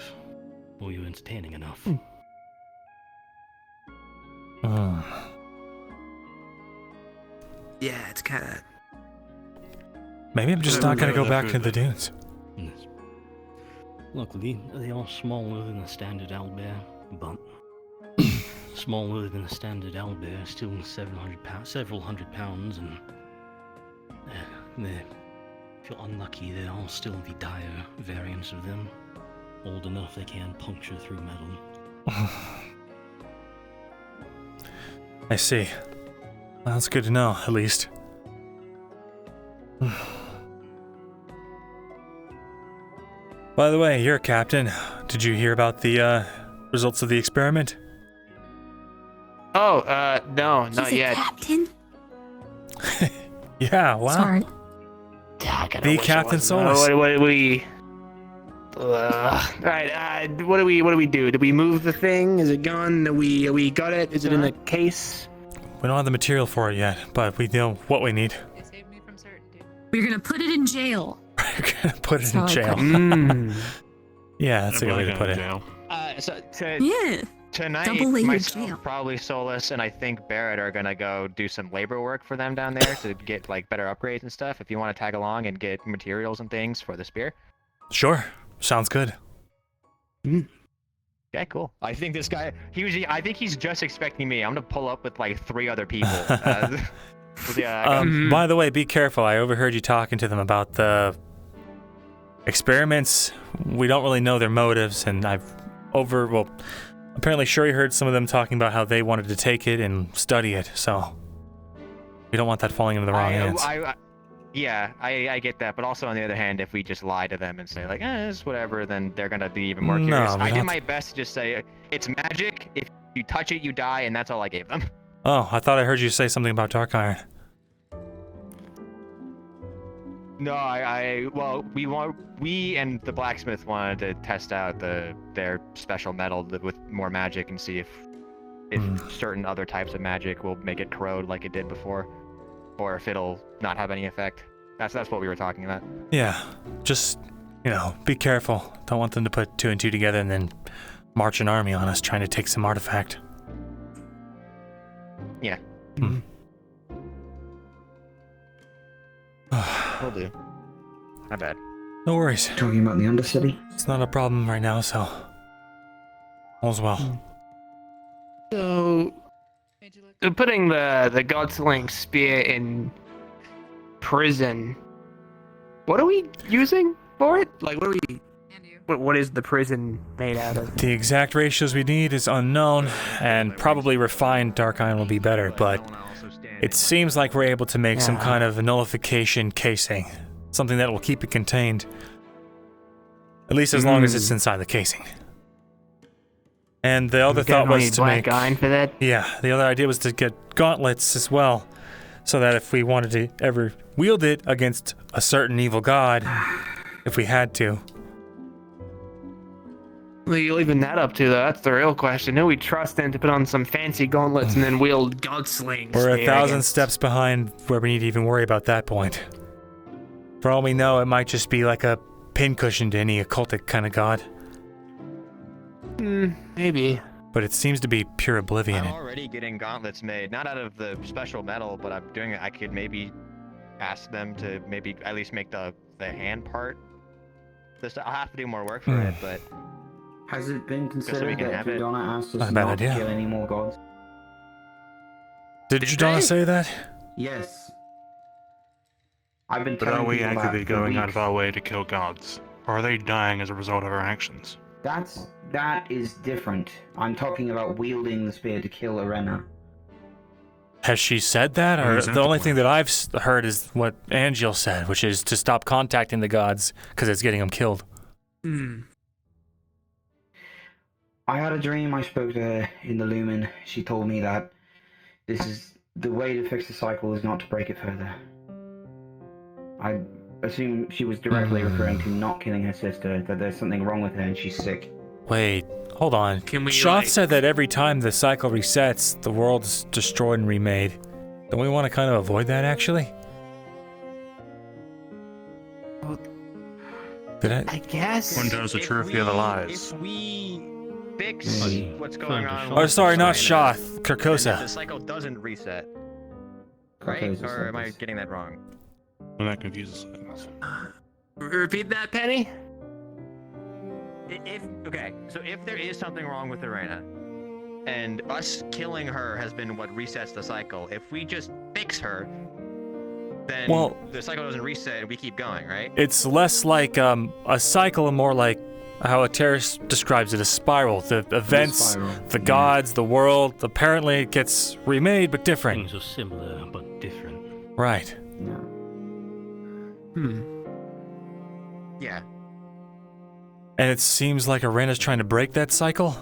or you're entertaining enough. Yeah, it's kind of. Maybe I'm just not gonna go back to the dunes. Yes. Luckily, they are smaller than the standard owlbear, but smaller than the standard owlbear, still several hundred pounds, and if you're unlucky, there are still the dire variants of them, old enough they can puncture through metal. I see. Well, that's good to know, at least. By the way, you're a captain. Did you hear about the results of the experiment? Oh, no, not yet. Captain? Yeah, wow. Sorry. The Captain Solus. What we? Right. What do we do? Do we move the thing? Is it gone? Are we got it? Is it in a case? We don't have the material for it yet, but we know what we need. We're gonna put it in jail. Put it in That's jail. how I Yeah, that's a good way to put it. Yeah. Tonight, Double-layered myself, jail. probably Solus, and I think Barrett are gonna go do some labor work for them down there to get like better upgrades and stuff. If you want to tag along and get materials and things for the spear. Sure, sounds good. Okay, cool. I think this guy, I think he's just expecting me. I'm gonna pull up with like 3 other people. By the way, be careful. I overheard you talking to them about the experiments. We don't really know their motives, and apparently Shuri heard some of them talking about how they wanted to take it and study it, so we don't want that falling into the wrong hands. I get that, but also on the other hand, if we just lie to them and say like, it's whatever, then they're gonna be even more No, curious. we I did don't- my best to just say, it's magic, if you touch it, you die, and that's all I gave them. Oh, I thought I heard you say something about Dark Iron. No, we and the blacksmith wanted to test out their special metal with more magic and see if certain other types of magic will make it corrode like it did before, or if it'll not have any effect. That's what we were talking about. Yeah, just, be careful. Don't want them to put 2 and 2 together and then march an army on us trying to take some artifact. Yeah. Will do. Not bad. No worries. Talking about the Undercity? It's not a problem right now, so all's well. So, putting the Godsling spear in prison. What are we using for it? Like, what are we? What is the prison made out of? The exact ratios we need is unknown, and probably refined Dark Iron will be better, but it seems like we're able to make some kind of nullification casing. Something that will keep it contained. At least as long as it's inside the casing. And the other thought was to make... black iron for that? Yeah, the other idea was to get gauntlets as well. so that if we wanted to ever wield it against a certain evil god, if we had to. What are you leaving that up to, though? That's the real question. Who we trust in to put on some fancy gauntlets and then wield godslings? We're 1,000 steps behind where we need to even worry about that point. For all we know, it might just be like a pincushion to any occultic kind of god. Maybe. But it seems to be pure oblivion. I'm already getting gauntlets made, not out of the special metal, but I'm doing it. I could maybe ask them to maybe at least make the hand part. I'll have to do more work for it, but... Has it been so we considered can that have it. Judonna asked us Not a bad not idea. to kill any more gods? Did Judonna say that? Yes. I've been But telling are we people actively that for going out weeks. of our way to kill gods? Or are they dying as a result of our actions? That is different. I'm talking about wielding the spear to kill Arena. Has she said that? Or is that the the only thing that I've heard is what Angel said, which is to stop contacting the gods because it's getting them killed. I had a dream. I spoke to her in the Lumen. She told me that this is the way to fix the cycle is not to break it further. I assume she was directly referring to not killing her sister, that there's something wrong with her and she's sick. Wait, hold on. Can we, Shoth said that every time the cycle resets, the world is destroyed and remade. Don't we want to kind of avoid that, actually? Did I guess. One knows the truth, the other lies. If we fix what's going on... Oh, sorry, not Shoth. then Carcosa. the cycle doesn't reset. Right? Carcosa Or am I said getting that wrong? Well, that confuses things. Repeat that, Penny? Okay, so if there is something wrong with Arena, and us killing her has been what resets the cycle, if we just fix her, then the cycle doesn't reset and we keep going, right? It's less like a cycle and more like how Ateris describes it, a spiral. The events, the gods, the world, apparently it gets remade but different. Things are similar but different. Right. Yeah. And it seems like Arena's trying to break that cycle?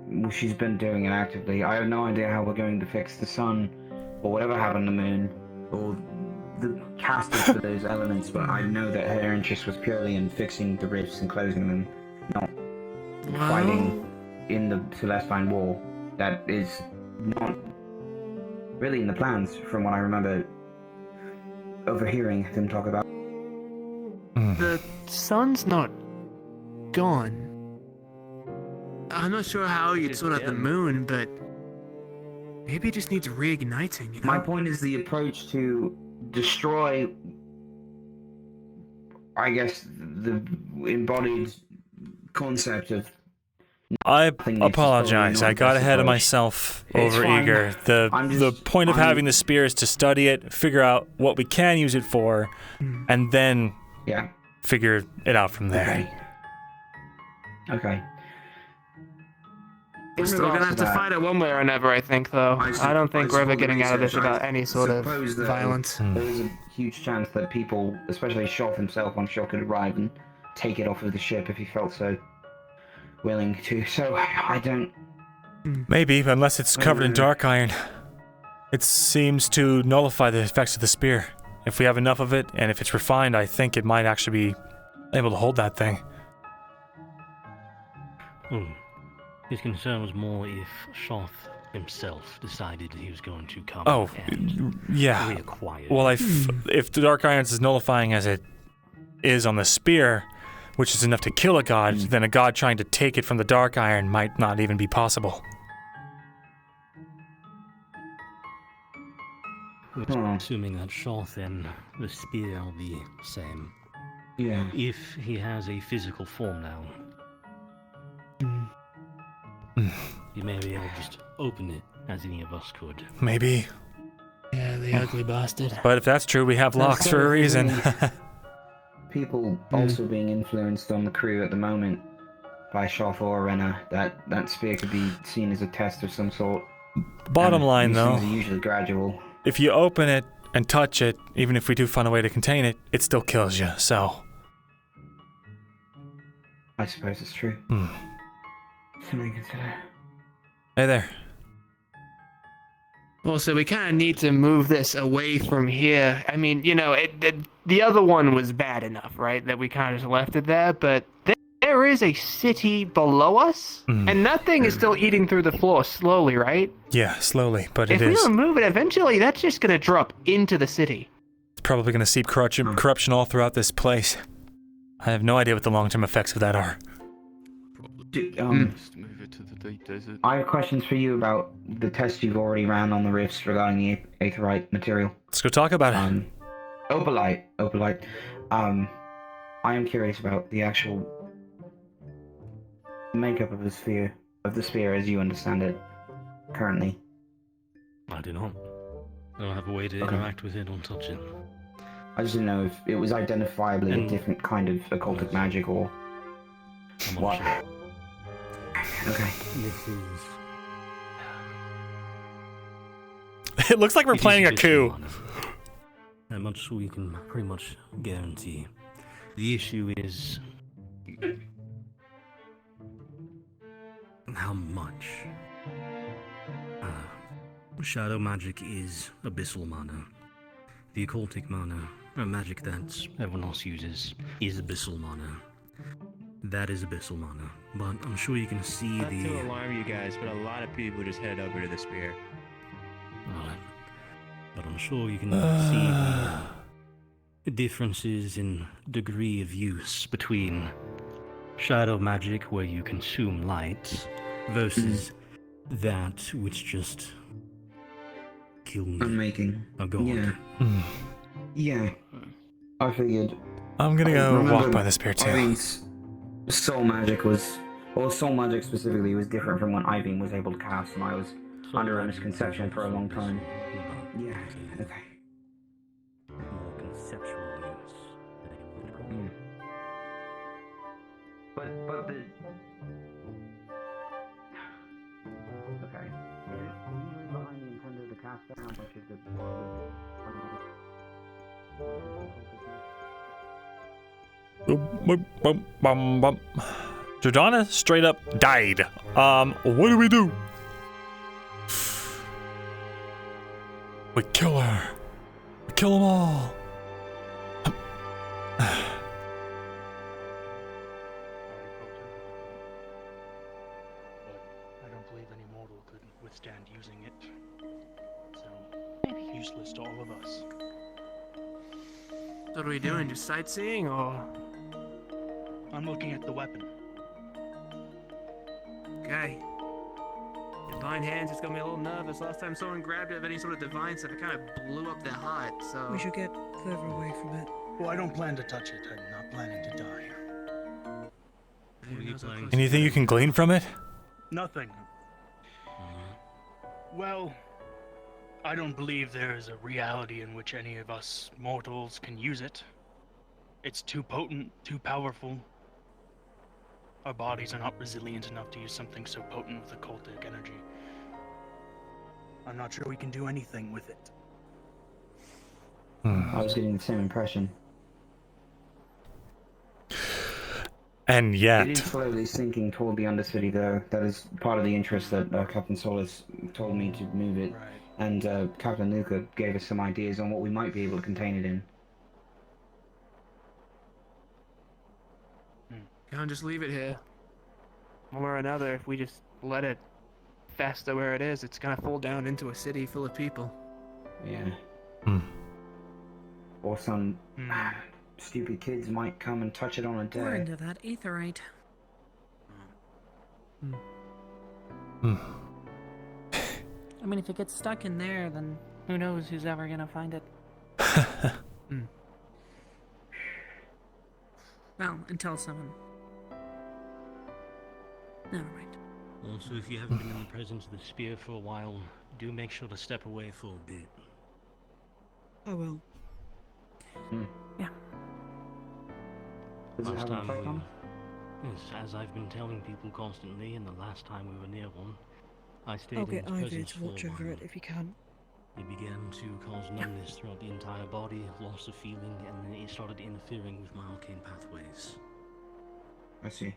Well, she's been doing it actively. I have no idea how we're going to fix the sun, or whatever happened to the moon, or the casters for those elements, but I know that her interest was purely in fixing the rifts and closing them, not fighting in the Celestine War. That is not really in the plans, from what I remember overhearing them talk about. The sun's not gone. I'm not sure how you'd sort out the moon, but maybe it just needs reigniting. You know? My point is the approach to destroy, I guess, the embodied concept of... I apologize. I got ahead of myself, over eager. The point of having the spear is to study it, figure out what we can use it for, and then figure it out from there. Okay. We're still gonna have to fight it one way or another, I think, though. I don't think we're ever getting out of this without any sort of violence. There is a huge chance that people, especially Shoth himself, I'm sure, could arrive and take it off of the ship if he felt so willing to. So, I don't... Maybe, unless it's covered in dark iron. It seems to nullify the effects of the spear. If we have enough of it, and if it's refined, I think it might actually be able to hold that thing. His concern was more if Shoth himself decided he was going to come and yeah. reacquire. Well, if the dark iron is as nullifying as it is on the spear, which is enough to kill a god, then a god trying to take it from the dark iron might not even be possible. Which, assuming that Shoth and the spear are the same. Yeah. If he has a physical form now, you may be able to just open it as any of us could. Maybe. Yeah, the ugly bastard. But if that's true, we have locks for a reason. People also being influenced on the crew at the moment by Shoth or Arena, that spear could be seen as a test of some sort. Bottom line, these though, things are usually gradual. if you open it and touch it, even if we do find a way to contain it, it still kills you, so... I suppose it's true. Something to consider. Hey there. Well, so we kind of need to move this away from here. I mean, you know, the other one was bad enough, right? That we kind of just left it there, but there is a city below us, and that thing is still eating through the floor slowly, right? Yeah, slowly, but if it we is. don't move it, eventually that's just going to drop into the city. It's probably going to seep corruption all throughout this place. I have no idea what the long-term effects of that are. I have questions for you about the test you've already ran on the rifts regarding the aetherite material. Let's go talk about it. Opalite. I am curious about the actual makeup of the sphere as you understand it currently. I do not. I don't have a way to interact with it or touch it. I just didn't know if it was identifiably a different kind of occultic magic or what. Okay. This is... It looks like we're planning a coup. That much we can pretty much guarantee. The issue is... how much? Shadow magic is abyssal mana. The occultic mana, or magic that everyone else uses, is abyssal mana. That is abyssal mana, but I'm sure you can see Not to alarm you guys, but a lot of people just head over to the spear. Alright. But I'm sure you can see the differences in degree of use between shadow magic, where you consume light, versus that which just killed a god. Yeah. I figured. I'm gonna go walk by the spear too. Ivy's soul magic soul magic specifically was different from what Ivy was able to cast, and I was under a misconception for a long time. Yeah, okay. More conceptual use. But the... Okay. Behind the intent of the caster, how much of the... Jordana straight up died. What do we do? We kill her. We kill them all. I don't believe any mortal could withstand using it. So, useless to all of us. What are we doing? Just sightseeing, or...? I'm looking at the weapon. Okay. Divine hands just got me a little nervous. Last time someone grabbed it of any sort of divine stuff, it kind of blew up their heart, so... We should get further away from it. Well, I don't plan to touch it. I'm not planning to die. Anything you can glean from it? Nothing. Well, I don't believe there is a reality in which any of us mortals can use it. It's too potent, too powerful. Our bodies are not resilient enough to use something so potent with occultic energy. I'm not sure we can do anything with it. I was getting the same impression. And yet... It is slowly sinking toward the Undercity, though. That is part of the interest that Captain Solis told me to move it. Right. And Captain Luca gave us some ideas on what we might be able to contain it in. Can't just leave it here. One way or another, if we just let it fester where it is, it's gonna fall down into a city full of people. Yeah. Or some stupid kids might come and touch it on a day. We're into that aetherite. I mean, if it gets stuck in there, then who knows who's ever gonna find it. Well, until someone... Never mind. Also, if you haven't been in the presence of the spear for a while, do make sure to step away for a bit. I will. Yeah. Last time yes, as I've been telling people constantly, and the last time we were near one, I stayed I'll in get its Ivy presence to for a watch over while. it if you can. It began to cause numbness throughout the entire body, loss of feeling, and then it started interfering with my arcane pathways. I see.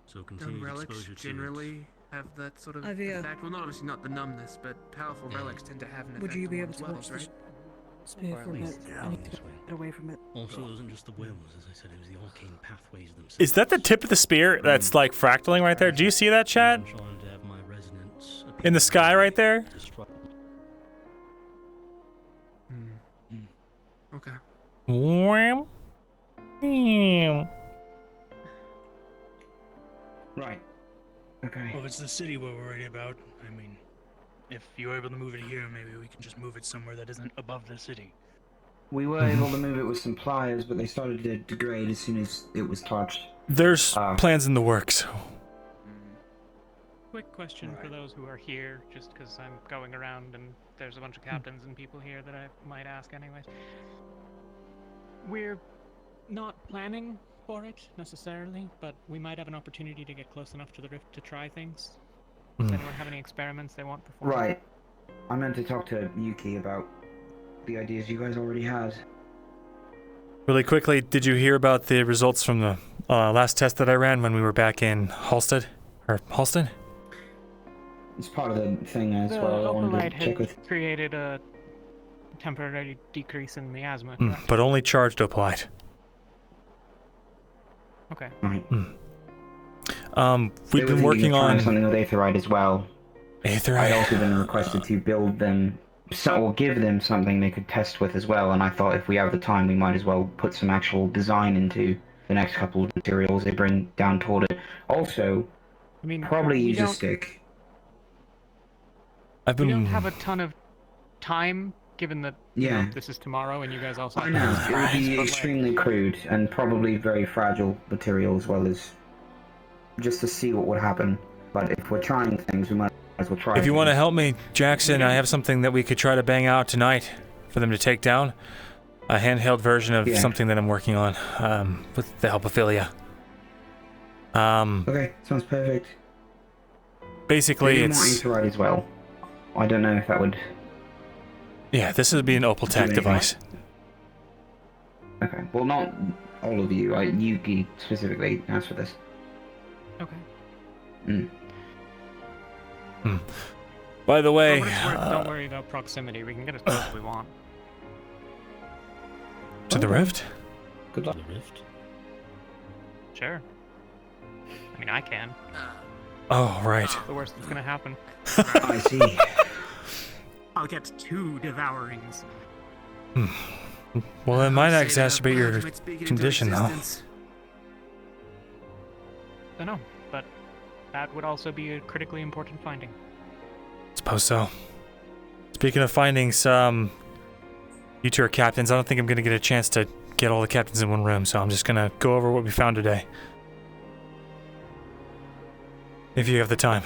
So continued relics exposure to generally have that sort of Ivy, effect. Well, not obviously not the numbness, but powerful relics tend to have an effect. Would you be on able to one's watch wells, this spear for a bit? I need to get away from it. Also, it wasn't just the wills, as I said, it was the arcane pathways themselves. Is that the tip of the spear that's like fractaling right there? Do you see that, Chad? I'm trying to have my resonance In the sky right there? Okay. Wham. Wham. Right. Okay. Well, if it's the city we're worried about, I mean, if you're able to move it here, maybe we can just move it somewhere that isn't above the city. We were able to move it with some pliers, but they started to degrade as soon as it was touched. There's plans in the works. Quick question for those who are here, just because I'm going around and there's a bunch of captains and people here that I might ask anyways. We're not planning for it necessarily, but we might have an opportunity to get close enough to the rift to try things. Does anyone have any experiments they want performed? Right. I meant to talk to Yuki about the ideas you guys already had. Really quickly, did you hear about the results from the last test that I ran when we were back in Halstead? Or Halston? It's part of the thing as well. I The wanted light to had check with. created a temporary decrease in miasma. But only charged opalite. Okay. Right. We've been working on something with aetherite as well. Aetherite. I'd also been requested to build them, or give them something they could test with as well. And I thought if we have the time, we might as well put some actual design into the next couple of materials they bring down toward it. Also, I mean, probably we use a don't- stick. I've We been. don't have a ton of time, given that you know, Yeah. this is tomorrow and you guys also I have know to it would crash, be but, like, extremely crude and probably very fragile material as well as just to see what would happen. But if we're trying things, we might as well try. If you want to help me, Jackson, I have something that we could try to bang out tonight for them to take down. A handheld version of something that I'm working on with the help of Philia. Okay, sounds perfect. Basically, Maybe it's more aetherite as well. I don't know if that would. yeah. This would be an opal tech anything. device. Okay, well, not all of you. Yuki specifically asked for this. Okay. By the way, For what it's worth, don't worry about proximity. We can get as close as we want. to the rift. Good luck. The rift. Sure. I mean, I can. Oh, right. The worst that's gonna happen. I see. I'll get 2 devourings. Well, it might exacerbate your condition, though. I know, but that would also be a critically important finding. Suppose so. Speaking of findings, you two are captains. I don't think I'm gonna get a chance to get all the captains in one room, so I'm just gonna go over what we found today. If you have the time.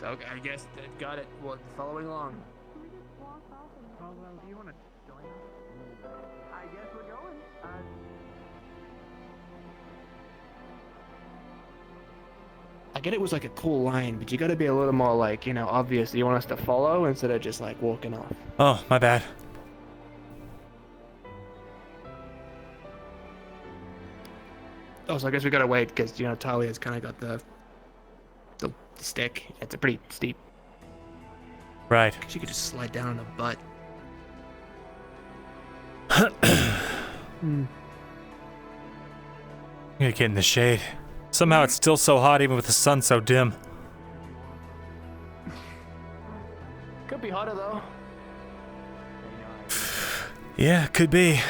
Okay, I guess they've got it. Well, following along. Caldwell, do you want to join us? I guess we're going. I get it was like a cool line, but you gotta be a little more like, obvious. You want us to follow instead of just like walking off. Oh, my bad. Oh, so I guess we gotta wait because Talia's kind of got the stick. It's a pretty steep. Right. She could just slide down on the butt. I'm gonna get in the shade. Somehow it's still so hot even with the sun so dim. Could be hotter though. Yeah, could be.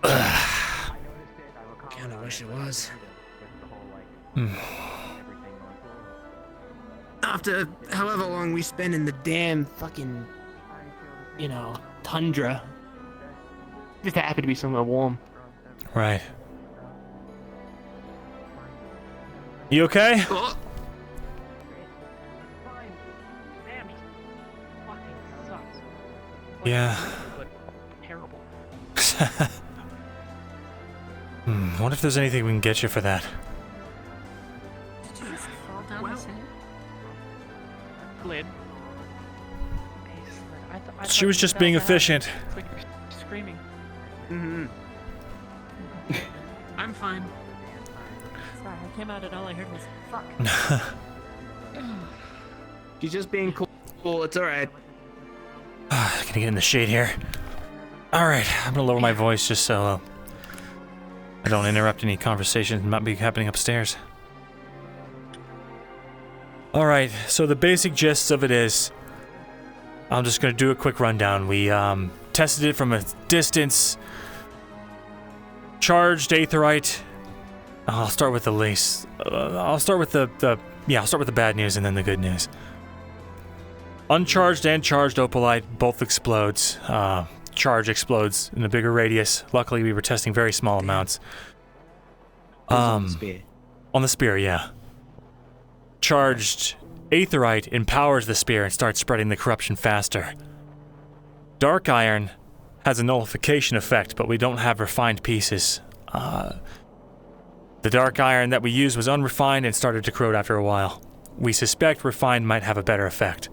Kinda wish it was. After however long we spend in the damn fucking, tundra. Just happy to be somewhere warm. Right. You okay? Oh. Damn, he fucking sucks. Yeah. But terrible. What if there's anything we can get you for that? Did you just fall down the stairs? Lid. She was just being efficient. Like you're screaming. Mm-hmm. I'm fine. Sorry, I came out and all I heard was fuck. She's just being cool. It's alright. Gonna get in the shade here. Alright, I'm gonna lower my voice just so I don't interrupt any conversations that might be happening upstairs. Alright, so the basic gist of it is, I'm just gonna do a quick rundown. We tested it from a distance, charged aetherite. I'll start with the least. I'll start with the bad news and then the good news. Uncharged and charged opalite both explodes. Charge explodes in a bigger radius. Luckily, we were testing very small amounts. On the spear. On the spear, yeah. Charged aetherite empowers the spear and starts spreading the corruption faster. Dark iron has a nullification effect, but we don't have refined pieces. The dark iron that we used was unrefined and started to corrode after a while. We suspect refined might have a better effect.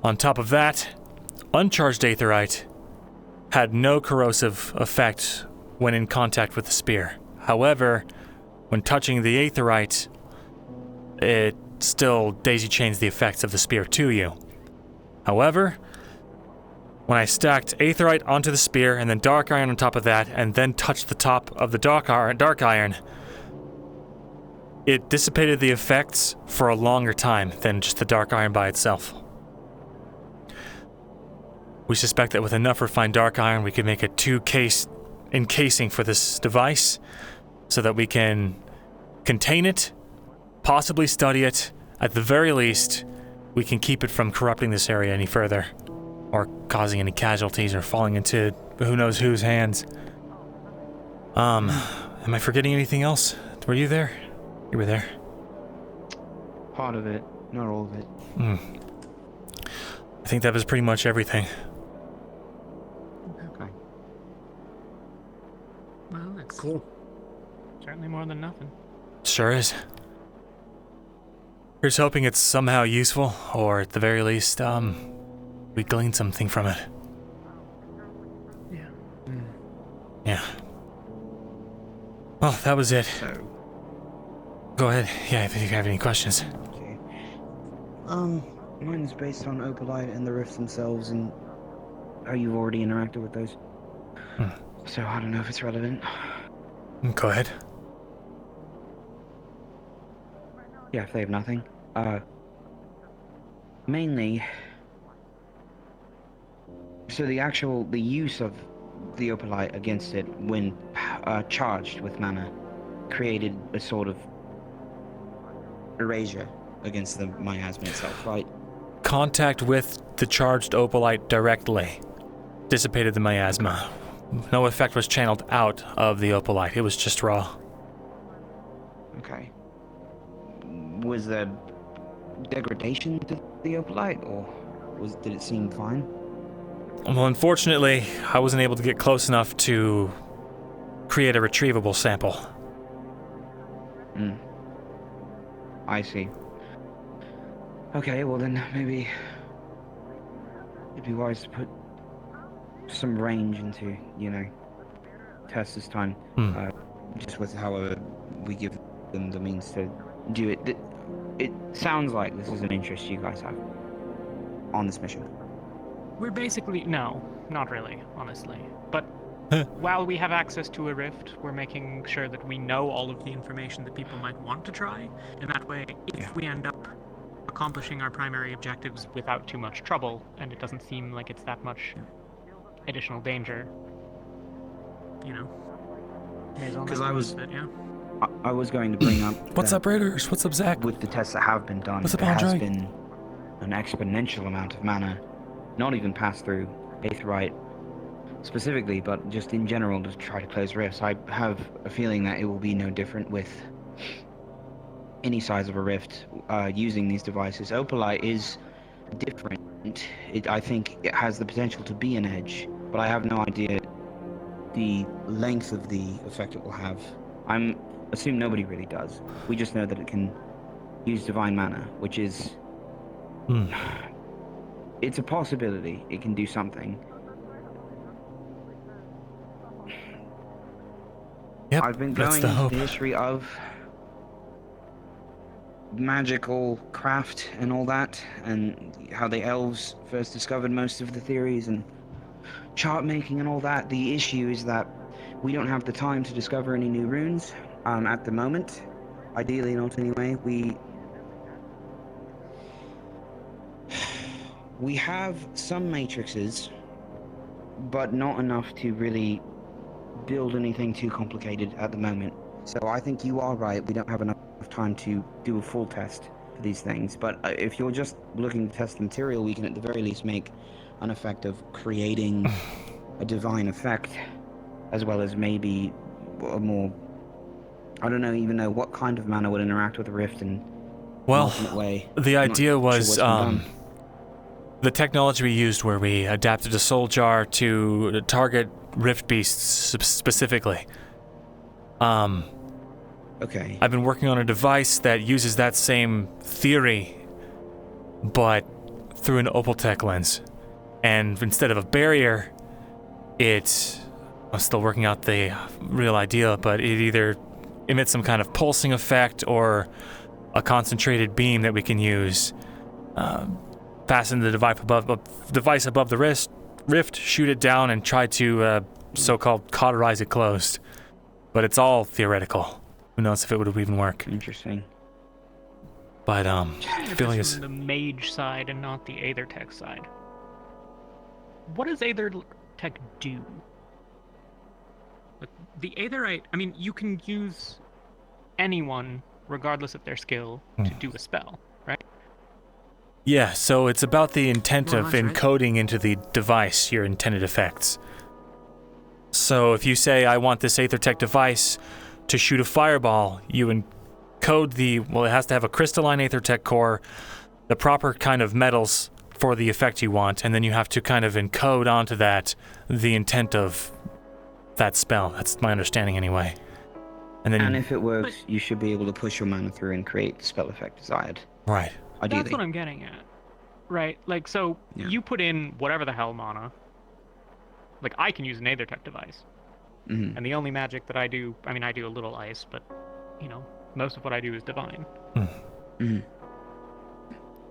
On top of that, uncharged aetherite had no corrosive effect when in contact with the spear. However, when touching the aetherite, it still daisy chains the effects of the spear to you. However, when I stacked aetherite onto the spear and then dark iron on top of that, and then touched the top of the dark iron, it dissipated the effects for a longer time than just the dark iron by itself. We suspect that with enough refined dark iron, we could make a 2-case encasing for this device so that we can contain it, possibly study it. At the very least, we can keep it from corrupting this area any further or causing any casualties or falling into who knows whose hands. Am I forgetting anything else? Were you there? You were there. Part of it, not all of it. I think that was pretty much everything. Okay. Well, that's cool. Certainly more than nothing. Sure is. Here's hoping it's somehow useful, or at the very least, we glean something from it. Yeah. Yeah. Well, that was it. So, go ahead. Yeah, if you have any questions. Okay. Mine's based on opalite and the rifts themselves, and how you've already interacted with those. So I don't know if it's relevant. Go ahead. Yeah, if they have nothing. Mainly, so the use of the opalite against it when charged with mana created a sort of erasure against the miasma itself, right? Contact with the charged opalite directly dissipated the miasma. No effect was channeled out of the opalite. It was just raw. Okay. Was there degradation to the opalite, or did it seem fine? Well, unfortunately, I wasn't able to get close enough to create a retrievable sample. I see. Okay, well then maybe it'd be wise to put some range into, test this time. Just with however we give them the means to do it. It sounds like this is an interest you guys have on this mission. We're basically... No, not really, honestly. But while we have access to a rift, we're making sure that we know all of the information that people might want to try, and that way, if we end up accomplishing our primary objectives without too much trouble, and it doesn't seem like it's that much additional danger, Because I was... It, yeah. I was going to bring up... What's up, Raiders? What's up, Zach? With the tests that have been done, What's up, there has Andre? been an exponential amount of mana, not even passed through aetherite specifically, but just in general to try to close rifts. I have a feeling that it will be no different with any size of a rift using these devices. Opalite is different. I think it has the potential to be an edge, but I have no idea the length of the effect it will have. I assume nobody really does. We just know that it can use divine mana, which is... It's a possibility. It can do something. Yep, I've been that's going the into hope. the history of magical craft and all that, and how the elves first discovered most of the theories and chart making and all that. The issue is that we don't have the time to discover any new runes at the moment. Ideally, not anyway. We have some matrices, but not enough to really build anything too complicated at the moment. So I think you are right. We don't have enough time to do a full test for these things. But if you're just looking to test the material, we can at the very least make an effect of creating a divine effect, as well as maybe a more, I don't even know what kind of mana would interact with the rift in an ultimate way. The idea was done. the technology we used where we adapted a soul jar to target rift beasts specifically. Okay. I've been working on a device that uses that same theory, but through an Opaltech lens. And instead of a barrier, I'm still working out the real idea, but it either emits some kind of pulsing effect or a concentrated beam that we can use. Fasten the device above the rift, shoot it down, and try to so-called cauterize it closed. But it's all theoretical. Who knows if it would even work? Interesting. But If feeling it's is from the mage side and not the Aethertech side. What does Aethertech do? Like, the Aetherite, I mean, you can use anyone, regardless of their skill, to do a spell, right? Yeah, so it's about the intent of encoding into the device your intended effects. So if you say, I want this Aethertech device to shoot a fireball, you encode it has to have a crystalline Aethertech core, the proper kind of metals for the effect you want, and then you have to kind of encode onto that the intent of that spell. That's my understanding anyway. And if it works, you should be able to push your mana through and create the spell effect desired. Right. Ideally. That's what I'm getting at. Right, like, so you put in whatever the hell mana. Like, I can use an Aethertech device. Mm-hmm. And the only magic that I do, I mean, I do a little ice, but, most of what I do is divine. Mm-hmm.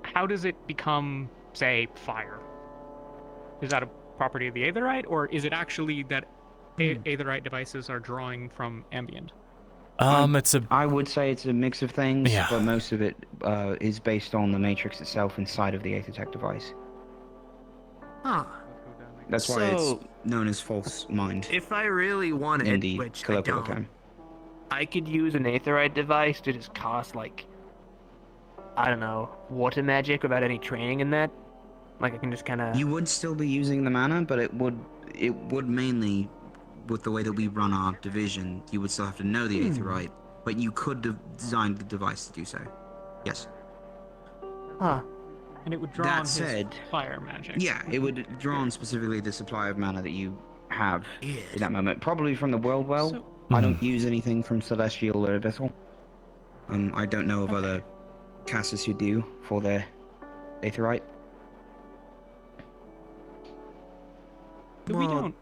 How does it become, say, fire? Is that a property of the Aetherite, or is it actually that Aetherite devices are drawing from ambient? I would say it's a mix of things, Yeah. but most of it is based on the matrix itself inside of the Aethertech device. Huh. That's why it's known as false mind. If I really wanted, in the which I colloquial don't, term. I could use an Aetherite device to just cast, I don't know, water magic without any training in that. Like, I can just kind of... You would still be using the mana, but it would mainly, with the way that we run our division, you would still have to know the Aetherite, but you could design the device to do so. Yes. Huh. And it would draw That on said, his fire magic. Yeah, it would draw on specifically the supply of mana that you have in that moment. Probably from the World Well. I don't use anything from Celestial or Abyssal. I don't know of other casters who do for their Aetherite. But we don't.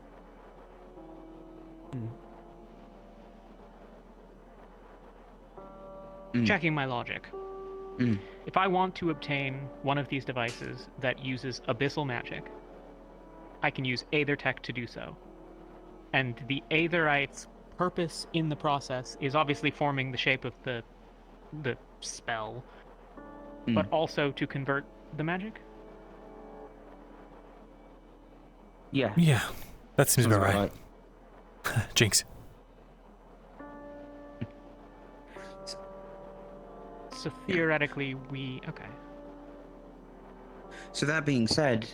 Checking my logic. If I want to obtain one of these devices that uses abyssal magic, I can use Aethertech to do so. And the Aetherite's purpose in the process is obviously forming the shape of the spell, but also to convert the magic? Yeah. Yeah, that seems about right. Jinx. So theoretically, okay. So that being said,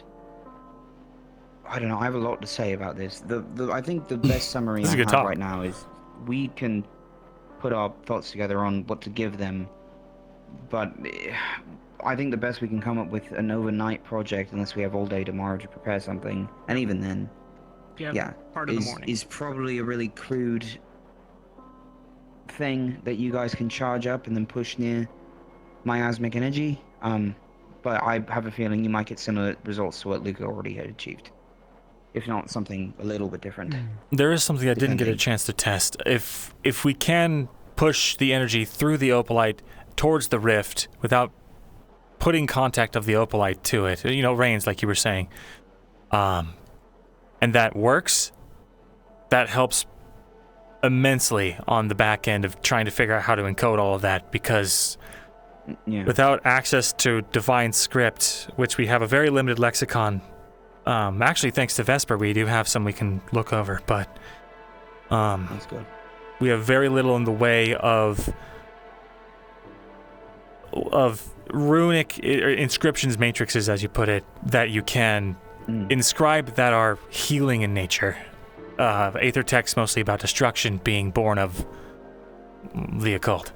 I don't know. I have a lot to say about this. I think the best summary I have right now is we can put our thoughts together on what to give them, but I think the best we can come up with an overnight project, unless we have all day tomorrow to prepare something, and even then, part of the morning is probably a really crude thing that you guys can charge up and then push near miasmic energy. But I have a feeling you might get similar results to what Luca already had achieved, if not something a little bit different. There is something I didn't get a chance to test. If we can push the energy through the opalite towards the rift without putting contact of the opalite to it. You know, Reigns, like you were saying. And that works. That helps immensely on the back end of trying to figure out how to encode all of that, because without access to divine script, which we have a very limited lexicon, actually thanks to Vesper we do have some we can look over, but that's good. We have very little in the way of runic inscriptions, matrices, as you put it, that you can inscribe that are healing in nature. Aether text mostly about destruction being born of the occult.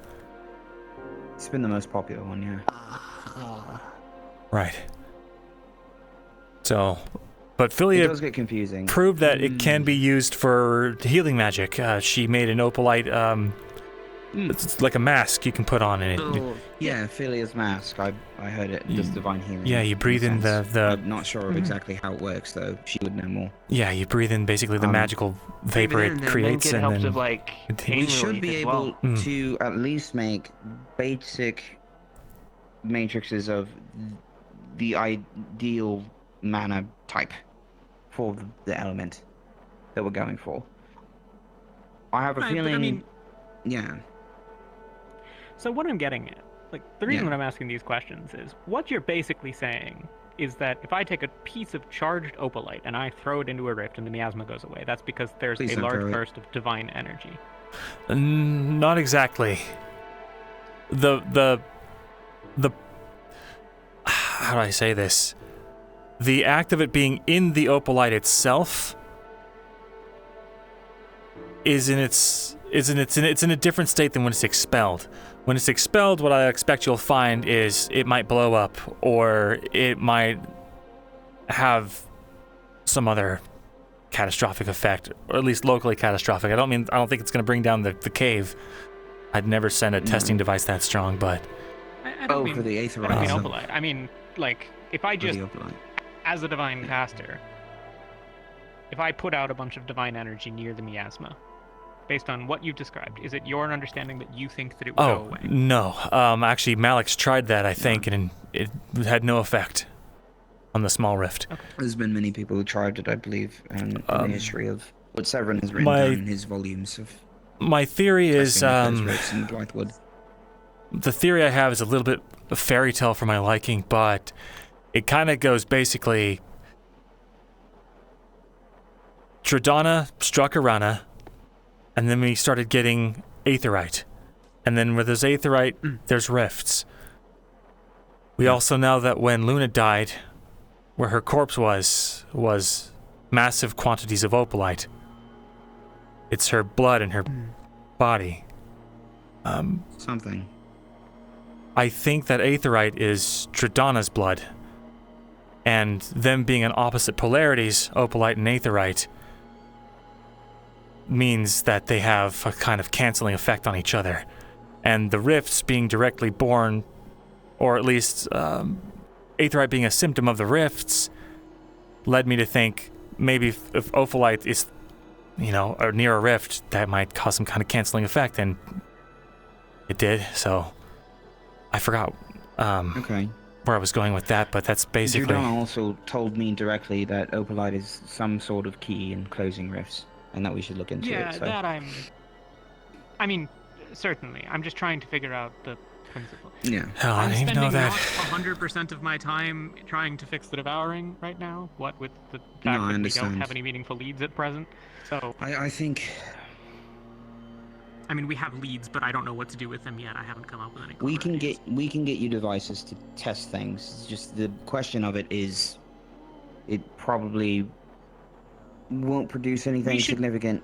It's been the most popular one, yeah. Right. So, but Philia It does get confusing. proved that it can be used for healing magic. She made an opalite, it's like a mask you can put on it. Yeah, Philia's mask. I heard it does divine healing. Yeah, you breathe in the I'm not sure of exactly how it works though. She would know more. Yeah, you breathe in basically the magical vapor it creates, and then we should be able to at least make basic matrices of the ideal mana type for the element that we're going for. I have a feeling. Yeah. So what I'm getting at, like, the reason that I'm asking these questions is, what you're basically saying is that if I take a piece of charged opalite and I throw it into a rift and the miasma goes away, that's because there's a large burst of divine energy. Not exactly. The how do I say this? The act of it being in the opalite itself is in a different state than when it's expelled. When it's expelled, what I expect you'll find is it might blow up, or it might have some other catastrophic effect, or at least locally catastrophic. I don't think it's going to bring down the cave. I'd never send a testing device that strong, but I don't mean, for the Aetherite. I don't mean opalite. I mean, like, if I just, as a divine caster, if I put out a bunch of divine energy near the miasma, based on what you've described, is it your understanding that you think that it will go away? No. Actually, Malik's tried that, I think, and it had no effect on the small rift. Okay. There's been many people who tried it, I believe, in the history of what Severin has written down in his volumes of. My theory is, in Blythewood. the theory I have is a little bit a fairy tale for my liking, but it kind of goes basically, Tridana struck Arana, and then we started getting Aetherite. And then where there's Aetherite, there's rifts. We also know that when Luna died, where her corpse was massive quantities of opalite. It's her blood and her body. Something. I think that Aetherite is Tridana's blood. And them being in opposite polarities, opalite and Aetherite, means that they have a kind of canceling effect on each other. And the rifts being directly born, or at least Aetherite being a symptom of the rifts, led me to think maybe if opalite is, or near a rift, that might cause some kind of canceling effect, and it did. So I forgot where I was going with that, but that's basically. Judon also told me directly that opalite is some sort of key in closing rifts, and that we should look into it. So. That I mean, certainly. I'm just trying to figure out the principle. Yeah. Hell, I I'm didn't even spending know not that. 100% of my time trying to fix the devouring right now. What with the fact No, I that we don't understand. have any meaningful leads at present. So I think. I mean, we have leads, but I don't know what to do with them yet. I haven't come up with any. We can get you devices to test things. It's just the question of it is, it probably won't produce anything significant.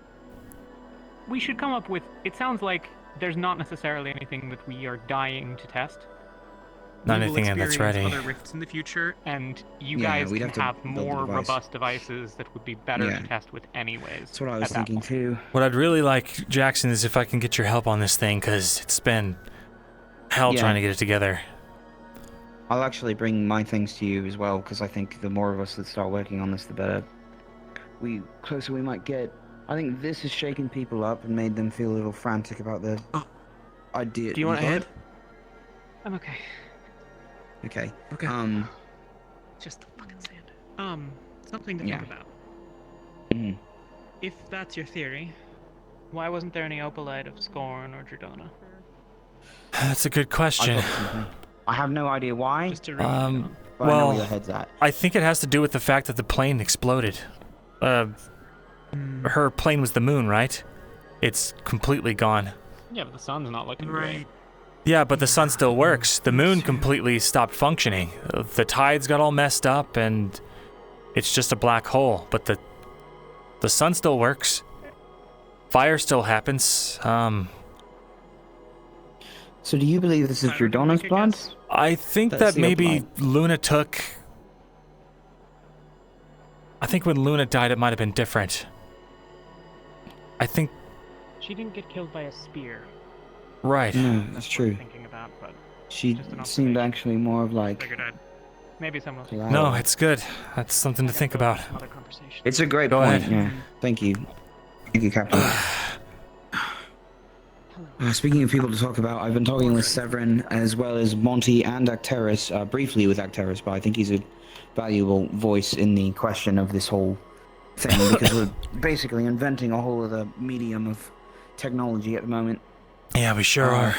We should come up with. It sounds like there's not necessarily anything that we are dying to test. Not We will anything that's experience ready. Other rifts in the future, and you Yeah, guys we'd can have to have build the more device. robust devices that would be better Yeah. to test with, anyways. That's what I was at that thinking point. too. What I'd really like, Jackson, is if I can get your help on this thing, because it's been hell Yeah. trying to get it together. I'll actually bring my things to you as well, because I think the more of us that start working on this, the better. Closer we might get. I think this has shaken people up and made them feel a little frantic about the idea. Do you want a hand? I'm okay. Okay. Okay. Just the fucking sand. Something to think about. Mhm. If that's your theory, why wasn't there any opalite of Scorn or Jordana? That's a good question. I have no idea why. but I know where Well, your head's at. I think it has to do with the fact that the plane exploded. Her plane was the moon, right? It's completely gone. Yeah, but the sun's not looking great. Yeah, but the sun still works. The moon completely stopped functioning. The tides got all messed up, and it's just a black hole. But the sun still works. Fire still happens. So do you believe this is Jordana's blood? I think That's that the maybe opalite. Luna took... I think when Luna died, it might have been different. I think... She didn't get killed by a spear. Right. No, that's true. Thinking about, but She seemed actually more of like... figured I'd maybe someone. No, it's good. That's something to think about. It's a great Go point, ahead. yeah. Thank you. Thank you, Captain. Speaking of people to talk about, I've been talking with Severin as well as Monty and Acteris, briefly with Acteris, but I think he's a valuable voice in the question of this whole thing because we're basically inventing a whole other medium of technology at the moment. Yeah, we sure are.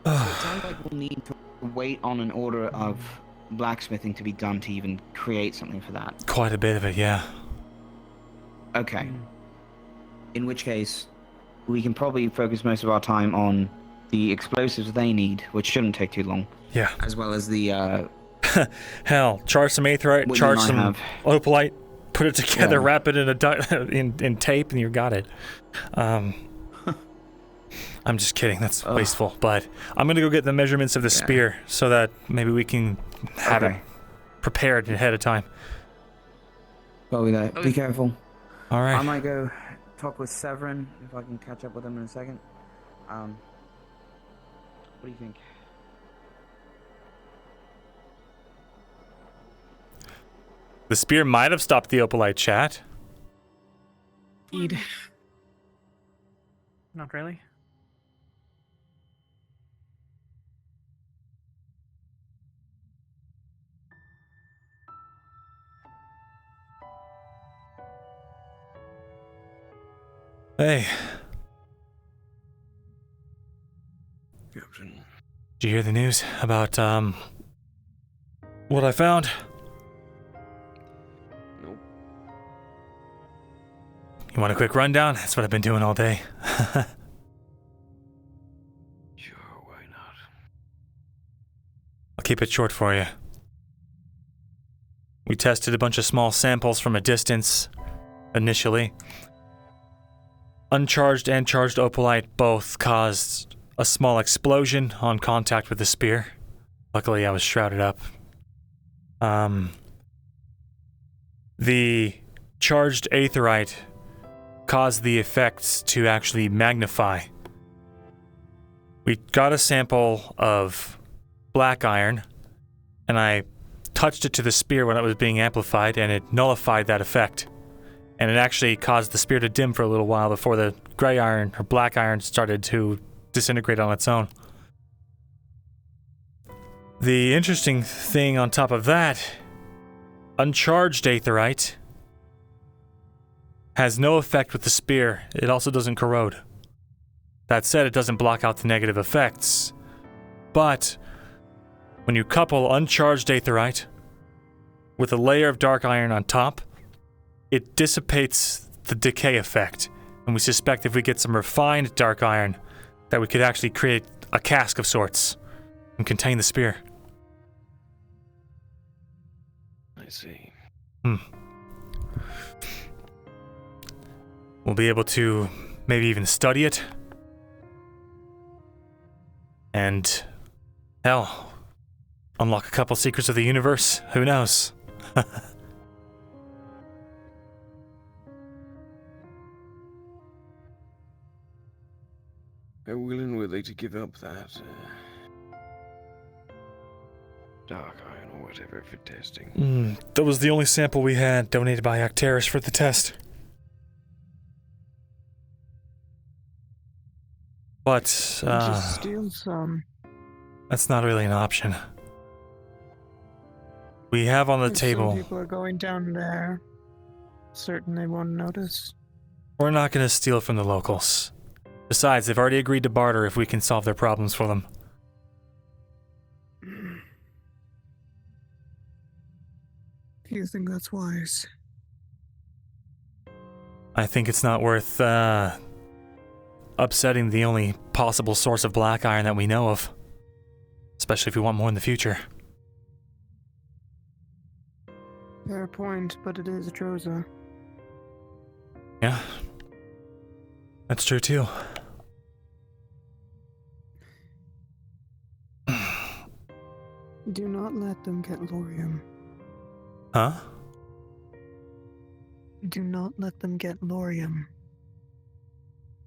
So it sounds like we'll need to wait on an order of blacksmithing to be done to even create something for that. Quite a bit of it, yeah. Okay. In which case, we can probably focus most of our time on the explosives they need, which shouldn't take too long. Yeah. As well as the, Hell, charge some aetherite, What charge you some might have. opalite, put it together, Yeah. wrap it in in tape, and you got it. I'm just kidding. That's wasteful. But I'm gonna go get the measurements of the spear so that maybe we can have it prepared ahead of time. Well, with that, be careful. All right. I might go talk with Severin if I can catch up with him in a second. What do you think? The spear might have stopped the opalite chat. Not really. Hey. Captain. Did you hear the news about what I found? Nope. You want a quick rundown? That's what I've been doing all day. Sure, why not? I'll keep it short for you. We tested a bunch of small samples from a distance, initially. Uncharged and charged opalite both caused a small explosion on contact with the spear. Luckily, I was shrouded up. The charged aetherite caused the effects to actually magnify. We got a sample of black iron, and I touched it to the spear when it was being amplified, and it nullified that effect. And it actually caused the spear to dim for a little while before the gray iron or black iron started to disintegrate on its own. The interesting thing on top of that, uncharged aetherite has no effect with the spear. It also doesn't corrode. That said, it doesn't block out the negative effects. But when you couple uncharged aetherite with a layer of dark iron on top, it dissipates the decay effect. And we suspect if we get some refined dark iron, that we could actually create a cask of sorts and contain the spear. I see. We'll be able to maybe even study it. And, hell, unlock a couple secrets of the universe. Who knows? How willing were they to give up that dark iron or whatever for testing? That was the only sample we had donated by Acteris for the test. But, Just steal some. that's not really an option. We have on the If table... Some people are going down there. Certain they won't notice. We're not gonna steal from the locals. Besides, they've already agreed to barter if we can solve their problems for them. Do you think that's wise? I think it's not worth, upsetting the only possible source of black iron that we know of. Especially if we want more in the future. Fair point, but it is Droza. Yeah. That's true too. Do not let them get Lorium. Huh? Do not let them get Lorium.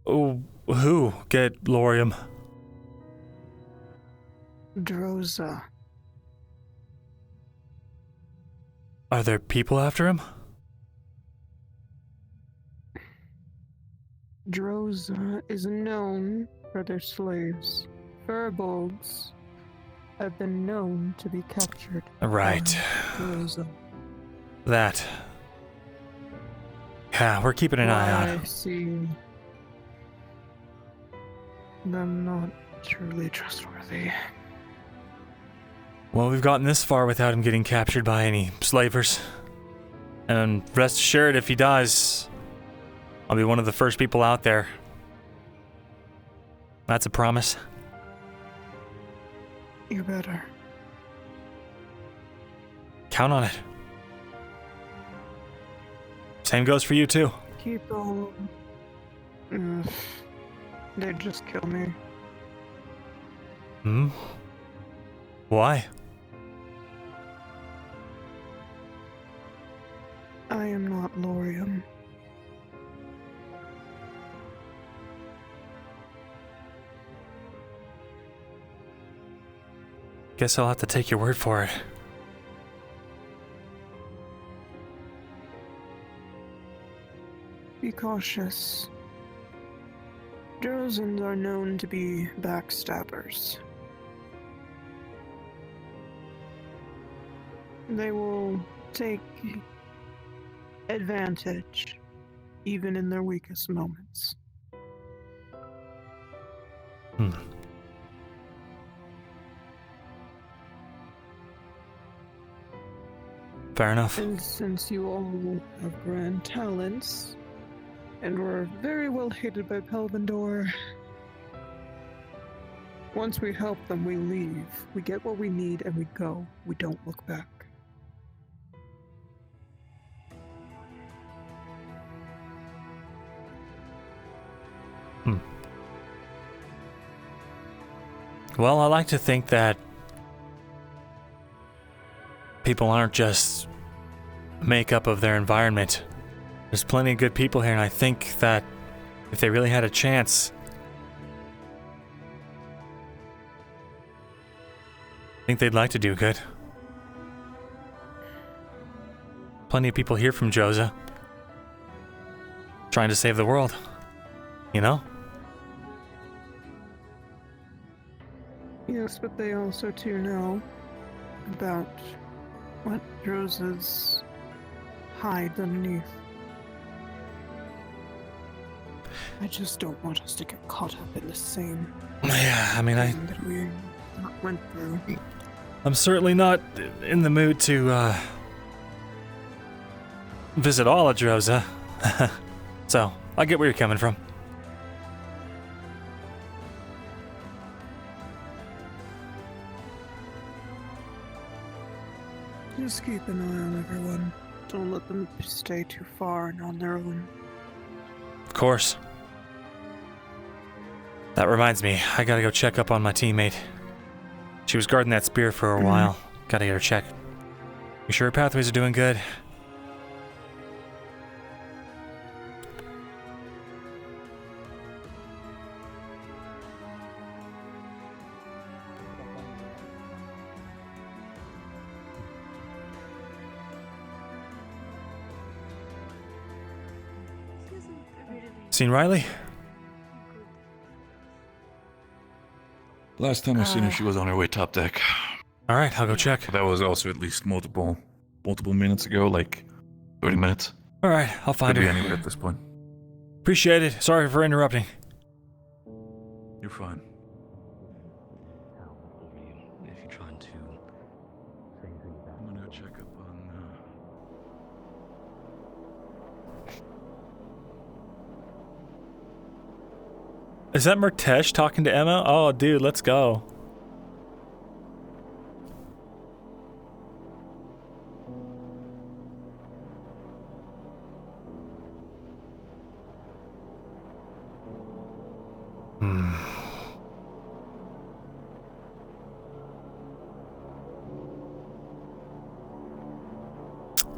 Oh, who get Lorium? Droza. Are there people after him? Droza is known for their slaves. Furbolgs have been known to be captured. Right. By Droza. That. Yeah, we're keeping an eye on I him. see them not truly trustworthy. Well, we've gotten this far without him getting captured by any slavers. And rest assured, if he does, I'll be one of the first people out there. That's a promise. You better. Count on it. Same goes for you, too. Keep on. They'd just kill me. Hmm? Why? I am not Lorium. Guess I'll have to take your word for it. Be cautious. Drozans are known to be backstabbers. They will take advantage, even in their weakest moments. Hmm. Fair enough. And since you all have grand talents, and were very well hated by Pelvindor, once we help them, we leave. We get what we need and we go. We don't look back. Well, I like to think that people aren't just makeup of their environment. There's plenty of good people here, and I think that if they really had a chance, I think they'd like to do good. Plenty of people here from Joza, trying to save the world, you know? Yes, but they also too know about what Droza's hide underneath. I just don't want us to get caught up in the same Yeah, I mean, thing that we went through. I'm certainly not in the mood to, visit all of Droza. So, I get where you're coming from. Just keep an eye on everyone. Don't let them stay too far and on their own. Of course. That reminds me, I gotta go check up on my teammate. She was guarding that spear for a while. Gotta get her checked. You sure her pathways are doing good? Seen Riley? Last time I seen her, she was on her way top deck. All right, I'll go check. But that was also at least multiple minutes ago, like 30 minutes. All right, I'll find Could her. be anywhere at this point. Appreciate it. Sorry for interrupting. You're fine. If you're trying to say anything about I'm gonna go check up on. Is that Murtesh talking to Emma? Oh, dude, let's go.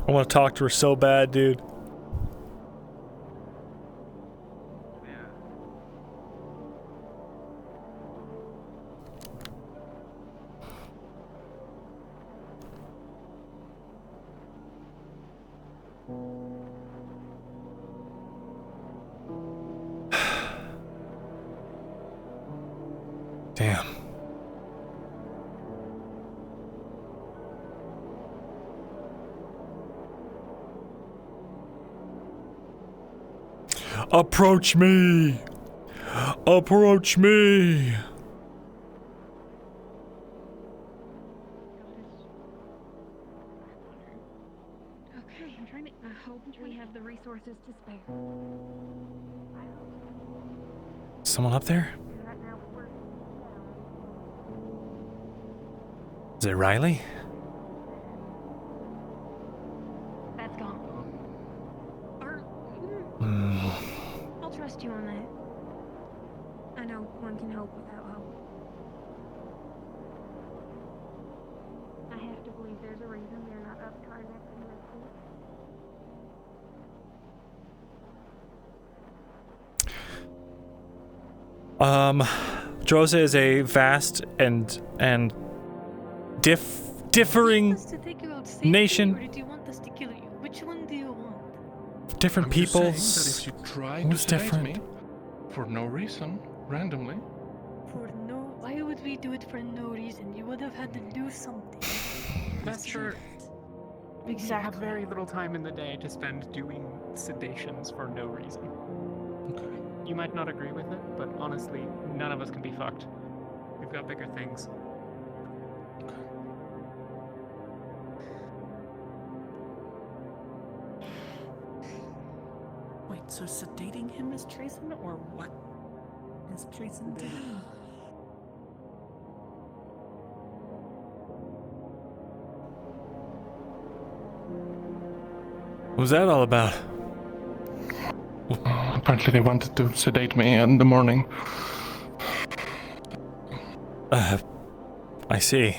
I want to talk to her so bad, dude. Damn. Approach me! Approach me! Okay, I'm trying to. I hope we have the resources to spare. Someone up there? Is it Riley? That's gone. I'll trust you on that. I know one can hope without hope. I have to believe there's a reason they're not up to our neck in Drosa is a vast and differing nation. Or did you want us to kill you? Which one do you want? Different I'm just saying peoples. that if you try Who's to sedate different? me for no reason, randomly, For no. Why would we do it for no reason? You would have had to do something. That's true. We have very little time in the day to spend doing sedations for no reason. You might not agree with it, but honestly, none of us can be fucked. We've got bigger things. Wait, so sedating him is treason, or what is treason do? What was that all about? apparently they wanted to sedate me in the morning. I see.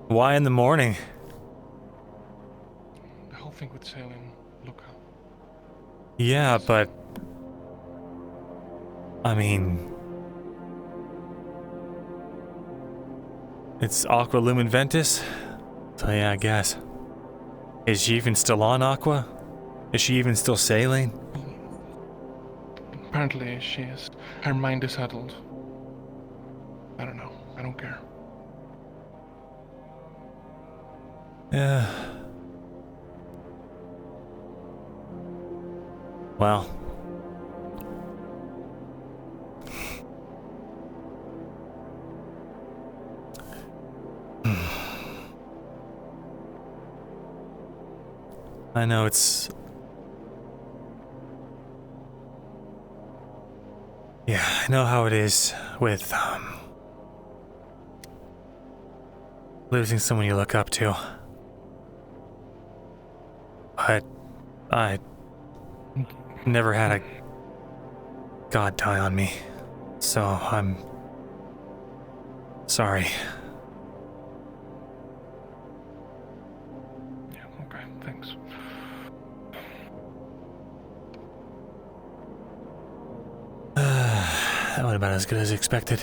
Why in the morning? The whole thing with sailing, look up. Yeah, but... I mean... It's Aqua Lumen Ventus? So yeah, I guess. Is she even still on Aqua? Is she even still sailing? Apparently she is. Her mind is settled. I don't know. I don't care. Yeah. Well. I know it's... Yeah, I know how it is with, losing someone you look up to. But I never had a god die on me, so I'm sorry. Yeah, okay, thanks. That went about as good as expected.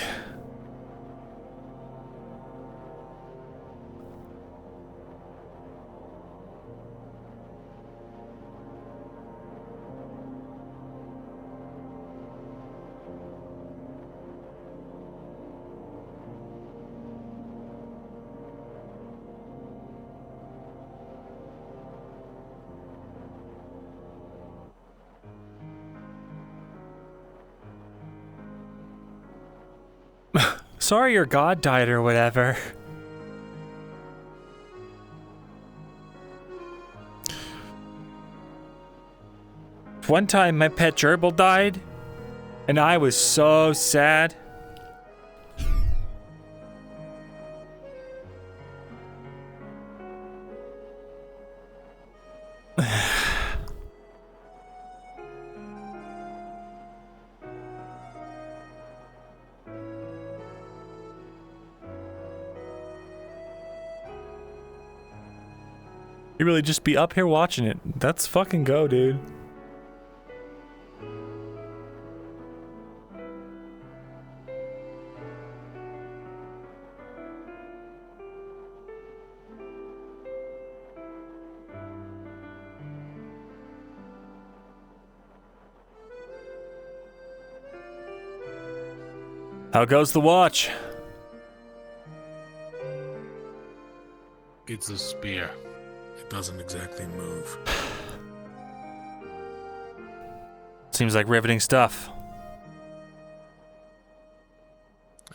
sorry your god died or whatever. One time my pet gerbil died, and I was so sad. You really just be up here watching it. That's fucking go, dude. How goes the watch? It's a spear. It doesn't exactly move. Seems like riveting stuff.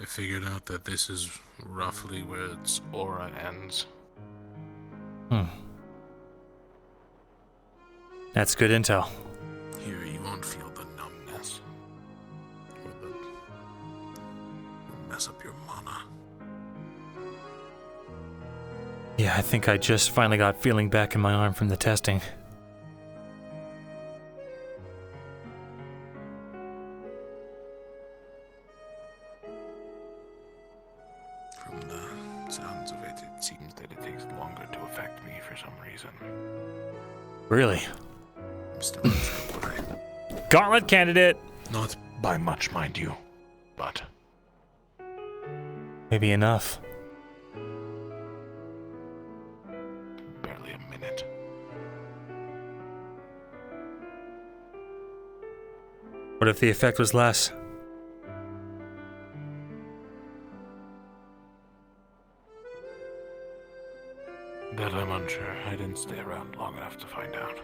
I figured out that this is roughly where its aura ends. That's good intel. Here, you won't feel the numbness. Or the... mess up your mana. Yeah, I think I just finally got feeling back in my arm from the testing. From the sounds of it, it seems that it takes longer to affect me for some reason. Really? I'm still not sure why. Gauntlet candidate! Not by much, mind you, but... Maybe enough. barely a minute. What if the effect was less? That I'm unsure. I didn't stay around long enough to find out.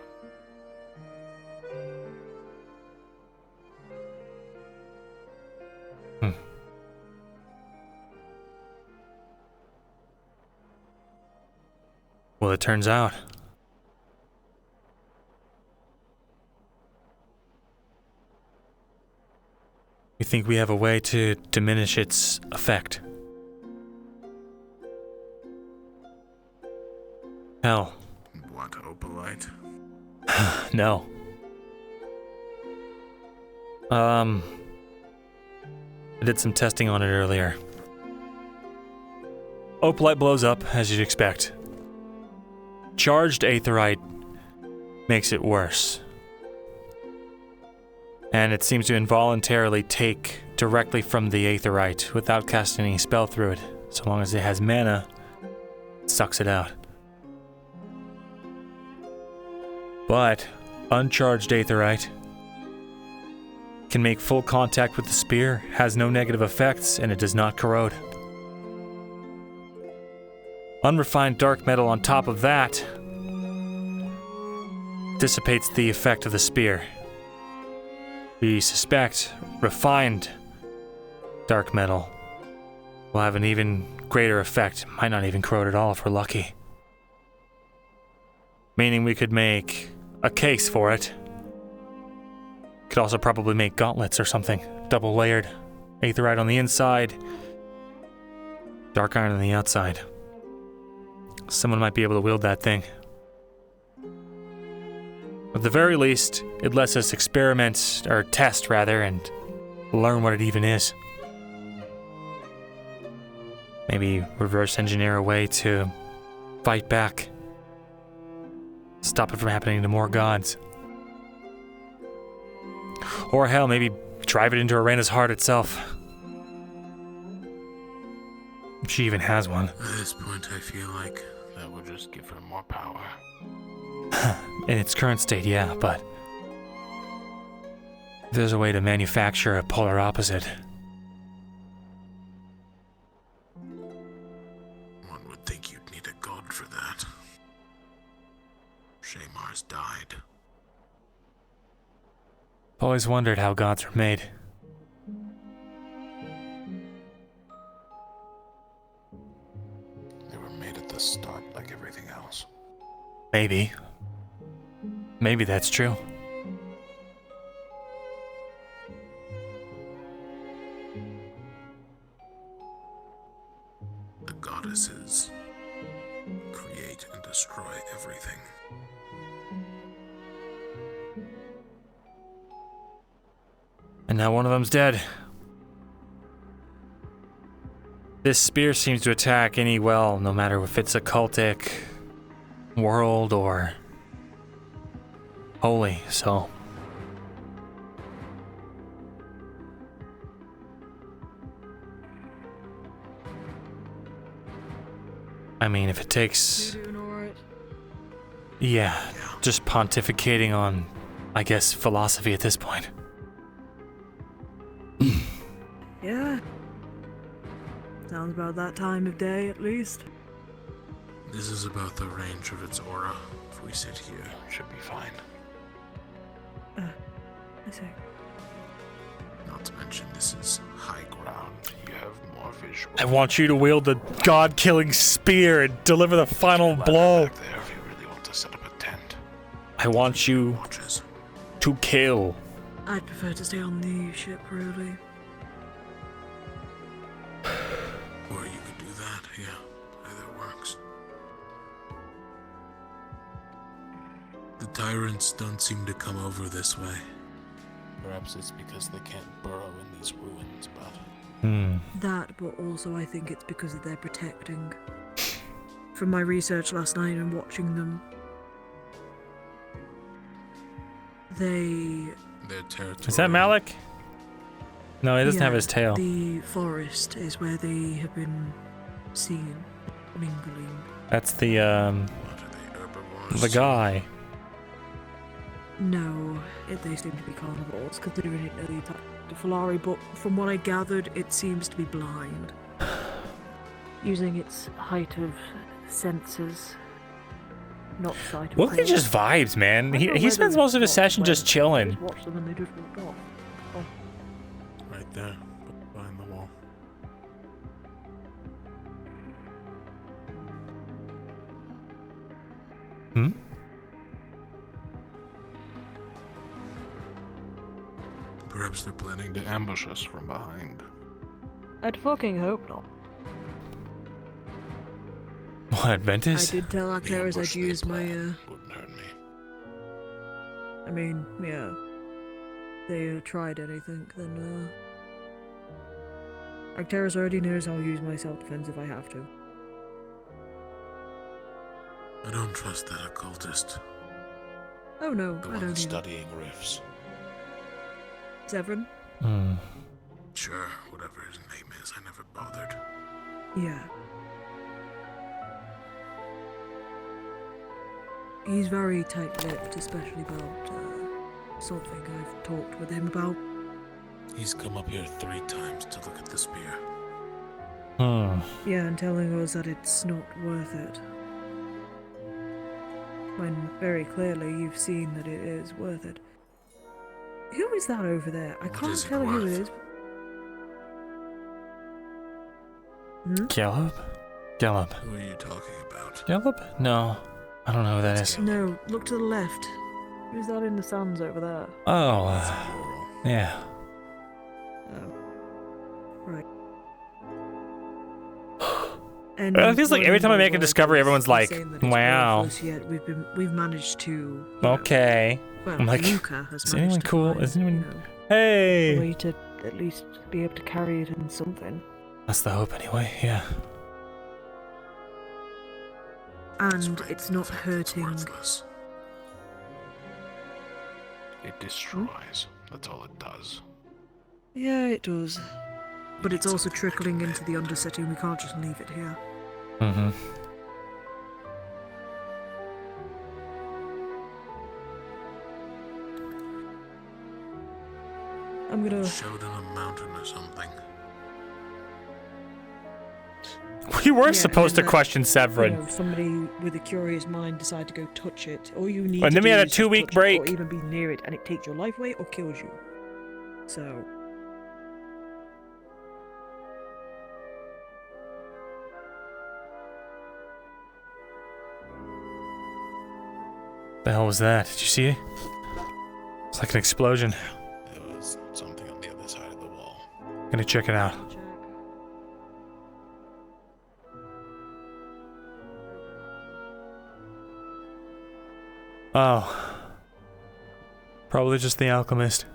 Well, it turns out. You think we have a way to diminish its effect? Hell. What, opalite? No. I did some testing on it earlier. Opalite blows up, as you'd expect. Charged aetherite makes it worse. And it seems to involuntarily take directly from the aetherite without casting any spell through it. So long as it has mana, it sucks it out. But uncharged aetherite can make full contact with the spear, has no negative effects, and it does not corrode. Unrefined dark metal on top of that dissipates the effect of the spear. We suspect refined dark metal will have an even greater effect, might not even corrode at all if we're lucky. Meaning we could make a case for it. Could also probably make gauntlets or something, double layered. Aetherite on the inside, dark iron on the outside. Someone might be able to wield that thing. At the very least, it lets us experiment, or test rather, and learn what it even is. Maybe reverse engineer a way to fight back. Stop it from happening to more gods. Or hell, maybe drive it into Arena's heart itself. If she even has one. At this point, I feel like that will just give her more power. In its current state, yeah, but there's a way to manufacture a polar opposite. One would think you'd need a god for that. Shamar's died. Always wondered how gods were made. the start like everything else. Maybe. Maybe that's true. The goddesses create and destroy everything. And now one of them's dead. This spear seems to attack any well, no matter if it's a cultic world or holy, so. I mean, if it takes. You doing alright? Yeah, just pontificating on, I guess, philosophy at this point. Yeah. Sounds about that time of day, at least. This is about the range of its aura. If we sit here, it should be fine. I see. Not to mention, this is high ground. You have more visual. I want you to wield the god-killing spear and deliver the final blow. Back there, if you really want to set up a tent. I want you to kill. I'd prefer to stay on the ship, really. Or you could do that, yeah. Either works. The tyrants don't seem to come over this way. Perhaps it's because they can't burrow in these ruins, but... That, but also I think it's because they're protecting. From my research last night and watching them, Their territory. Is that Malik? No, he doesn't have his tail. The forest is where they have been seen mingling. That's the guy. No, they seem to be carnivores, considering it nearly attacked the Falari, but from what I gathered, it seems to be blind. Using its height of senses, not sight of Wilkie prey. just vibes, man. I don't know He spends whether most of his it's session when just chilling. just watch them and they just walk off. Oh. Right there, behind the wall. Hmm? Perhaps they're planning to ambush us from behind. I'd fucking hope not. What, Ventus? I did tell Actaris I'd use my, Wouldn't hurt me. I mean, yeah. They tried anything, then, Actaris already knows I'll use my self-defense if I have to. I don't trust that occultist. Oh no, The I one don't that's either. studying rifts. Severin? Sure, whatever his name is, I never bothered. Yeah. He's very tight-lipped, especially about, something I've talked with him about. He's come up here 3 times to look at the spear. Yeah, and telling us that it's not worth it. When very clearly you've seen that it is worth it. Who is that over there? I can't is it tell who it worth? is. Hmm? Gallup? Gallup. Who are you talking about? Gallup? No. I don't know who that is. No, look to the left. Who's that in the sands over there? Oh, yeah. Oh. Right. It feels like every time I make a discovery, everyone's like, saying that it's wow. worthless yet. We've managed to, you Okay. well, I'm like, Luca has is managed anyone to cool? find, Is anyone... you know, Hey! a way to at least be able to carry it in something. That's the hope anyway, yeah. And it's not hurting. It destroys. That's all it does. Yeah, it does. But it's also trickling into the undersetting. We can't just leave it here. Mm-hmm. I'm gonna... Showed in a mountain or something. We were Yeah, supposed to and, question Severin. You know, somebody with a curious mind decide to go touch it. All you need And to then we do had a is just 2-week touch it break. or even be near it, and it takes your life away or kills you. So... The hell was that? Did you see it? It's like an explosion. It was something on the other side of the wall. Gonna check it out. Oh. Probably just the alchemist.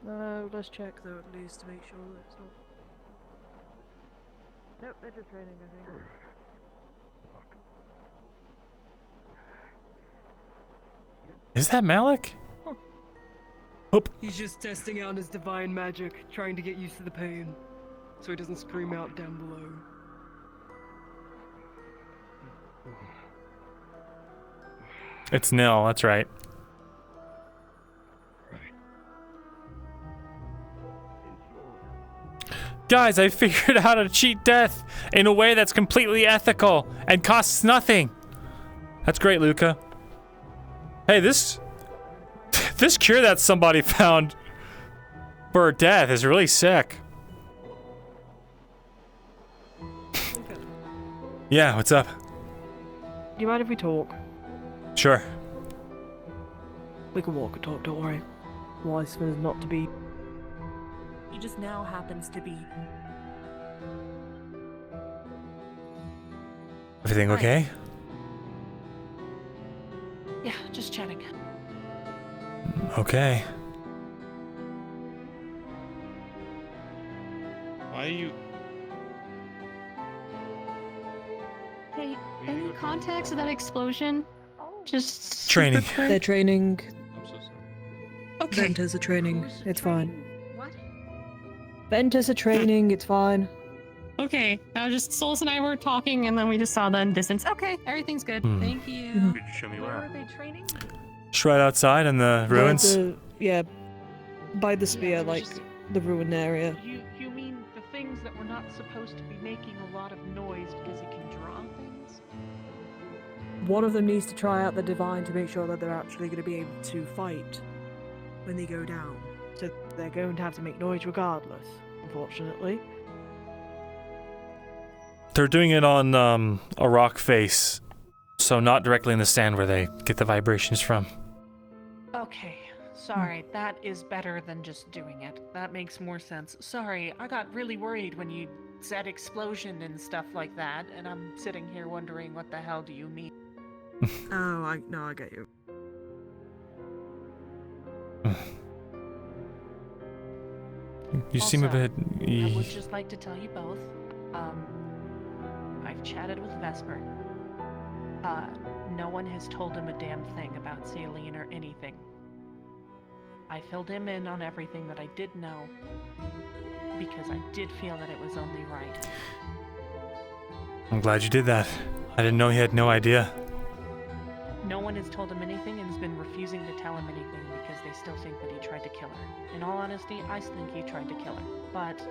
No, let's check though at least to make sure that it's not. Nope, they're just training, I think. Is that Malik? He's just testing out his divine magic, trying to get used to the pain, so he doesn't scream out down below. It's nil, that's right. Guys, I figured out how to cheat death in a way that's completely ethical and costs nothing. That's great, Luca. Hey, this cure that somebody found for her death is really sick. Yeah, what's up? Do you mind if we talk? Sure. We can walk and talk, don't worry. Wise for us not to be. He just now happens to be. Everything okay? Yeah, just chatting. Okay. Why are you... Hey, any context of that explosion? Just training. They're training. I'm so sorry. Okay. Venters are training. It's fine. What? Venters are training. It's fine. Okay, now just Solus and I were talking, and then we just saw the distance. Okay, everything's good. Thank you. Could you show me Where where? are they training? Just right outside in the ruins. By the spear, like the ruined area. You mean the things that were not supposed to be making a lot of noise because it can draw things? One of them needs to try out the divine to make sure that they're actually going to be able to fight when they go down. So they're going to have to make noise regardless, unfortunately. They're doing it on a rock face, so not directly in the sand where they get the vibrations from. Okay, sorry, that is better than just doing it. That makes more sense. Sorry, I got really worried when you said explosion and stuff like that, and I'm sitting here wondering what the hell do you mean? I get you. You seem a bit... I would just like to tell you both, I've chatted with Vesper. No one has told him a damn thing about Celine or anything. I filled him in on everything that I did know, because I did feel that it was only right. I'm glad you did that. I didn't know he had no idea. No one has told him anything and has been refusing to tell him anything because they still think that he tried to kill her. In all honesty, I think he tried to kill her, but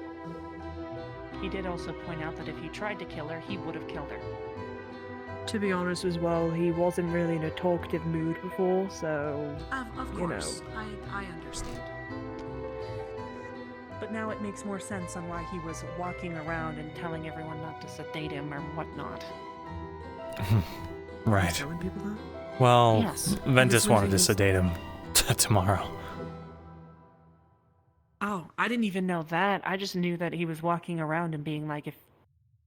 he did also point out that if he tried to kill her, he would have killed her. To be honest as well, he wasn't really in a talkative mood before, so... Of course, I understand. But now it makes more sense on why he was walking around and telling everyone not to sedate him or whatnot. Right. Telling people that? Well, Yes. Ventus wanted to His- sedate him tomorrow. Oh, I didn't even know that. I just knew that he was walking around and being like,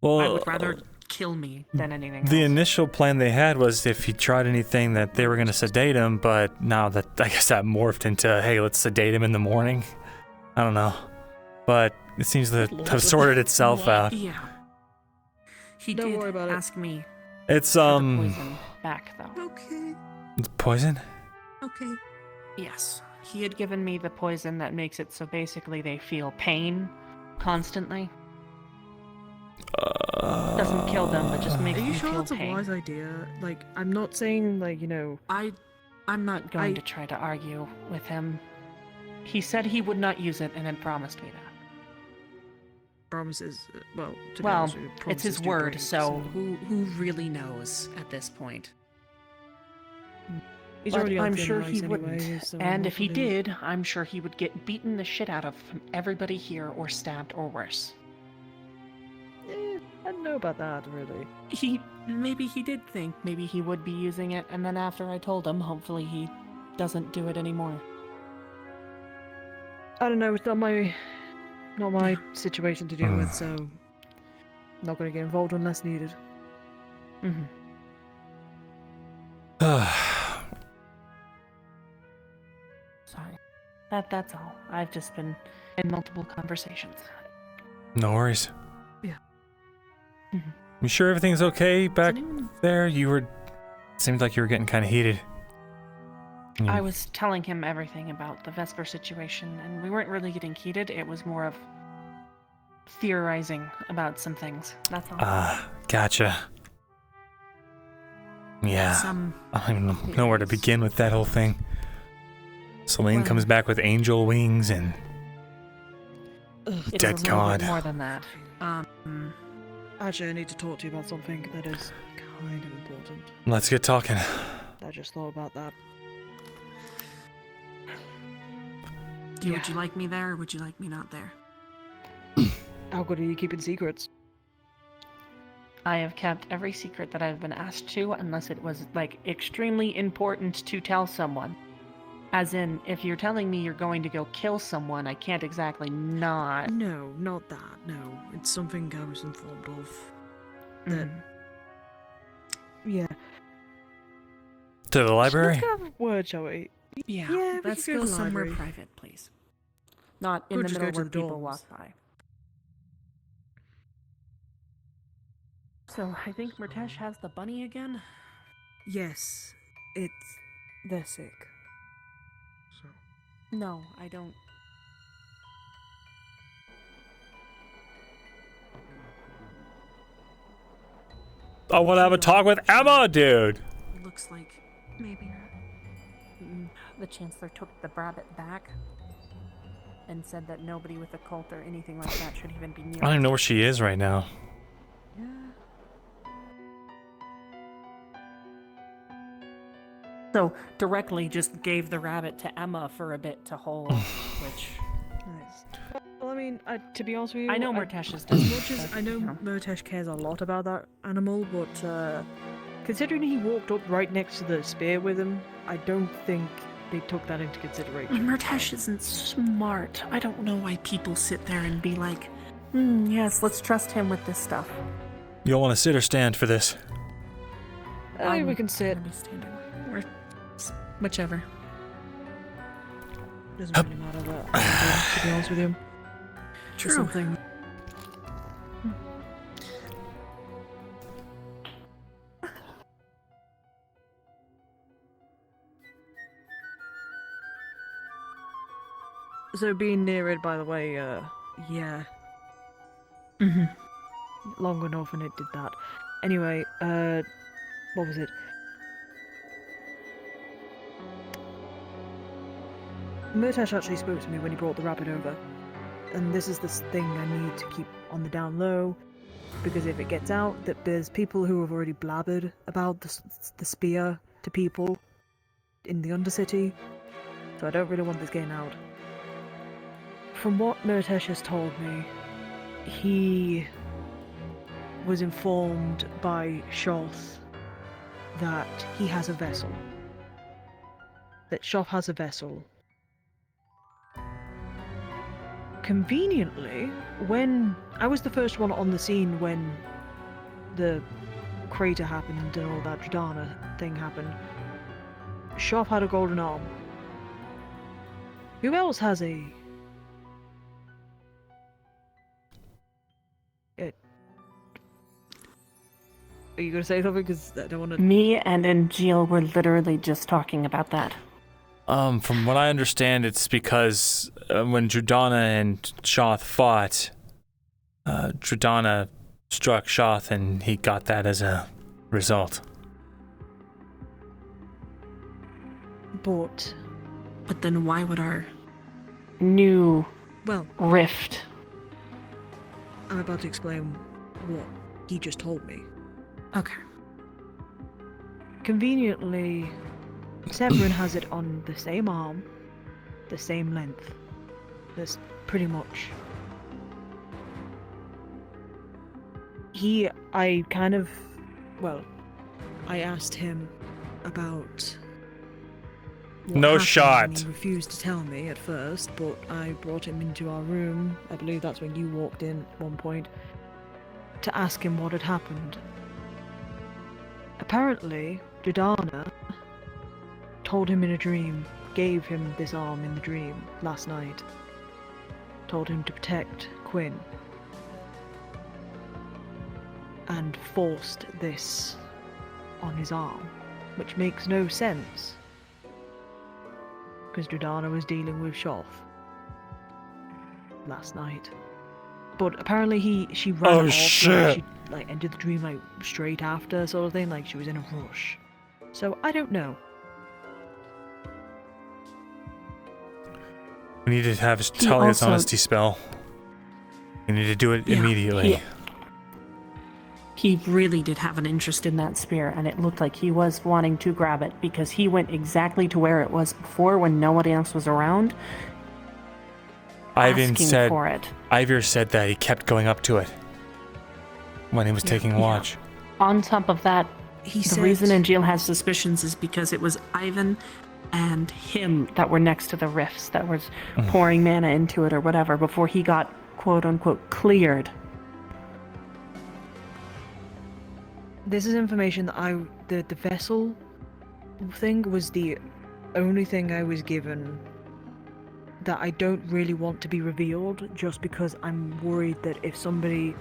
Well, I would rather kill me than anything the else. initial plan they had was if he tried anything that they were going to sedate him, but now that, I guess that morphed into, hey, let's sedate him in the morning. I don't know. But it seems to have sorted itself out. Yeah. He Don't did worry about it. ask me It's, for the poison back, though. Okay. It's poison? Okay. Yes. He had given me the poison that makes it so basically they feel pain constantly. Doesn't kill them, but just makes Are them you sure feel that's a pain. wise idea? Like, I'm not saying, like, I'm not going to try to argue with him. He said he would not use it and had promised me that. Promises, well, to be Well, honest with you, it's promises his do word, break, so who really knows at this point? He's But already on I'm thin sure ice he anyway, wouldn't. so And if he hopefully- did, I'm sure he would get beaten the shit out of from everybody here or stabbed or worse. I don't know about that, really. Maybe he did think maybe he would be using it, and then after I told him, hopefully he doesn't do it anymore. I don't know, it's not my situation to deal with, so not gonna get involved unless needed. Mm-hmm. Sorry. That's all. I've just been in multiple conversations. No worries. Yeah. You sure everything's okay back there? Seemed like you were getting kind of heated. I was telling him everything about the Vesper situation, and we weren't really getting heated. It was more of theorizing about some things. That's all. Gotcha. Yeah. I don't even know where to begin with that whole thing. Celine comes back with angel wings and It's dead a little god. bit more than that. Actually, I need to talk to you about something that is kind of important. Let's get talking. I just thought about that. Would you like me there, or would you like me not there? How good are you keeping secrets? I have kept every secret that I've been asked to, unless it was, like, extremely important to tell someone. As in, if you're telling me you're going to go kill someone, I can't exactly not. No, not that, no. It's something I was informed of. That... Yeah. To the library? Let's have a word, shall we? Yeah, we let's could go to the somewhere library. private, please. Not in We'll the just middle go where to the people dorms. walk by. So, I think Murtesh has the bunny again? Yes, it's... they're sick. No, I don't. I want to have a talk with Emma, dude. Looks like maybe not. The Chancellor took the rabbit back and said that nobody with a cult or anything like that should even be near I don't even know where she is right now. So, directly just gave the rabbit to Emma for a bit to hold, which... Nice. Well, I mean, to be honest with you... I know Murtesh is as much as but, I know Murtesh cares a lot about that animal, but considering he walked up right next to the spear with him, I don't think they took that into consideration. Murtesh isn't smart. I don't know why people sit there and be like, yes, let's trust him with this stuff. You all want to sit or stand for this? We can sit. Or whichever. Doesn't really matter that, to be honest with you. True. Something. So being near it, by the way, yeah. Long enough and it did that. Anyway, what was it? Murtesh actually spoke to me when he brought the rabbit over. And this is this thing I need to keep on the down low, because if it gets out that there's people who have already blabbered about the spear to people in the Undercity, so I don't really want this getting out. From what Murtesh has told me, he was informed by Shoth that he has a vessel. That Shoth has a vessel. Conveniently, when I was the first one on the scene when the crater happened and all that Dradana thing happened, Shoth had a golden arm. Who else has a... Are you gonna say something? Because I don't want to... Me and Angeal were literally just talking about that. From what I understand, it's because when Dradana and Shoth fought, Dradana struck Shoth and he got that as a result. But then why would our new rift? I'm about to explain what he just told me. Okay. Conveniently, Severin has it on the same arm, the same length. There's pretty much I asked him about what No happened, shot. and he refused to tell me at first, but I brought him into our room. I believe that's when you walked in at one point to ask him what had happened. Apparently, Jordana told him in a dream, gave him this arm in the dream last night, told him to protect Quinn, and forced this on his arm, which makes no sense, because Jordana was dealing with Shoth last night. But apparently she ran Oh, off, shit. she entered the dream straight after, sort of thing, like she was in a rush. So I don't know. We need to have Talia's also- honesty spell. We need to do it Yeah, immediately. He really did have an interest in that spear, and it looked like he was wanting to grab it because he went exactly to where it was before when no one else was around. Ivan asking said, for it. Ivor said that he kept going up to it when he was taking watch. On top of that, He the said- reason Angeal has suspicions is because it was Ivan and him that were next to the rifts that was pouring mana into it or whatever before he got quote unquote cleared. This is information that the vessel thing was the only thing I was given that I don't really want to be revealed, just because I'm worried that if somebody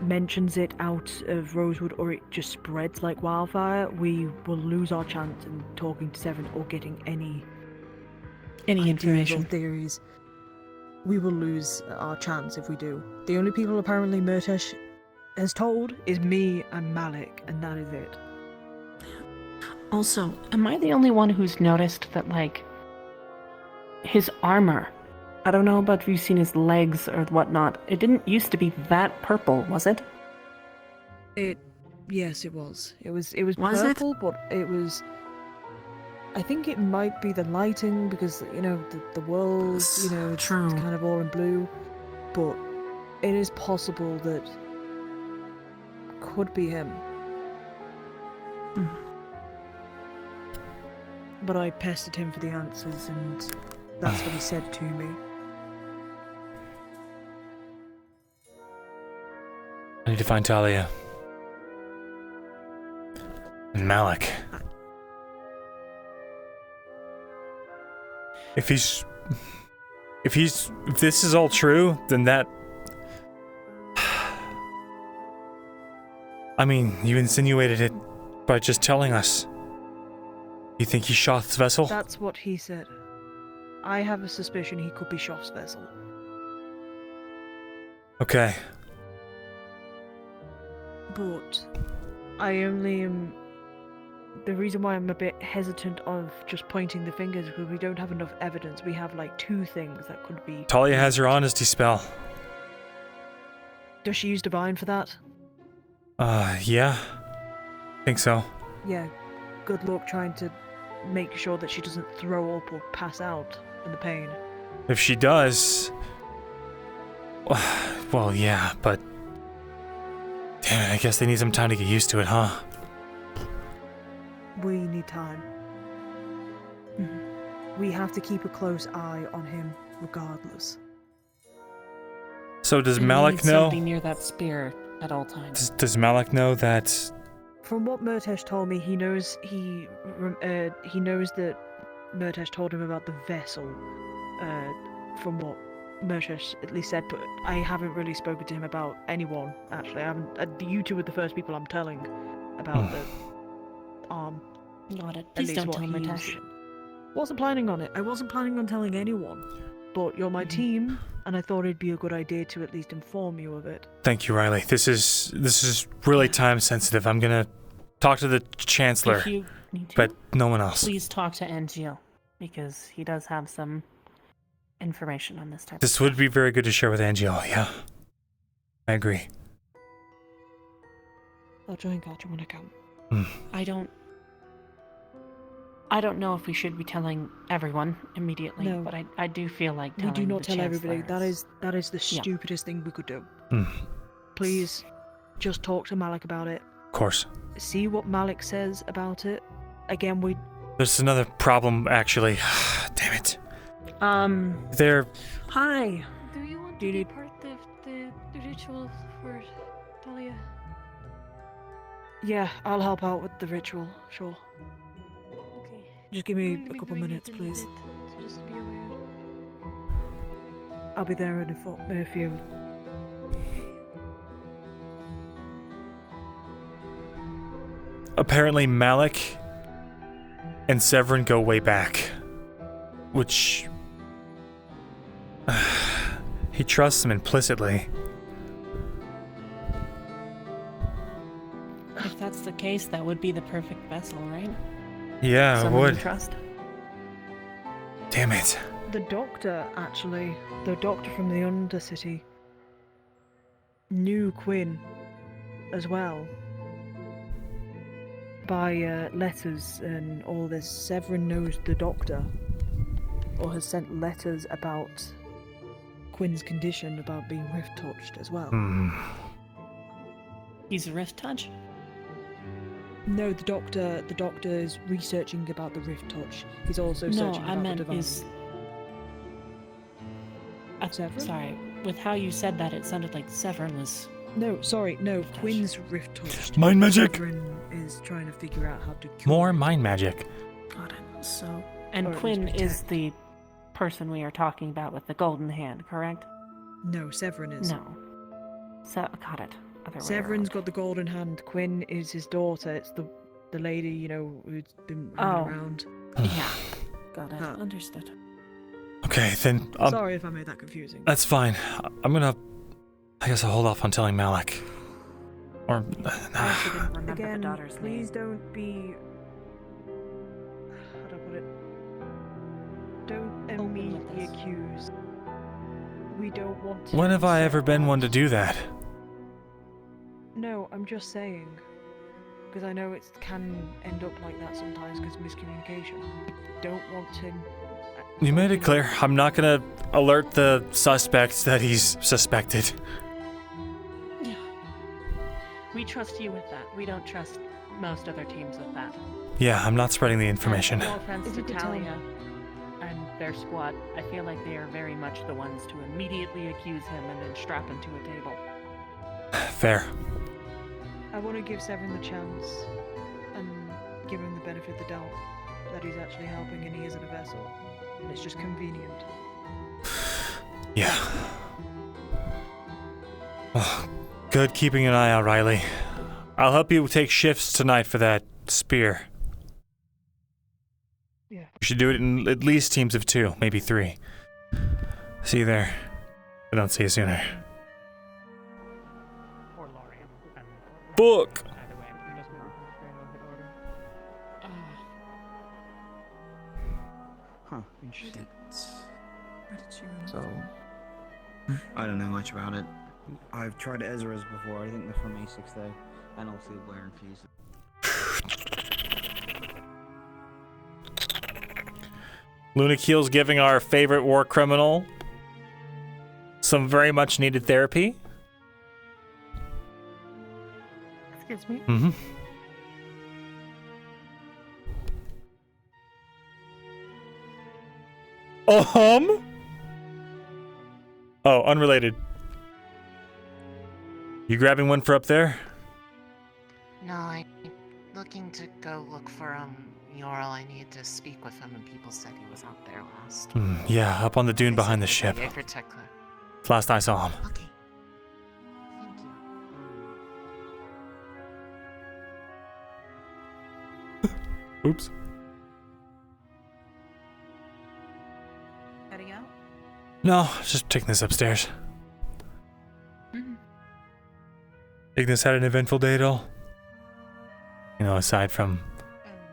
mentions it out of Rosewood or it just spreads like wildfire, we will lose our chance in talking to Seven or getting any ideas information. or theories. We will lose our chance if we do. The only people apparently Murtesh has told is me and Malik, and that is it. Also, am I the only one who's noticed that, his armor, I don't know about if you've seen his legs or whatnot, it didn't used to be that purple, was it? Yes, it was. It was Was it? purple, but it was. I think it might be the lighting because the world, it's kind of all in blue, but it is possible that could be him. But I pestered him for the answers, and that's what he said to me. I need to find Talia. And Malik. If this is all true, then that... I mean, you insinuated it by just telling us. You think he's Shoth's vessel? That's what he said. I have a suspicion he could be Shoth's vessel. Okay. But I only am. The reason why I'm a bit hesitant of just pointing the fingers is because we don't have enough evidence. We have two things that could be. Talia has her honesty spell. Does she use Divine for that? Yeah. Think so. Yeah. Good luck trying to make sure that she doesn't throw up or pass out in the pain. If she does... Well, yeah, but... Damn it, I guess they need some time to get used to it, huh? We need time. We have to keep a close eye on him regardless. So does And Malik he needs to know? be near that spear at all times. Does Malik know that... From what Murtesh told me, he knows that Murtesh told him about the vessel. From what Murtesh at least said, but I haven't really spoken to him about anyone. Actually, I haven't. You two are the first people I'm telling about the arm. Got it. At Please least don't what tell he Murtesh. used. Wasn't planning on it. I wasn't planning on telling anyone. But you're my team, and I thought it'd be a good idea to at least inform you of it. Thank you, Riley. This is really time sensitive. I'm gonna talk to the Chancellor, If you need to, but no one else. please talk to Angeal, because he does have some information on this type This would be very good to share with Angela, yeah. I agree. I'll try and catch him when I can. I don't know if we should be telling everyone immediately, No. but I do feel like We telling do not the tell everybody. Chancellor That is the Yeah. stupidest thing we could do. Hmm. Please just talk to Malik about it. Of course. See what Malik says about it. Again, There's another problem, actually. Damn it. There. Hi. Do you want to be part of the ritual for Talia? Yeah, I'll help out with the ritual, sure. Okay. Just give me a couple minutes, So please. just be aware. I'll be there in a few. Apparently, Malik and Severin go way back. Which. He trusts him implicitly. If that's the case, that would be the perfect vessel, right? Yeah, Someone it you would. trust. Damn it. The doctor, actually, the doctor from the Undercity, knew Quinn as well. By letters and all this, Severin knows the doctor, or has sent letters about Quinn's condition, about being rift touched as well. He's a rift touch? No, the doctor is researching about the rift touch. He's also searching about the divine. Severin? Sorry, with how you said that, it sounded like Severin was... No, sorry, no, Quinn's rift touched. Mind magic! Severin is trying to figure out how to cure More mind magic. Got it. So... And Or at Quinn least is the person we are talking about with the golden hand, correct? No, Severin is. No. So, got it. Other way Severin's got the golden hand. Quinn is his daughter. It's the lady, you know, who's been running around. Yeah. Got it. Understood. Okay, then. Sorry if I made that confusing. That's fine. I guess I'll hold off on telling Malik. Or. I also didn't remember Again, the daughter's please name. don't be. How do I put it? Don't immediately accuse. We don't want to. When have I ever been one to do that? No, I'm just saying. Because I know it can end up like that sometimes because of miscommunication. Don't want to. You made it clear. I'm not gonna alert the suspect that he's suspected. We trust you with that. We don't trust most other teams with that. Yeah, I'm not spreading the information. No offense to Talia and their squad. I feel like they are very much the ones to immediately accuse him and then strap him to a table. Fair. I want to give Severin the chance and give him the benefit of the doubt that he's actually helping and he isn't a vessel. And it's just convenient. Yeah. Oh, good keeping an eye out, Riley. I'll help you take shifts tonight for that spear. Yeah. We should do it in at least teams of 2, maybe 3. See you there. I don't see you sooner. Book! Huh, interesting. So, I don't know much about it. I've tried Ezra's before. I think they're from A6 though, and also Blair and Fuse. Lunakeel's giving our favorite war criminal some very much needed therapy. Excuse me? Mm-hmm. Oh, unrelated. You grabbing one for up there? No, I'm looking to go look for Yorl. I need to speak with him, and people said he was out there last. Yeah, up on the dune behind the ship. Yeah, protect her. Last I saw him. Okay. Thank you. Oops. Heading out? No, just taking this upstairs. Ignis had an eventful day at all? You know, aside from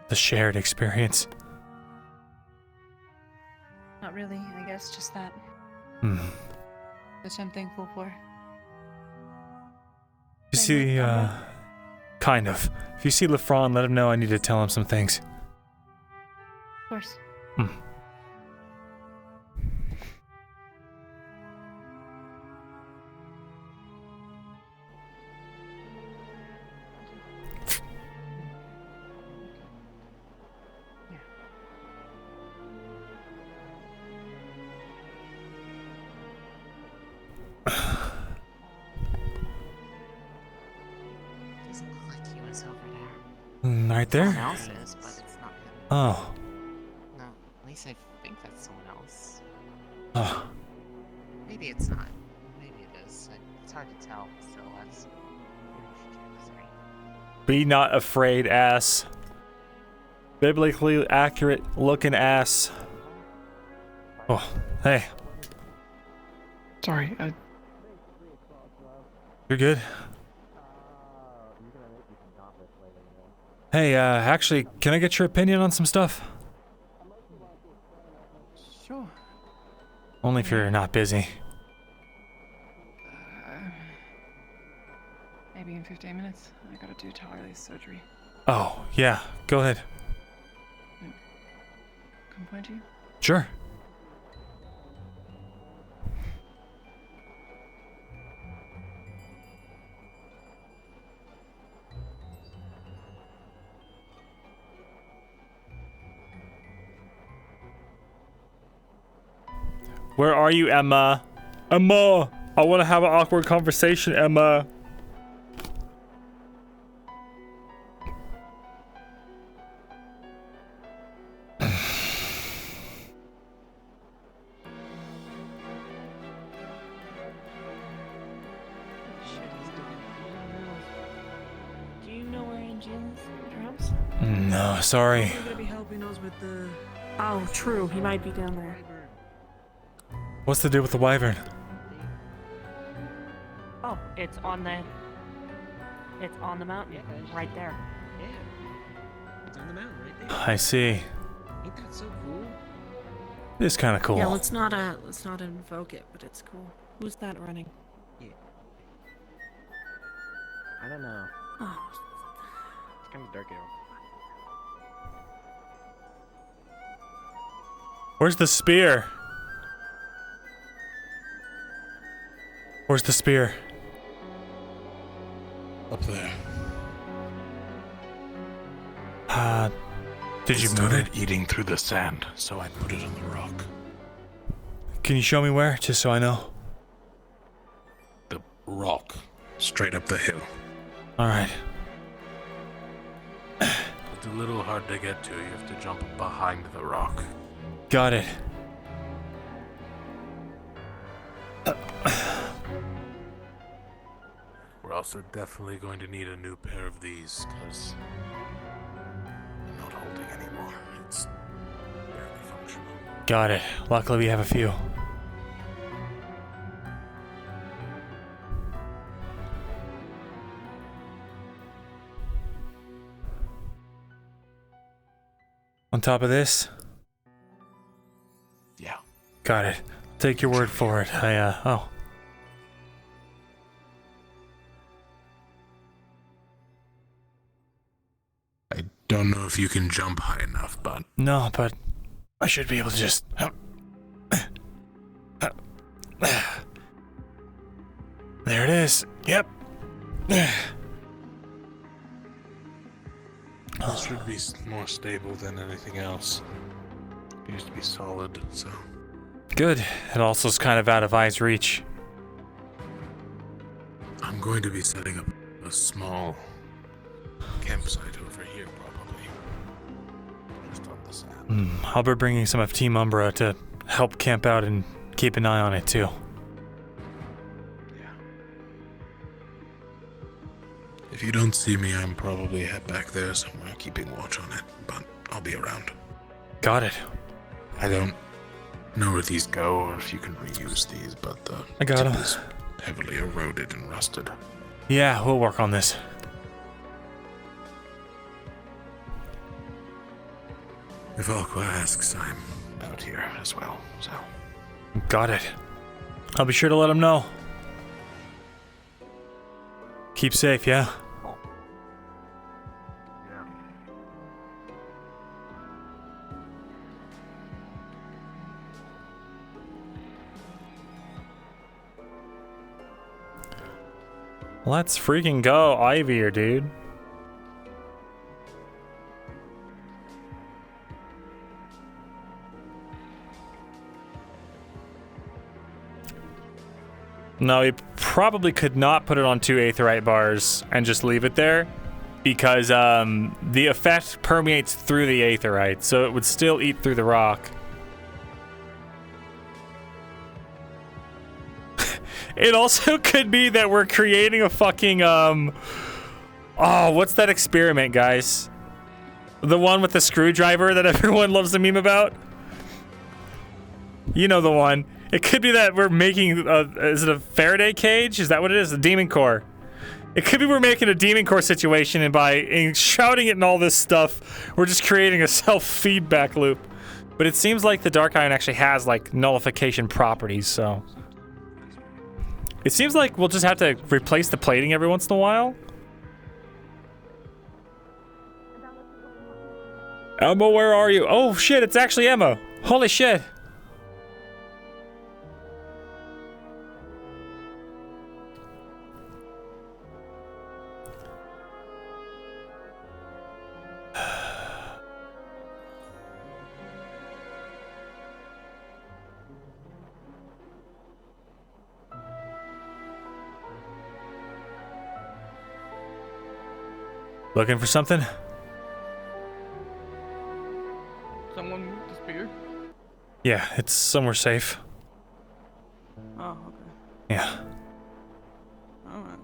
the shared experience. Not really, I guess, just that. Which I'm thankful for. You see, kind of. If you see Lefron, let him know I need to tell him some things. Of course. Right there? Someone else's, but it's not him. Oh. No, at least I think that's someone else. Oh. Maybe it's not. Maybe it is. It's hard to tell still as... Be not afraid, ass. Biblically accurate looking ass. Oh, hey. Sorry, You're good? Hey, actually, can I get your opinion on some stuff? Sure. Only if you're not busy. Maybe in 15 minutes. I gotta do Tyler's surgery. Oh, yeah, go ahead. Come find you? Sure. Where are you, Emma? Emma! I want to have an awkward conversation, Emma. Do you know where Angel's drums? No, sorry. He's gonna be helping us with the... Oh, true. He might be down there. What's the deal with the wyvern? Oh, it's on the mountain, right there. Yeah. It's on the mountain right there. I see. Ain't that so cool? It's kind of cool. Yeah, let's not invoke it, but it's cool. Who's that running? Yeah. I don't know. Oh, It's kind of dark out. Where's the spear? Where's the spear? Up there. Did you It move started it? eating through the sand, so I put it on the rock. Can you show me where, just so I know? The rock. Straight up the hill. Alright. It's a little hard to get to. You have to jump behind the rock. Got it. We're also definitely going to need a new pair of these, because I'm not holding anymore. It's barely functional. Got it. Luckily we have a few. On top of this? Yeah. Got it. Take your word for it. Oh. I don't know if you can jump high enough, but... No, but I should be able to just... There it is. Yep. This should be more stable than anything else. It used to be solid, so... Good. It also is kind of out of eye's reach. I'm going to be setting up a small campsite over here, probably. Just on the sand. I'll be bringing some of Team Umbra to help camp out and keep an eye on it, too. If you don't see me, I'm probably head back there somewhere, keeping watch on it, but I'll be around. Got it. I don't know where these go, or if you can reuse these, but the I got 'em. tip is heavily eroded and rusted. Yeah, we'll work on this. If Aqua asks, I'm out here as well, so... Got it. I'll be sure to let him know. Keep safe, yeah? Let's freaking go, Ivy, dude. No, we probably could not put it on 2 aetheryte bars and just leave it there. because the effect permeates through the aetherite, so it would still eat through the rock. It also could be that we're creating a fucking oh, what's that experiment, guys? The one with the screwdriver that everyone loves to meme about? You know the one. It could be that we're making is it a Faraday cage? Is that what it is? A demon core. It could be we're making a demon core situation, and by shouting it and all this stuff, we're just creating a self-feedback loop. But it seems like the Dark Iron actually has like nullification properties, so it seems like we'll just have to replace the plating every once in a while. Emma, where are you? Oh shit, it's actually Emma. Holy shit. Looking for something? Someone moved the spear? Yeah, it's somewhere safe. Oh, okay. Yeah. Alright.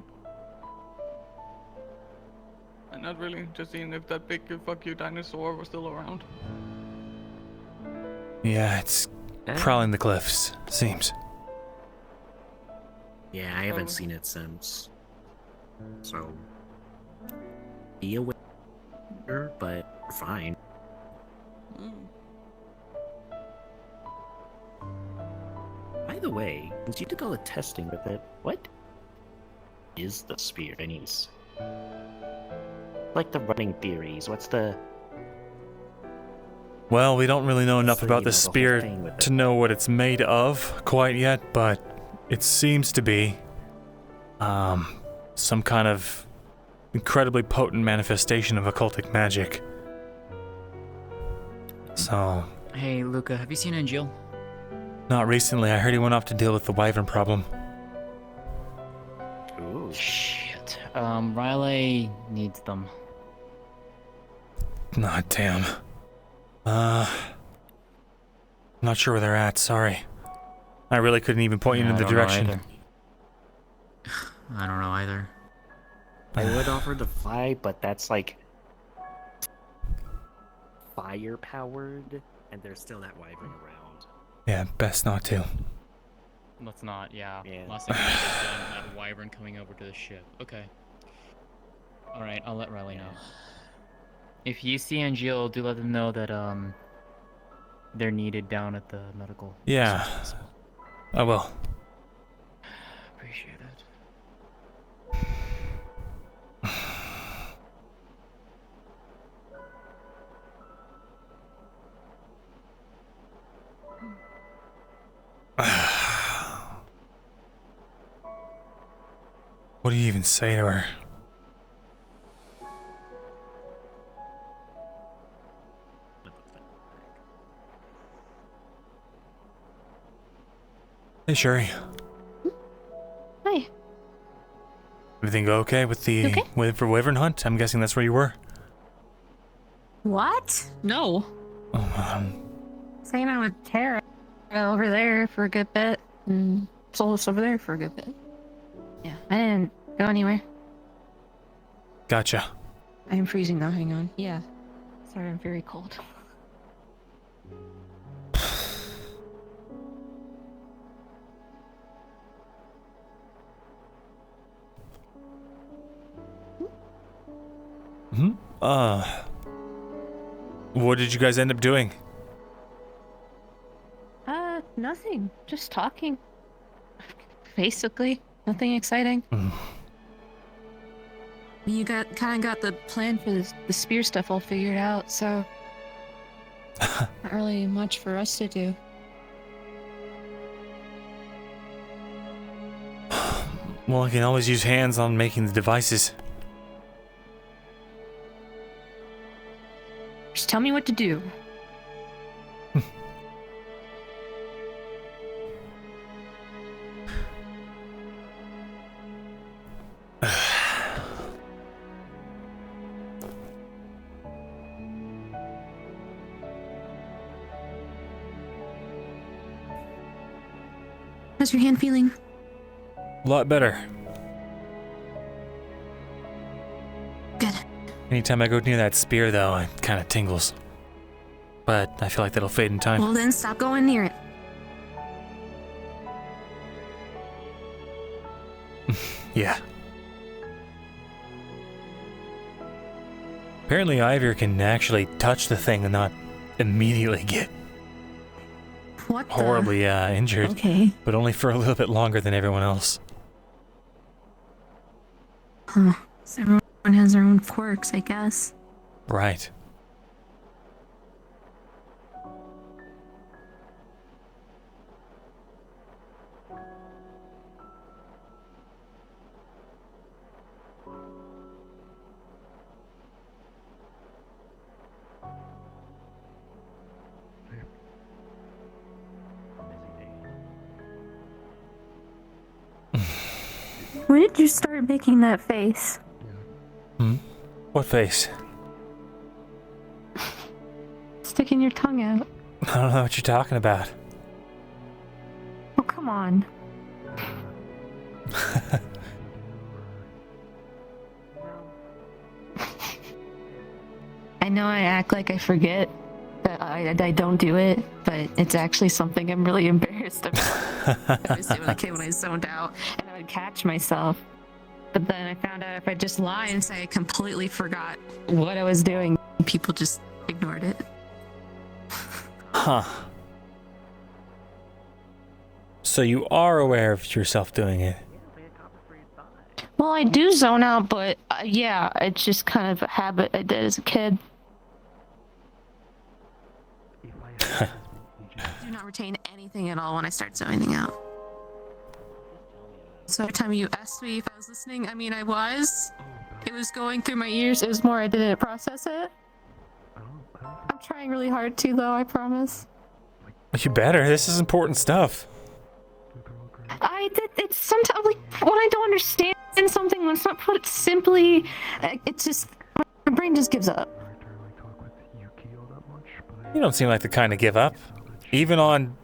I'm not really just seeing if that big fuck you dinosaur was still around. Yeah, it's prowling the cliffs, seems. Yeah, I haven't seen it since. So, be aware, but we're fine. By the way, since you did all the testing with it, what is the spear, anyways? Like the running theories, what's the... Well, we don't really know enough So, about you the know, the whole spear thing with to know what it's made of quite yet, but it seems to be some kind of incredibly potent manifestation of occultic magic. So, Hey, Luca, have you seen Angel? not recently. I heard he went off to deal with the wyvern problem. Ooh. Shit. Riley needs them. Nah, damn. Not sure where they're at, sorry. I really couldn't even point you in the direction. I don't know either. I would offer the fly, but that's like fire powered, and there's still that wyvern around. Yeah, best not to. Let's not, yeah. Last thing I is that wyvern coming over to the ship. Okay. Alright, I'll let Riley know. If you see Angel, do let them know that, they're needed down at the medical. Yeah, I will. Appreciate it. What do you even say to her? Hey, Sherry. Hi. Everything go okay with the Okay. for wyvern hunt? I'm guessing that's where you were. What? No. Oh, Saying I would Tara over there for a good bit, and Solus over there for a good bit. Yeah, I didn't go anywhere. Gotcha. I am freezing though, hang on. Yeah. Sorry, I'm very cold. Hmm? What did you guys end up doing? Nothing. Just talking. Basically, nothing exciting. You kind of got the plan for the spear stuff all figured out, so not really much for us to do. Well, I can always use hands on making the devices. Just tell me what to do. How's your hand feeling? A lot better. Good. Anytime I go near that spear, though, it kind of tingles. But I feel like that'll fade in time. Well, then stop going near it. Yeah. Apparently, Ivor can actually touch the thing and not immediately get horribly injured. Okay. But only for a little bit longer than everyone else. Huh. So everyone has their own quirks, I guess. Right. When did you start making that face? What face? Sticking your tongue out. I don't know what you're talking about. Oh, come on. I know I act like I forget that I don't do it, but it's actually something I'm really embarrassed about. I was doing like when I zoned out and I would catch myself. But then I found out if I just lie and say I completely forgot what I was doing, people just ignored it. Huh. So you are aware of yourself doing it? Well, I do zone out, but yeah, it's just kind of a habit I did as a kid. Do not retain anything at all when I start zoning out. So every time you asked me if I was listening, I mean I was. It was going through my ears. It was more I didn't process it. I'm trying really hard to, though, I promise. You better. This is important stuff. It's sometimes like when I don't understand something, when it's not put simply, it's just my brain just gives up. You don't seem like the kind to give up, even on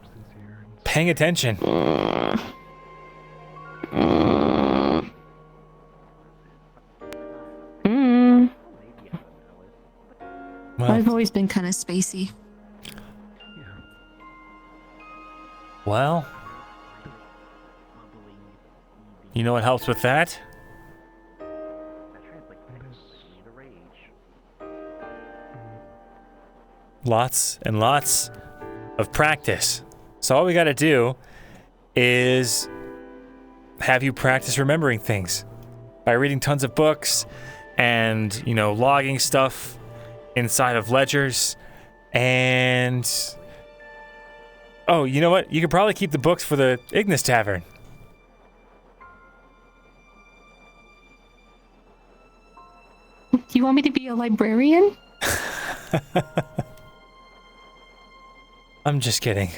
paying attention. Well, I've always been kind of spacey. Well, you know what helps with that? Lots and lots of practice. So all we gotta do is have you practice remembering things by reading tons of books and, you know, logging stuff inside of ledgers. And oh, you know what? You could probably keep the books for the Ignis Tavern. Do you want me to be a librarian? I'm just kidding.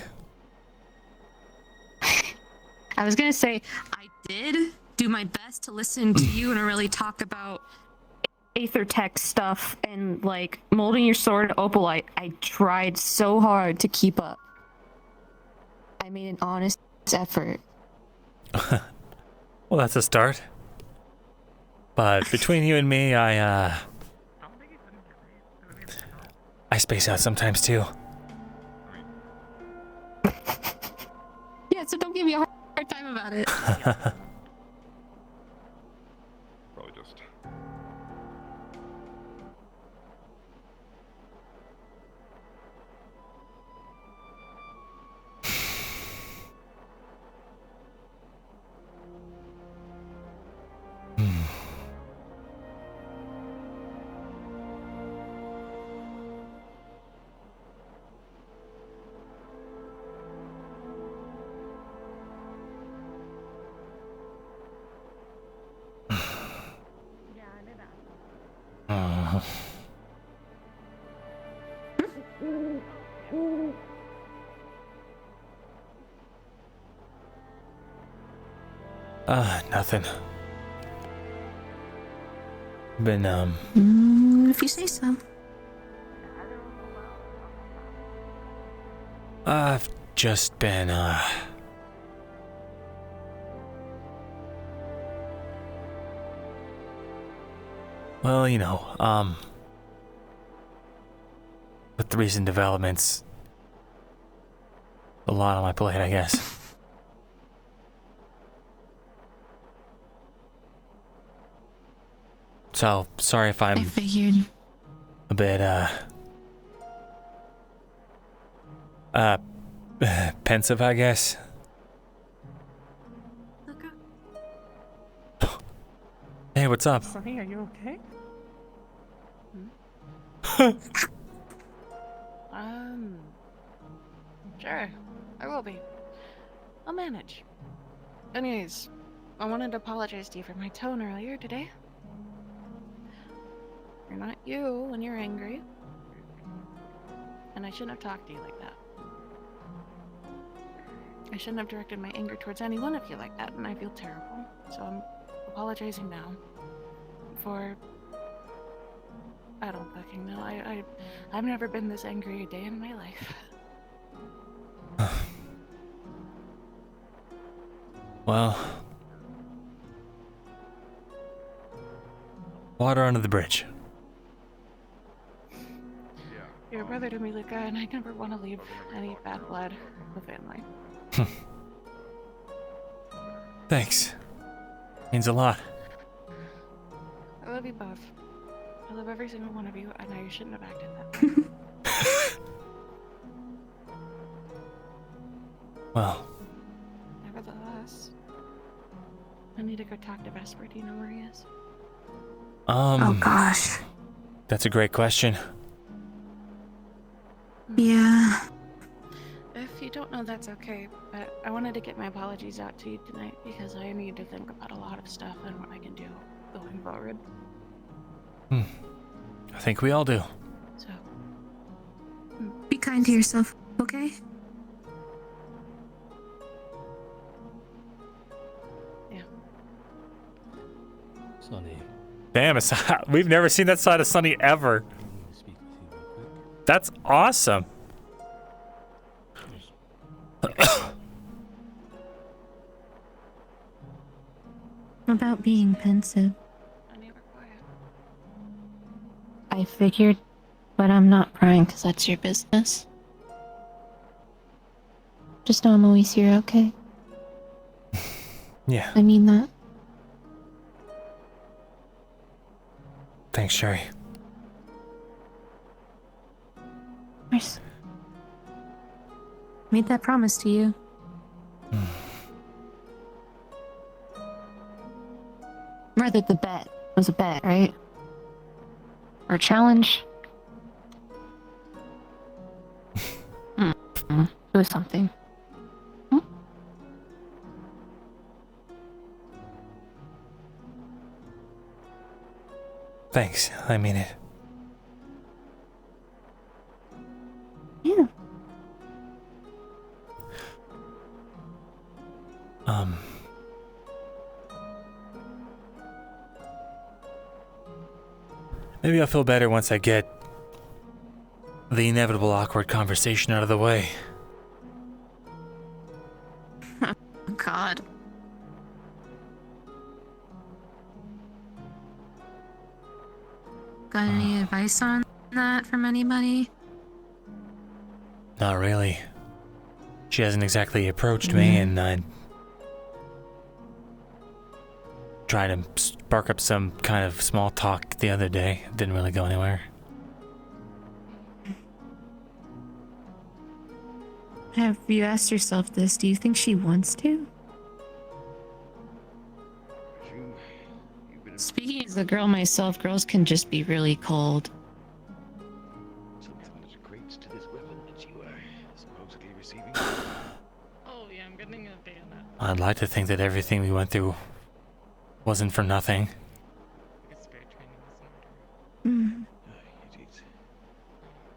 I was gonna say, I did do my best to listen to you and really talk about Aether tech stuff and like molding your sword opalite. I tried so hard to keep up. I made an honest effort. Well, that's a start. But between you and me, I space out sometimes too. Yeah, so don't give me a hard time about it. Probably just. Nothing. Been, If you say so. I've just been, Well, you know, with the recent developments, a lot on my plate, I guess. So, sorry if I'm I figured. a bit, pensive, I guess. Hey, what's up? Sonny, are you okay? Sure, I will be. I'll manage. Anyways, I wanted to apologize to you for my tone earlier today. You're not you when you're angry. And I shouldn't have talked to you like that. I shouldn't have directed my anger towards any one of you like that, and I feel terrible. So I'm apologizing now for... I don't fucking know. I've never been this angry a day in my life. Well, water under the bridge. You're a brother to me, Luca, and I never want to leave any bad blood in the family. Thanks. Means a lot. I love you both. I love every single one of you, and I shouldn't have acted that way. Well, Nevertheless, I need to go talk to Vesper. Do you know where he is? Oh gosh. That's a great question. Yeah. If you don't know, that's okay, but I wanted to get my apologies out to you tonight because I need to think about a lot of stuff and what I can do going forward. I think we all do. So, Be kind to yourself, okay? yeah. Sonny. Damn, we've never seen that side of Sunny ever. That's awesome. About being pensive. I figured, but I'm not prying because that's your business. Just know I'm always here, okay? Yeah. I mean that. Thanks, Sherry. Of course. Made that promise to you. Rather, the bet was a bet, right? Or a challenge? It was something. Thanks. I mean it. Yeah. Maybe I'll feel better once I get the inevitable awkward conversation out of the way. God. Got any advice on that from anybody? Not really. She hasn't exactly approached me, and I tried to spark up some kind of small talk the other day. It didn't really go anywhere. Have you asked yourself this? Do you think she wants to? Speaking as a girl myself, girls can just be really cold. Something that equates to this weapon that you are supposedly receiving. Oh yeah, I'm getting a bayonet. I'd like to think that everything we went through wasn't for nothing. Mm.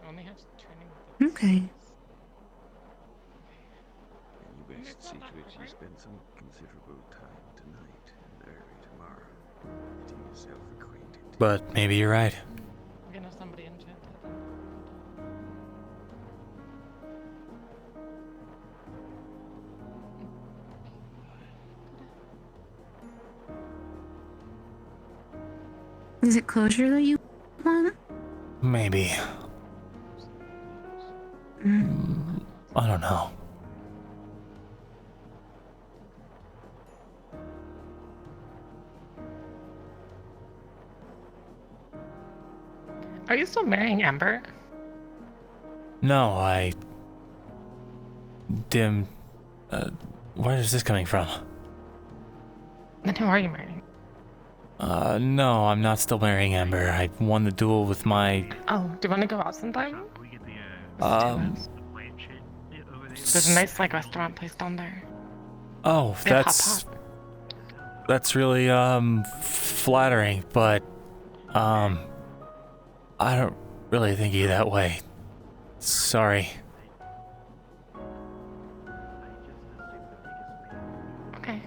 Only has training. Okay. In your best secret, you spend some considerable time tonight and early tomorrow getting yourself acquainted. But maybe you're right. We're gonna have somebody enchanted. Is it closure that you want? Maybe. I don't know. Are you still marrying Ember? No, I... Dim... where is this coming from? Then who are you marrying? No, I'm not still marrying Ember. I won the duel with my... Oh, do you want to go out sometime? There's a nice like restaurant place down there. Oh, They have hot that's... pot. That's really, flattering, but, I don't really think of you that way. Sorry. Okay.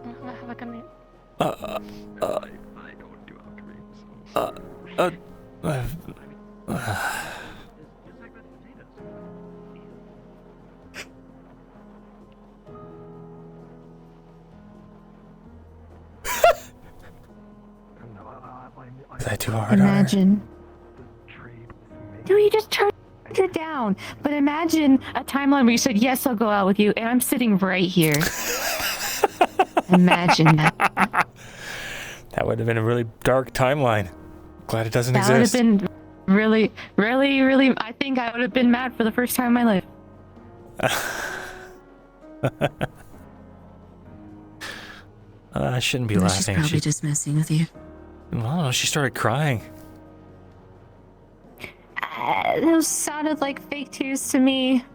Well, have a good night. Is that too hard on her? Imagine. No, you just turned it down. But imagine a timeline where you said, yes, I'll go out with you, and I'm sitting right here. Imagine that. That would have been a really dark timeline. Glad it doesn't That would have exist. been really, really, really. I think I would have been mad for the first time in my life. I shouldn't be Well, laughing. she's probably just messing with you. No, she started crying. Those sounded like fake tears to me.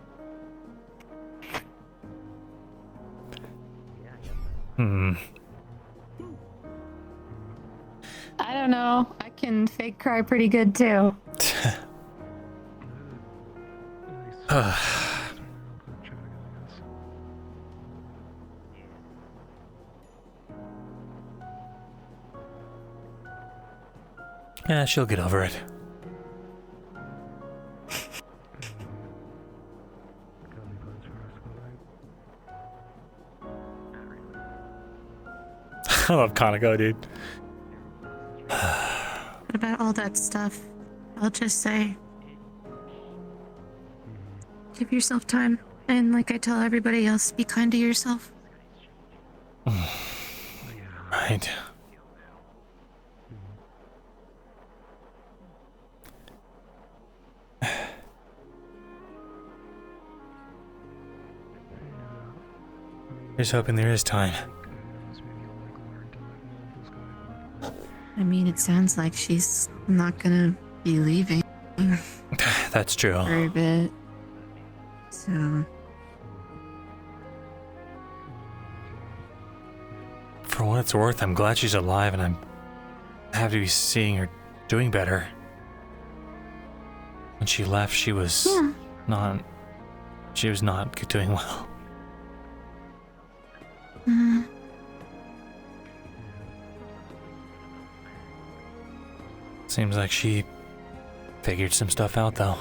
I don't know. I can fake cry pretty good too. Yeah, she'll get over it. I love Kaneko, dude. What about all that stuff? I'll just say, give yourself time. And like I tell everybody else, be kind to yourself. Right. Here's hoping there is time. I mean, it sounds like she's not gonna be leaving That's true. for a bit. So, For what it's worth, I'm glad she's alive and I'm happy to be seeing her doing better. When she left, she was not doing well. Seems like she figured some stuff out, though.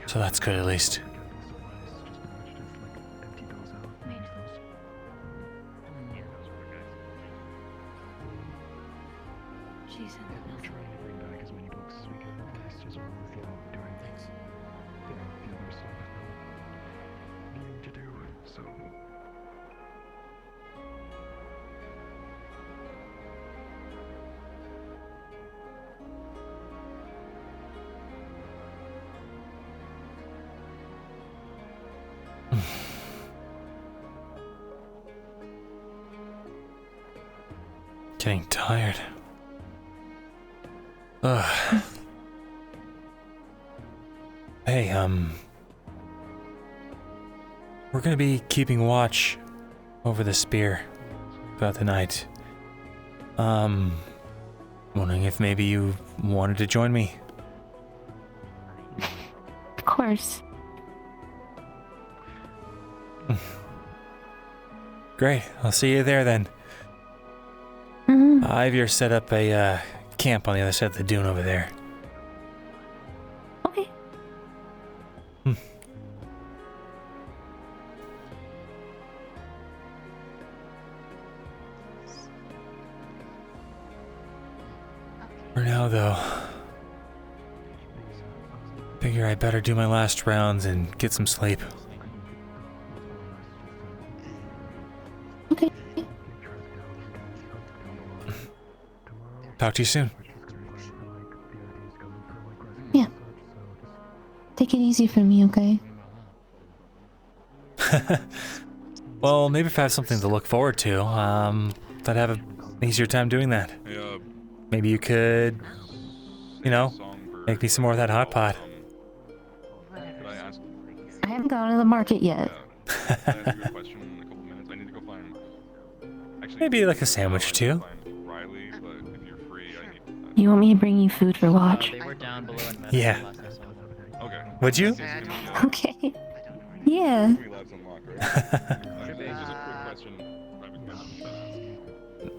So that's good, at least. Getting tired. Ugh. Hey, we're gonna be keeping watch over the spear throughout the night. Wondering if maybe you wanted to join me. Of course. Great, I'll see you there then. Ivor set up a camp on the other side of the dune over there. Okay. now, though. Figure I better do my last rounds and get some sleep. Okay. Talk to you soon. Yeah. Take it easy for me, okay? Well, maybe if I have something to look forward to, I'd have an easier time doing that. Maybe you could, you know, make me some more of that hot pot. I haven't gone to the market yet. Maybe like a sandwich or two. You want me to bring you food for watch? They were down below in Yeah. last I saw them. Would you? Okay. Yeah.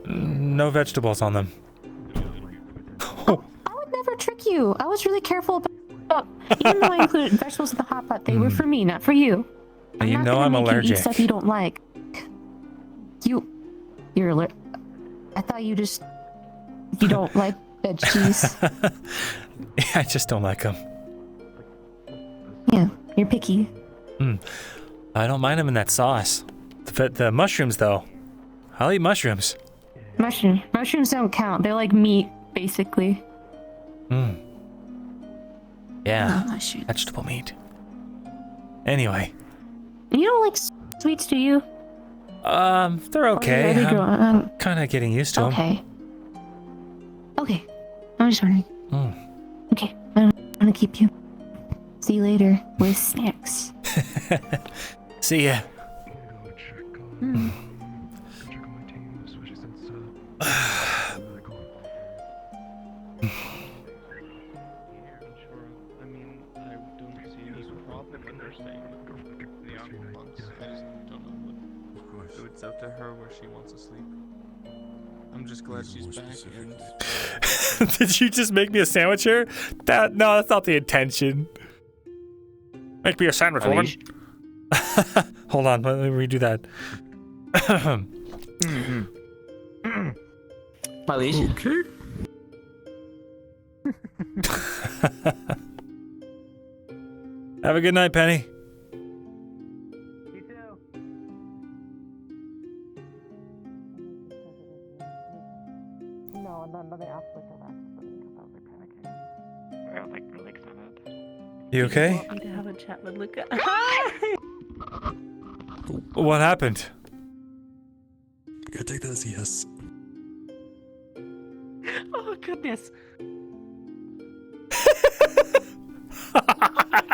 No vegetables on them. I would never trick you. I was really careful about, even though I included vegetables in the hot pot, they were for me, not for you. You know I'm You allergic. eat stuff you don't like. You're allergic. I thought you don't like veggies. I just don't like them. Yeah, you're picky. I don't mind them in that sauce. The mushrooms, though. I'll eat mushrooms. Mushrooms don't count. They're like meat, basically. Yeah, Oh, mushrooms. vegetable meat. Anyway. You don't like sweets, do you? They're okay. I'm kind of getting used to them. Okay. I'm just wondering. Okay, I'm gonna keep you. See you later with snacks. See ya. So it's up to her where she wants to sleep. I'm just glad she's back and... Did you just make me a sandwich here? No, that's not the intention. Make me a sandwich, woman. Hold on, let me redo that. My liege. Okay. Have a good night, Penny. No, nothing else like that. Because I was panicking. I was like really excited. You okay? I need to have a chat with Luca. What happened? I take that as a yes. Oh goodness.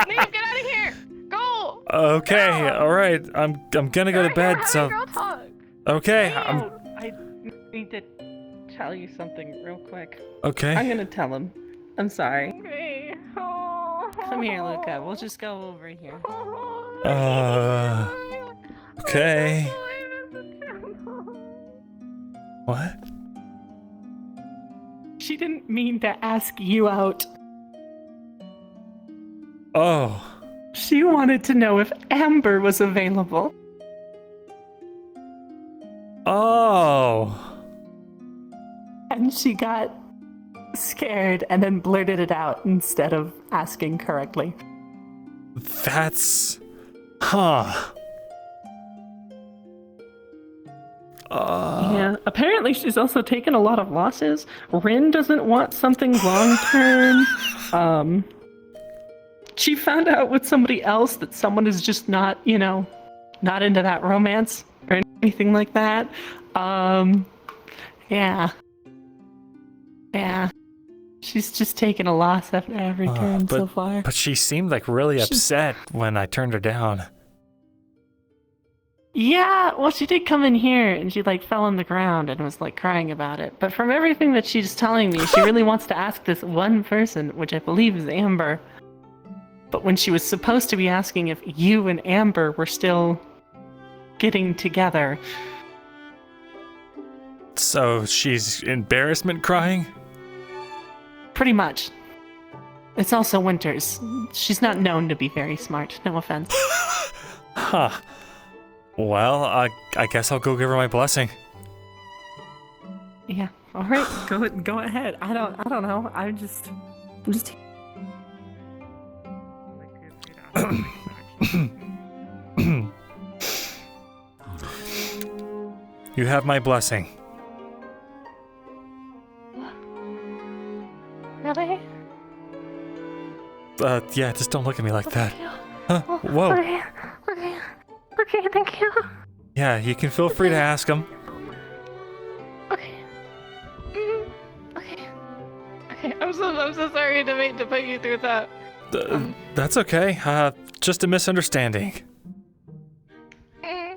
Leave, get out of here! Go! Okay, all right. I'm gonna go to bed. So Girl talk. okay. I need to tell you something real quick. Okay. I'm gonna tell him. I'm sorry. Okay. Come here, Luca. We'll just go over here. Okay. What? She didn't mean to ask you out. Oh. She wanted to know if Amber was available. Oh. And she got scared and then blurted it out instead of asking correctly. That's... Huh. Yeah, apparently she's also taken a lot of losses. Rin doesn't want something long term. She found out with somebody else that someone is just not, not into that romance or anything like that. Yeah. She's just taken a loss after every turn so far. But she seemed like really upset when I turned her down. Yeah, well, she did come in here and she fell on the ground and was crying about it. But from everything that she's telling me, she really wants to ask this one person, which I believe is Amber. But when she was supposed to be asking if you and Amber were still getting together. So she's embarrassment crying? Pretty much. It's also Winters. She's not known to be very smart, no offense. Huh. Well, I guess I'll go give her my blessing. Yeah. All right. Go ahead. I don't know. I'm just. You have my blessing. Really? Yeah, just don't look at me like that. Huh? Oh, Whoa. Okay, thank you. Yeah, you can feel free to ask him. Okay. Okay, I'm so sorry to put you through that. That's okay. Just a misunderstanding. Yeah.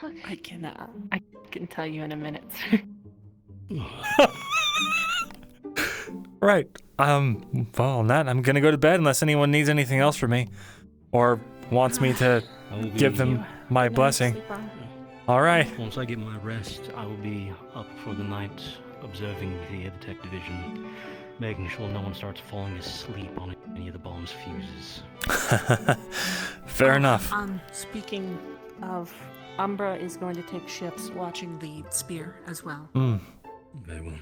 Okay. I can tell you in a minute. Right. Well, on that, I'm gonna go to bed unless anyone needs anything else from me. Or wants me to give them my blessing. Alright. Once I get my rest, I will be up for the night, observing the tech division, making sure no one starts falling asleep on any of the bomb's fuses. Fair enough. Speaking of, Umbra is going to take shifts watching the spear as well. Very well.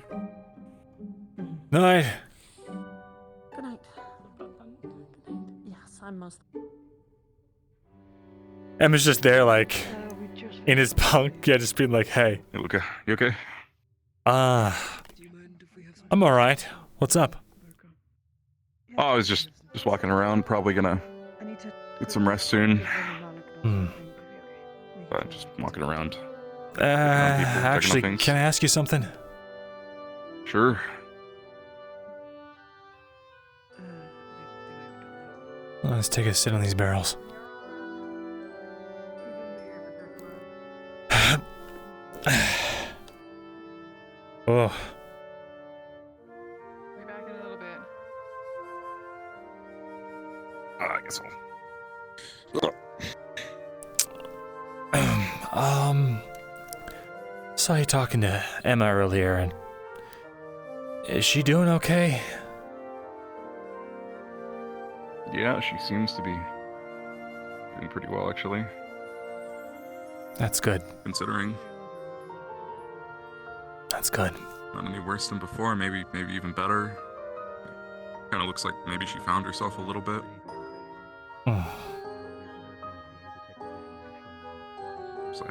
Night. Good night. Yes, I'm most. Emma's just there, like, in his bunk, yeah, just being like, hey. Hey, Luca, you okay? I'm alright. What's up? Oh, I was just walking around, probably gonna get some rest soon. Just walking around. Actually, can I ask you something? Sure. Let's take a sit on these barrels. Oh. Be back in a little bit. I guess Saw you talking to Emma earlier, and is she doing okay? Yeah, she seems to be doing pretty well, actually. That's good. Considering. That's good. Not any worse than before, maybe even better. Kind of looks like maybe she found herself a little bit. So,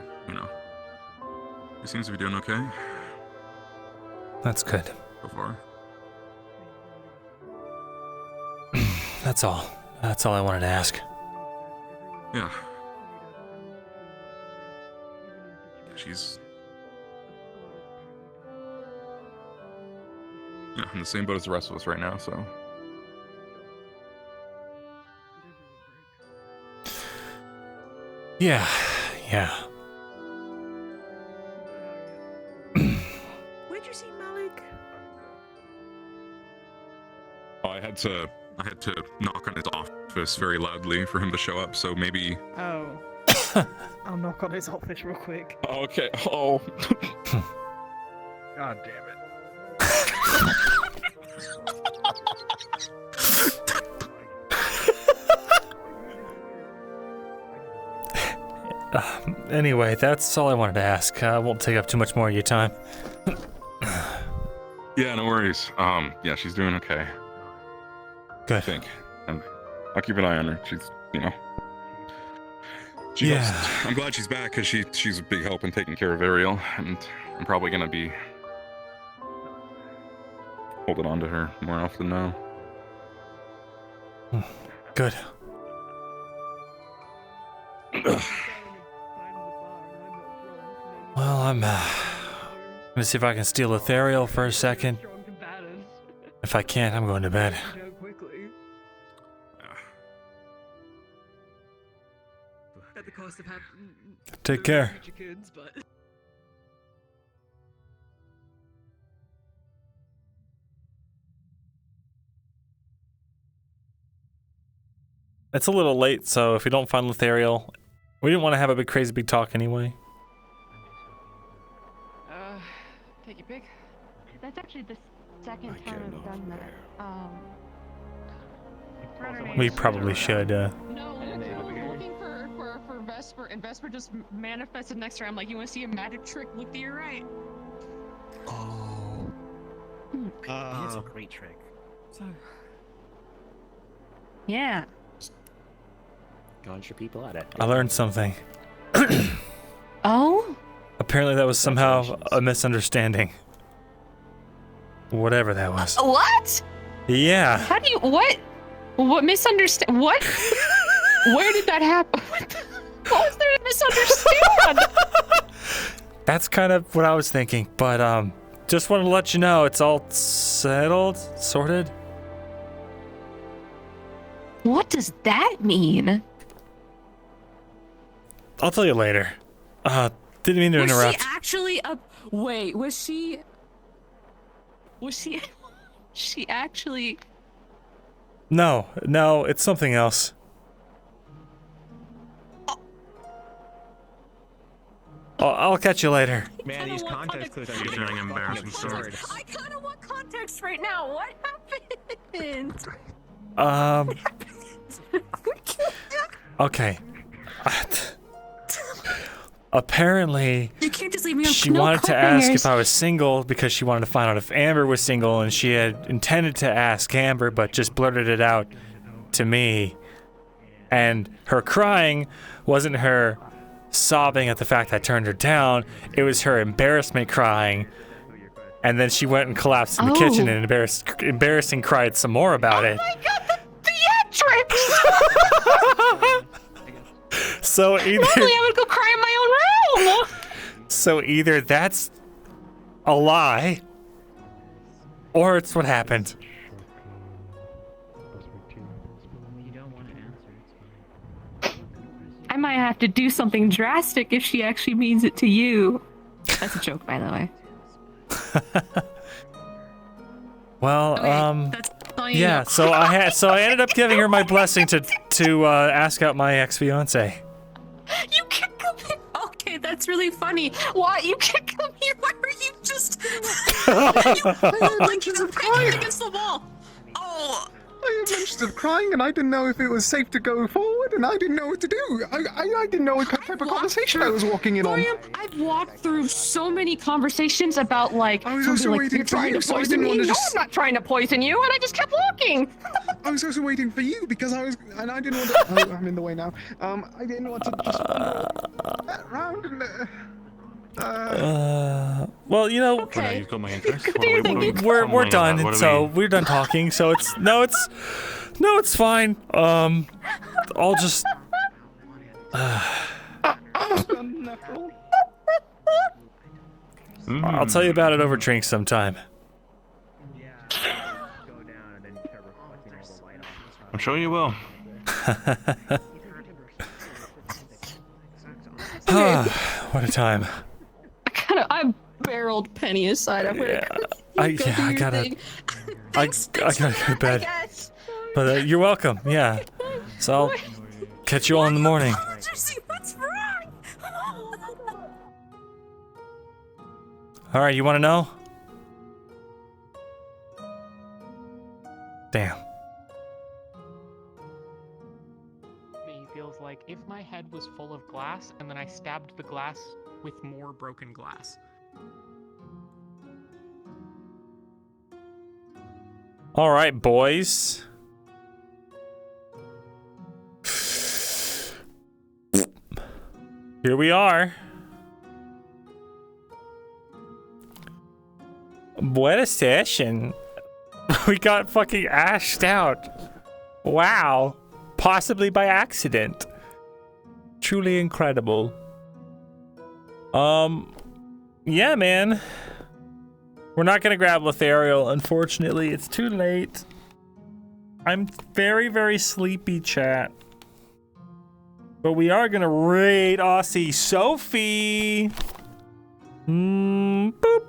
she seems to be doing okay. That's good. So far. That's all. That's all I wanted to ask. Yeah. She's... in the same boat as the rest of us right now, so... Yeah. Where'd you see Malik? Oh, I had to knock on his office very loudly for him to show up, so maybe... Oh. I'll knock on his office real quick. Oh, okay. Oh. God damn it. Anyway, that's all I wanted to ask. I won't take up too much more of your time. Yeah, no worries. Yeah, she's doing okay. Good. I think. And I'll keep an eye on her. She's, I'm glad she's back, because she's a big help in taking care of Ariel, and I'm probably gonna be holding on to her more often now. Good. Well, I'm gonna see if I can steal Ethereal for a second. If I can't, I'm going to bed. At the cost of having Take care. kids, but It's a little late, so if we don't find Ethereal, we didn't want to have a crazy big talk anyway. Take your pick. That's actually the second time I've done that. We probably should. No. looking for Vesper, and Vesper just manifested next to her. I'm like, you want to see a magic trick? Look to your right. Oh. It's a great trick. So. Yeah. Launch your people at it. I learned something. Oh? Apparently that was somehow a misunderstanding. Whatever that was. What? Yeah. How do you, what misunderstand, what? Where did that happen? What was there to misunderstand? That's kind of what I was thinking, but just wanted to let you know it's all settled, sorted. What does that mean? I'll tell you later. Didn't mean to interrupt. Was she actually wait, was she actually? No, it's something else. I'll catch you later. Man, these context clues are getting embarrassing stories. I kind of want context right now. What happened? Okay. Apparently, You can't just leave me on she no wanted to ask cliffhangers. if I was single because she wanted to find out if Amber was single, and she had intended to ask Amber, but just blurted it out to me. And her crying wasn't her sobbing at the fact I turned her down, it was her embarrassment crying. And then she went and collapsed in the kitchen and embarrassing cried some more about it. Oh my god, the theatrics! So either Normally I would go cry in my own room. So either that's a lie, or it's what happened. I might have to do something drastic if she actually means it to you. That's a joke, by the way. Well, that's all you yeah. know. So I ended up giving her my blessing to ask out my ex-fiance. You can come here. Okay, that's really funny. Why? You can come here. Why are you just... like you're crying against the wall. Oh... I had mentioned of crying, and I didn't know if it was safe to go forward, and I didn't know what to do. I didn't know what type of conversation I was walking in on. I've walked through so many conversations about, like, I was also waiting you're for trying you, to so I poison didn't me. want to No, just... I'm not trying to poison you, and I just kept walking. I was also waiting for you, because I didn't want to... Oh, I'm in the way now. I didn't want to just wander around and... Well, you know, You've got my interest. we're done. So we're done talking. So it's fine. I'll just. I'll tell you about it over drinks sometime. I'm sure you will. What a time. I barreled Penny aside. I'm gonna I gotta go to bed. But you're welcome. Yeah. So I'll catch you all in the morning. What's wrong? All right, you want to know? Damn. Me feels like if my head was full of glass and then I stabbed the glass with more broken glass. All right, boys. Here we are. What a session. We got fucking ashed out. Wow. Possibly by accident. Truly incredible. Yeah, man. We're not gonna grab Lothario, unfortunately. It's too late. I'm very, very sleepy, chat. But we are gonna raid Aussie Sophie. Boop.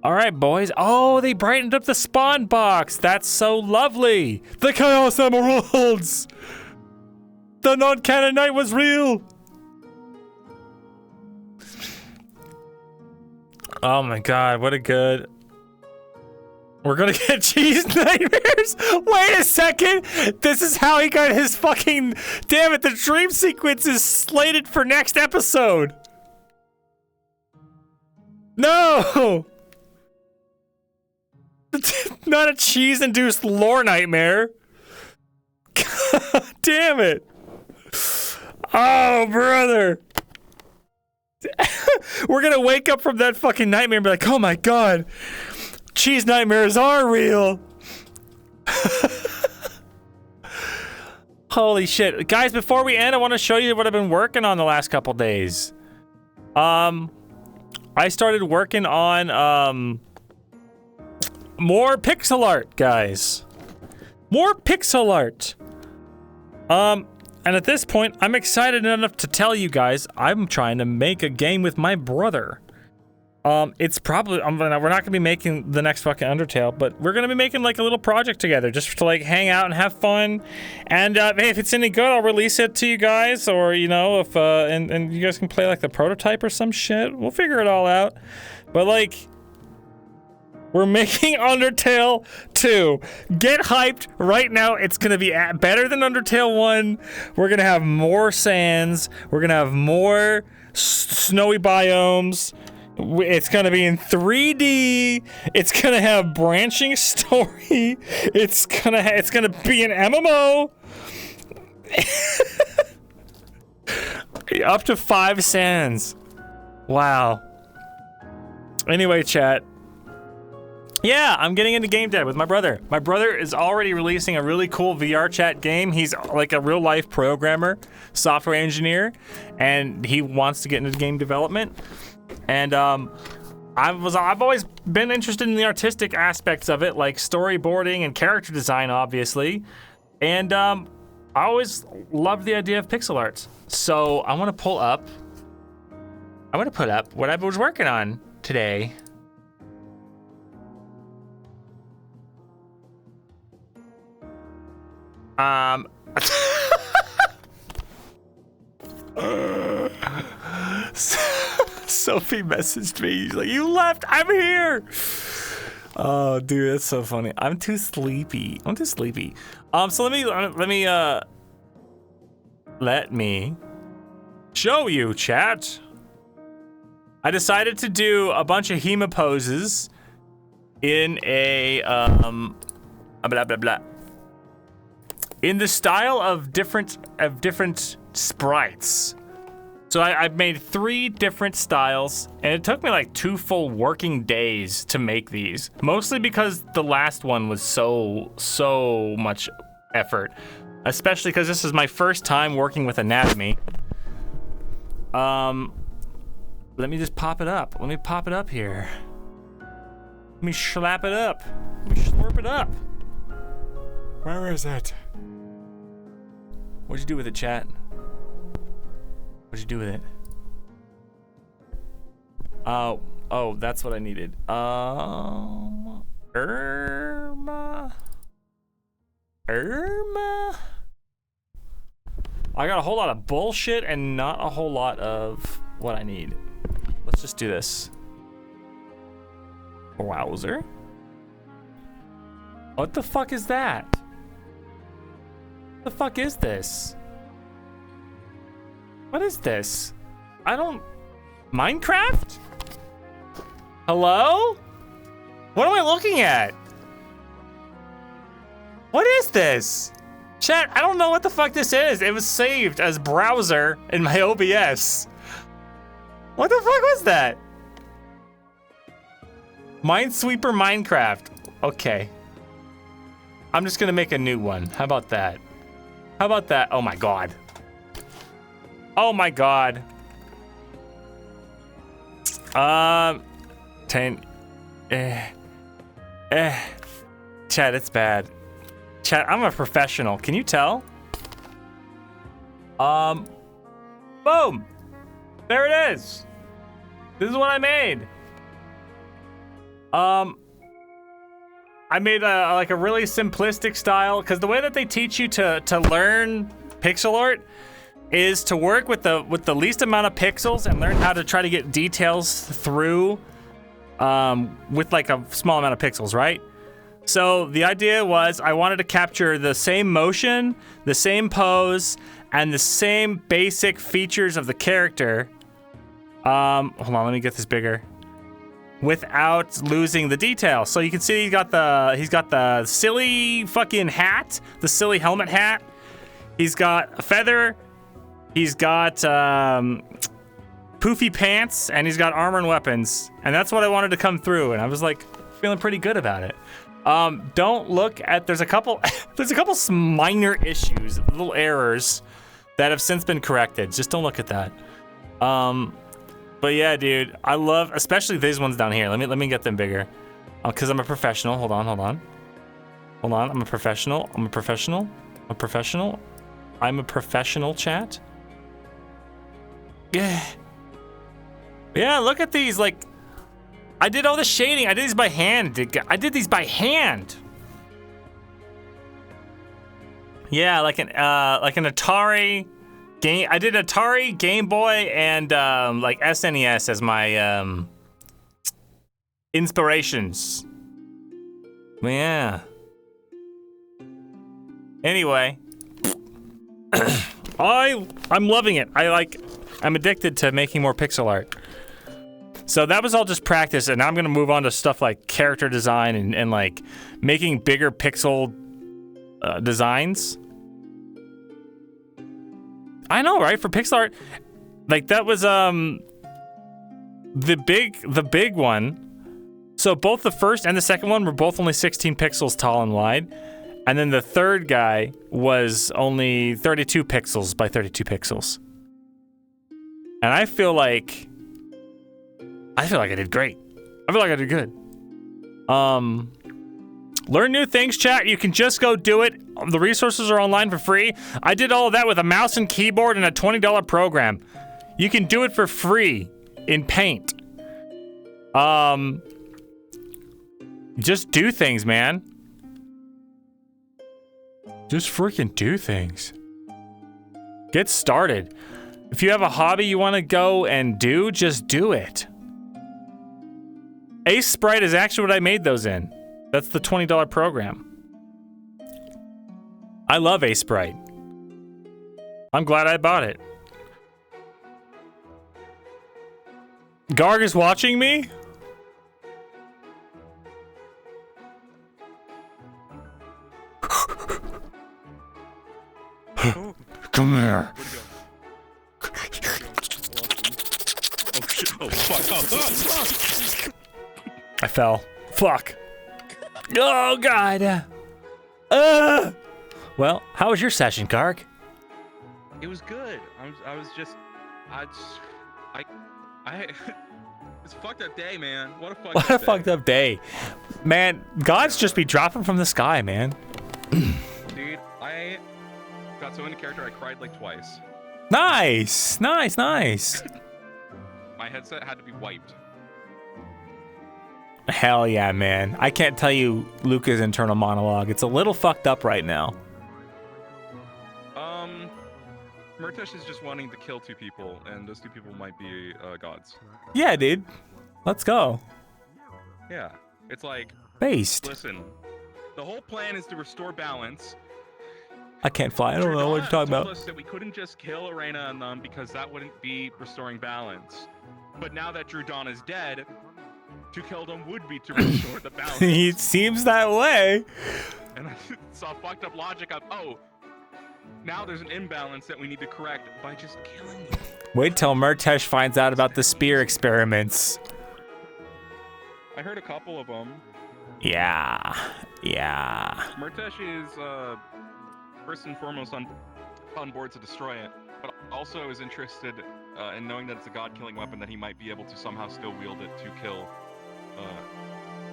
All right, boys. Oh, they brightened up the spawn box. That's so lovely. The Chaos Emeralds. The non-canon knight was real. Oh my god, what a good... We're gonna get cheese nightmares. Wait a second. This is how he got his fucking... Damn it, the dream sequence is slated for next episode. No! Not a cheese-induced lore nightmare. God damn it. Oh, brother. We're gonna wake up from that fucking nightmare and be like, oh my god, cheese nightmares are real. Holy shit. Guys, before we end, I want to show you what I've been working on the last couple days. I started working on more pixel art, guys. More pixel art. And at this point, I'm excited enough to tell you guys I'm trying to make a game with my brother. It's probably, we're not gonna be making the next fucking Undertale, but we're gonna be making like a little project together just to like hang out and have fun. And hey, if it's any good, I'll release it to you guys, or you know, if and you guys can play like the prototype or some shit. We'll figure it all out. But like, we're making Undertale 2. Get hyped right now. It's going to be better than Undertale 1. We're going to have more sands. We're going to have more snowy biomes. It's going to be in 3D. It's going to have branching story. It's going to be an MMO. Up to 5 sands. Wow. Anyway, chat. Yeah, I'm getting into game dev with my brother. My brother is already releasing a really cool VR chat game. He's like a real life programmer, software engineer, and he wants to get into game development. And I've always been interested in the artistic aspects of it, like storyboarding and character design, obviously. And I always loved the idea of pixel art. So I want to put up what I was working on today. Sophie messaged me. She's like, "You left. I'm here." Oh, dude, that's so funny. I'm too sleepy. So let me show you, chat. I decided to do a bunch of Hema poses in a blah blah blah. In the style of different sprites. So I've made 3 different styles, and it took me like 2 full working days to make these. Mostly because the last one was so much effort. Especially because this is my first time working with anatomy. Let me just pop it up. Let me pop it up here. Let me slap it up. Let me slurp it up. Where is it? What'd you do with it, chat? What'd you do with it? Oh, that's what I needed. Irma. I got a whole lot of bullshit and not a whole lot of what I need. Let's just do this. Wowzer. What the fuck is that? What the fuck is this? What is this? Minecraft? Hello? What am I looking at? What is this? Chat, I don't know what the fuck this is. It was saved as browser in my OBS. What the fuck was that? Minesweeper Minecraft. Okay. I'm just gonna make a new one. How about that? How about that? Oh my god. Oh my god. 10. Chat, it's bad. Chat, I'm a professional. Can you tell? Boom. There it is. This is what I made. I made a really simplistic style, because the way that they teach you to learn pixel art is to work with the least amount of pixels and learn how to try to get details through with like a small amount of pixels, right? So the idea was I wanted to capture the same motion, the same pose, and the same basic features of the character. Hold on, let me get this bigger. Without losing the detail. So you can see he's got the silly fucking hat, the silly helmet hat. He's got a feather. He's got poofy pants, and he's got armor and weapons. And that's what I wanted to come through, and I was like feeling pretty good about it. Don't look at, there's a couple minor issues, little errors that have since been corrected. Just don't look at that. But yeah, dude, I love, especially these ones down here. Let me get them bigger, cause I'm a professional. Hold on. I'm a professional. Chat. Yeah. Look at these. Like, I did all the shading. I did these by hand. Yeah, like an Atari game. I did Atari, Game Boy, and like SNES as my inspirations. Yeah. Anyway, I'm loving it. I'm addicted to making more pixel art. So that was all just practice, and now I'm gonna move on to stuff like character design and like making bigger pixel designs. I know, right? For pixel art, like that was the big one. So both the first and the second one were both only 16 pixels tall and wide, and then the third guy was only 32 pixels by 32 pixels. And I feel like I did great. I feel like I did good. Learn new things, chat. You can just go do it. The resources are online for free. I did all of that with a mouse and keyboard and a $20 program. You can do it for free in Paint. Just do things, man. Just freaking do things. Get started. If you have a hobby you want to go and do, just do it. Ace Sprite is actually what I made those in. That's the $20 program. I love Ace Sprite. I'm glad I bought it. Garg is watching me? Come here. Oh shit! Oh fuck! I fell. Fuck. Oh god. Well, how was your session, Garg? It was good. It's a fucked up day, man. What a fucked up day. Man, gods just be dropping from the sky, man. Dude, I got so into character I cried like twice. Nice. My headset had to be wiped. Hell yeah, man. I can't tell you Luca's internal monologue. It's a little fucked up right now. Murtesh is just wanting to kill two people, and those two people might be gods. Yeah, dude. Let's go. Yeah. It's like... Based. Listen, the whole plan is to restore balance. I can't fly. I don't know what you're talking about. Told us that we couldn't just kill Arena and them because that wouldn't be restoring balance. But now that Drudon is dead, to kill them would be to restore the balance. It seems that way. And I saw fucked up logic of, oh, now there's an imbalance that we need to correct by just killing you. Wait till Murtesh finds out about the spear experiments. I heard a couple of them. Yeah. Murtesh is first and foremost on board to destroy it, but also is interested in knowing that it's a god-killing weapon that he might be able to somehow still wield it to kill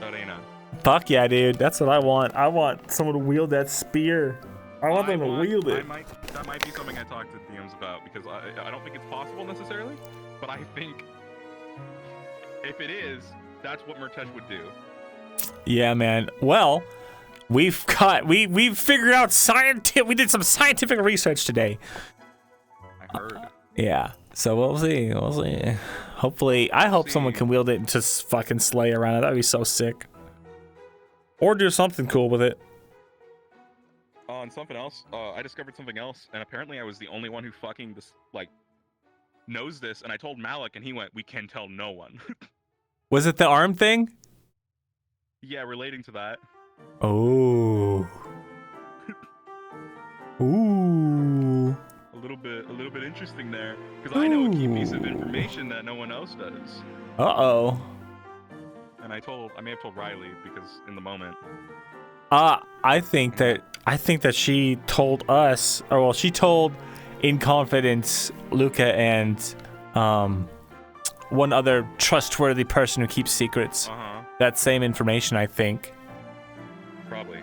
Arena. Fuck yeah, dude. That's what I want. I want someone to wield that spear. I want them to wield it. That might be something I talk to DMs about, because I don't think it's possible necessarily, but I think if it is, that's what Murtesh would do. Yeah, man. Well, we've figured out we did some scientific research today. I heard. Yeah. So we'll see. Hopefully, I hope someone can wield it and just fucking slay around it. That'd be so sick. Or do something cool with it. And something else. I discovered something else, and apparently I was the only one who fucking knows this. And I told Malik, and he went, "We can tell no one." Was it the arm thing? Yeah, relating to that. Oh. Ooh. A little bit interesting there, because I know a key piece of information that no one else does. Uh-oh. And I may have told Riley because in the moment. I think that she told us, or well, she told in confidence Luca and one other trustworthy person who keeps secrets. That same information, I think. Probably.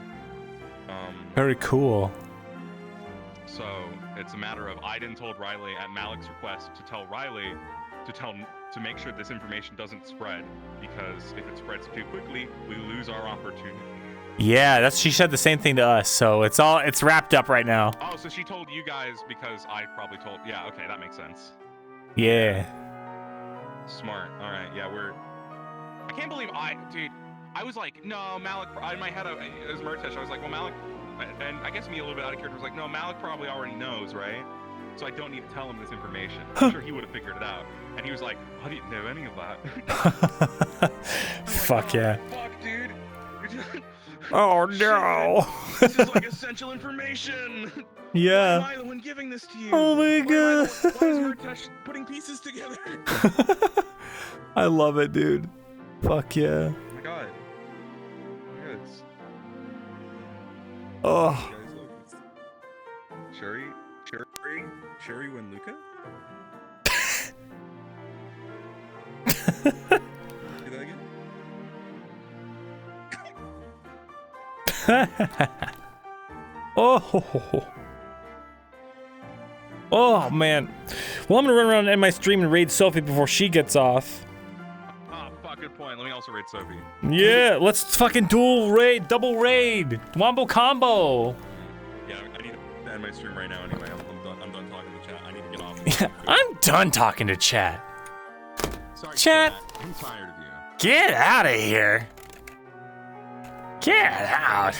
Very cool. So it's a matter of Aiden told Riley at Malik's request to tell Riley to make sure this information doesn't spread, because if it spreads too quickly, we lose our opportunity. Yeah, she said the same thing to us, so it's wrapped up right now. Oh, so she told you guys because I probably told. Yeah, okay, that makes sense. Yeah. Smart. All right. Yeah, I can't believe dude. I was like, no, Malik. In my head, as Murtesh, I was like, well, Malik, and I guess me a little bit out of character was like, no, Malik probably already knows, right? So I don't need to tell him this information. I'm sure he would have figured it out. And he was like, I didn't know any of that. Fuck yeah. Fuck, dude. Oh no. This is like essential information. Yeah. Why am I the one giving this to you? Oh my god. Why is Murtesh putting pieces together? I love it, dude. Fuck yeah. Oh my god. Oh. Sherry win Luca? Do that again? Oh man. Well, I'm gonna run around and end my stream and raid Sophie before she gets off. Fuck, good point. Let me also raid Sophie. Yeah, let's fucking double raid, wombo combo. Yeah, I need to end my stream right now anyway. I'm done talking to chat. I need to get off. Yeah, I'm done talking to chat. Sorry, chat. I'm tired of you. Get out of here. Get out.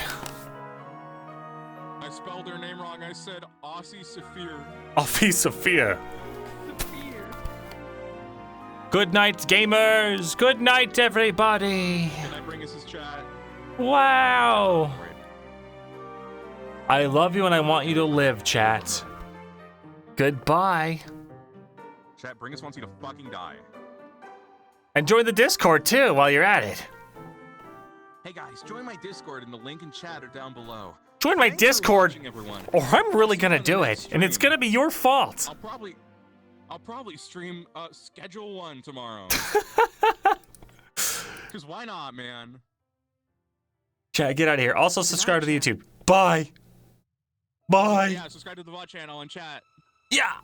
I spelled their name wrong. I said Aussie Saphir. Offie Sophia. Good night, gamers. Good night, everybody. Can I bring us his chat? Wow. I love you and I want you to live, chat. Goodbye. Chat, Bringus wants you to fucking die. And join the Discord too while you're at it. Hey guys, join my Discord and the link in chat are down below. Join my Discord, watching, everyone. or I'm really gonna do it, and it's gonna be your fault. I'll probably stream schedule one tomorrow. Cause why not, man? Chat, get out of here. Also subscribe to the YouTube. Bye. Bye. Yeah, subscribe to the VOD channel and chat. Yeah.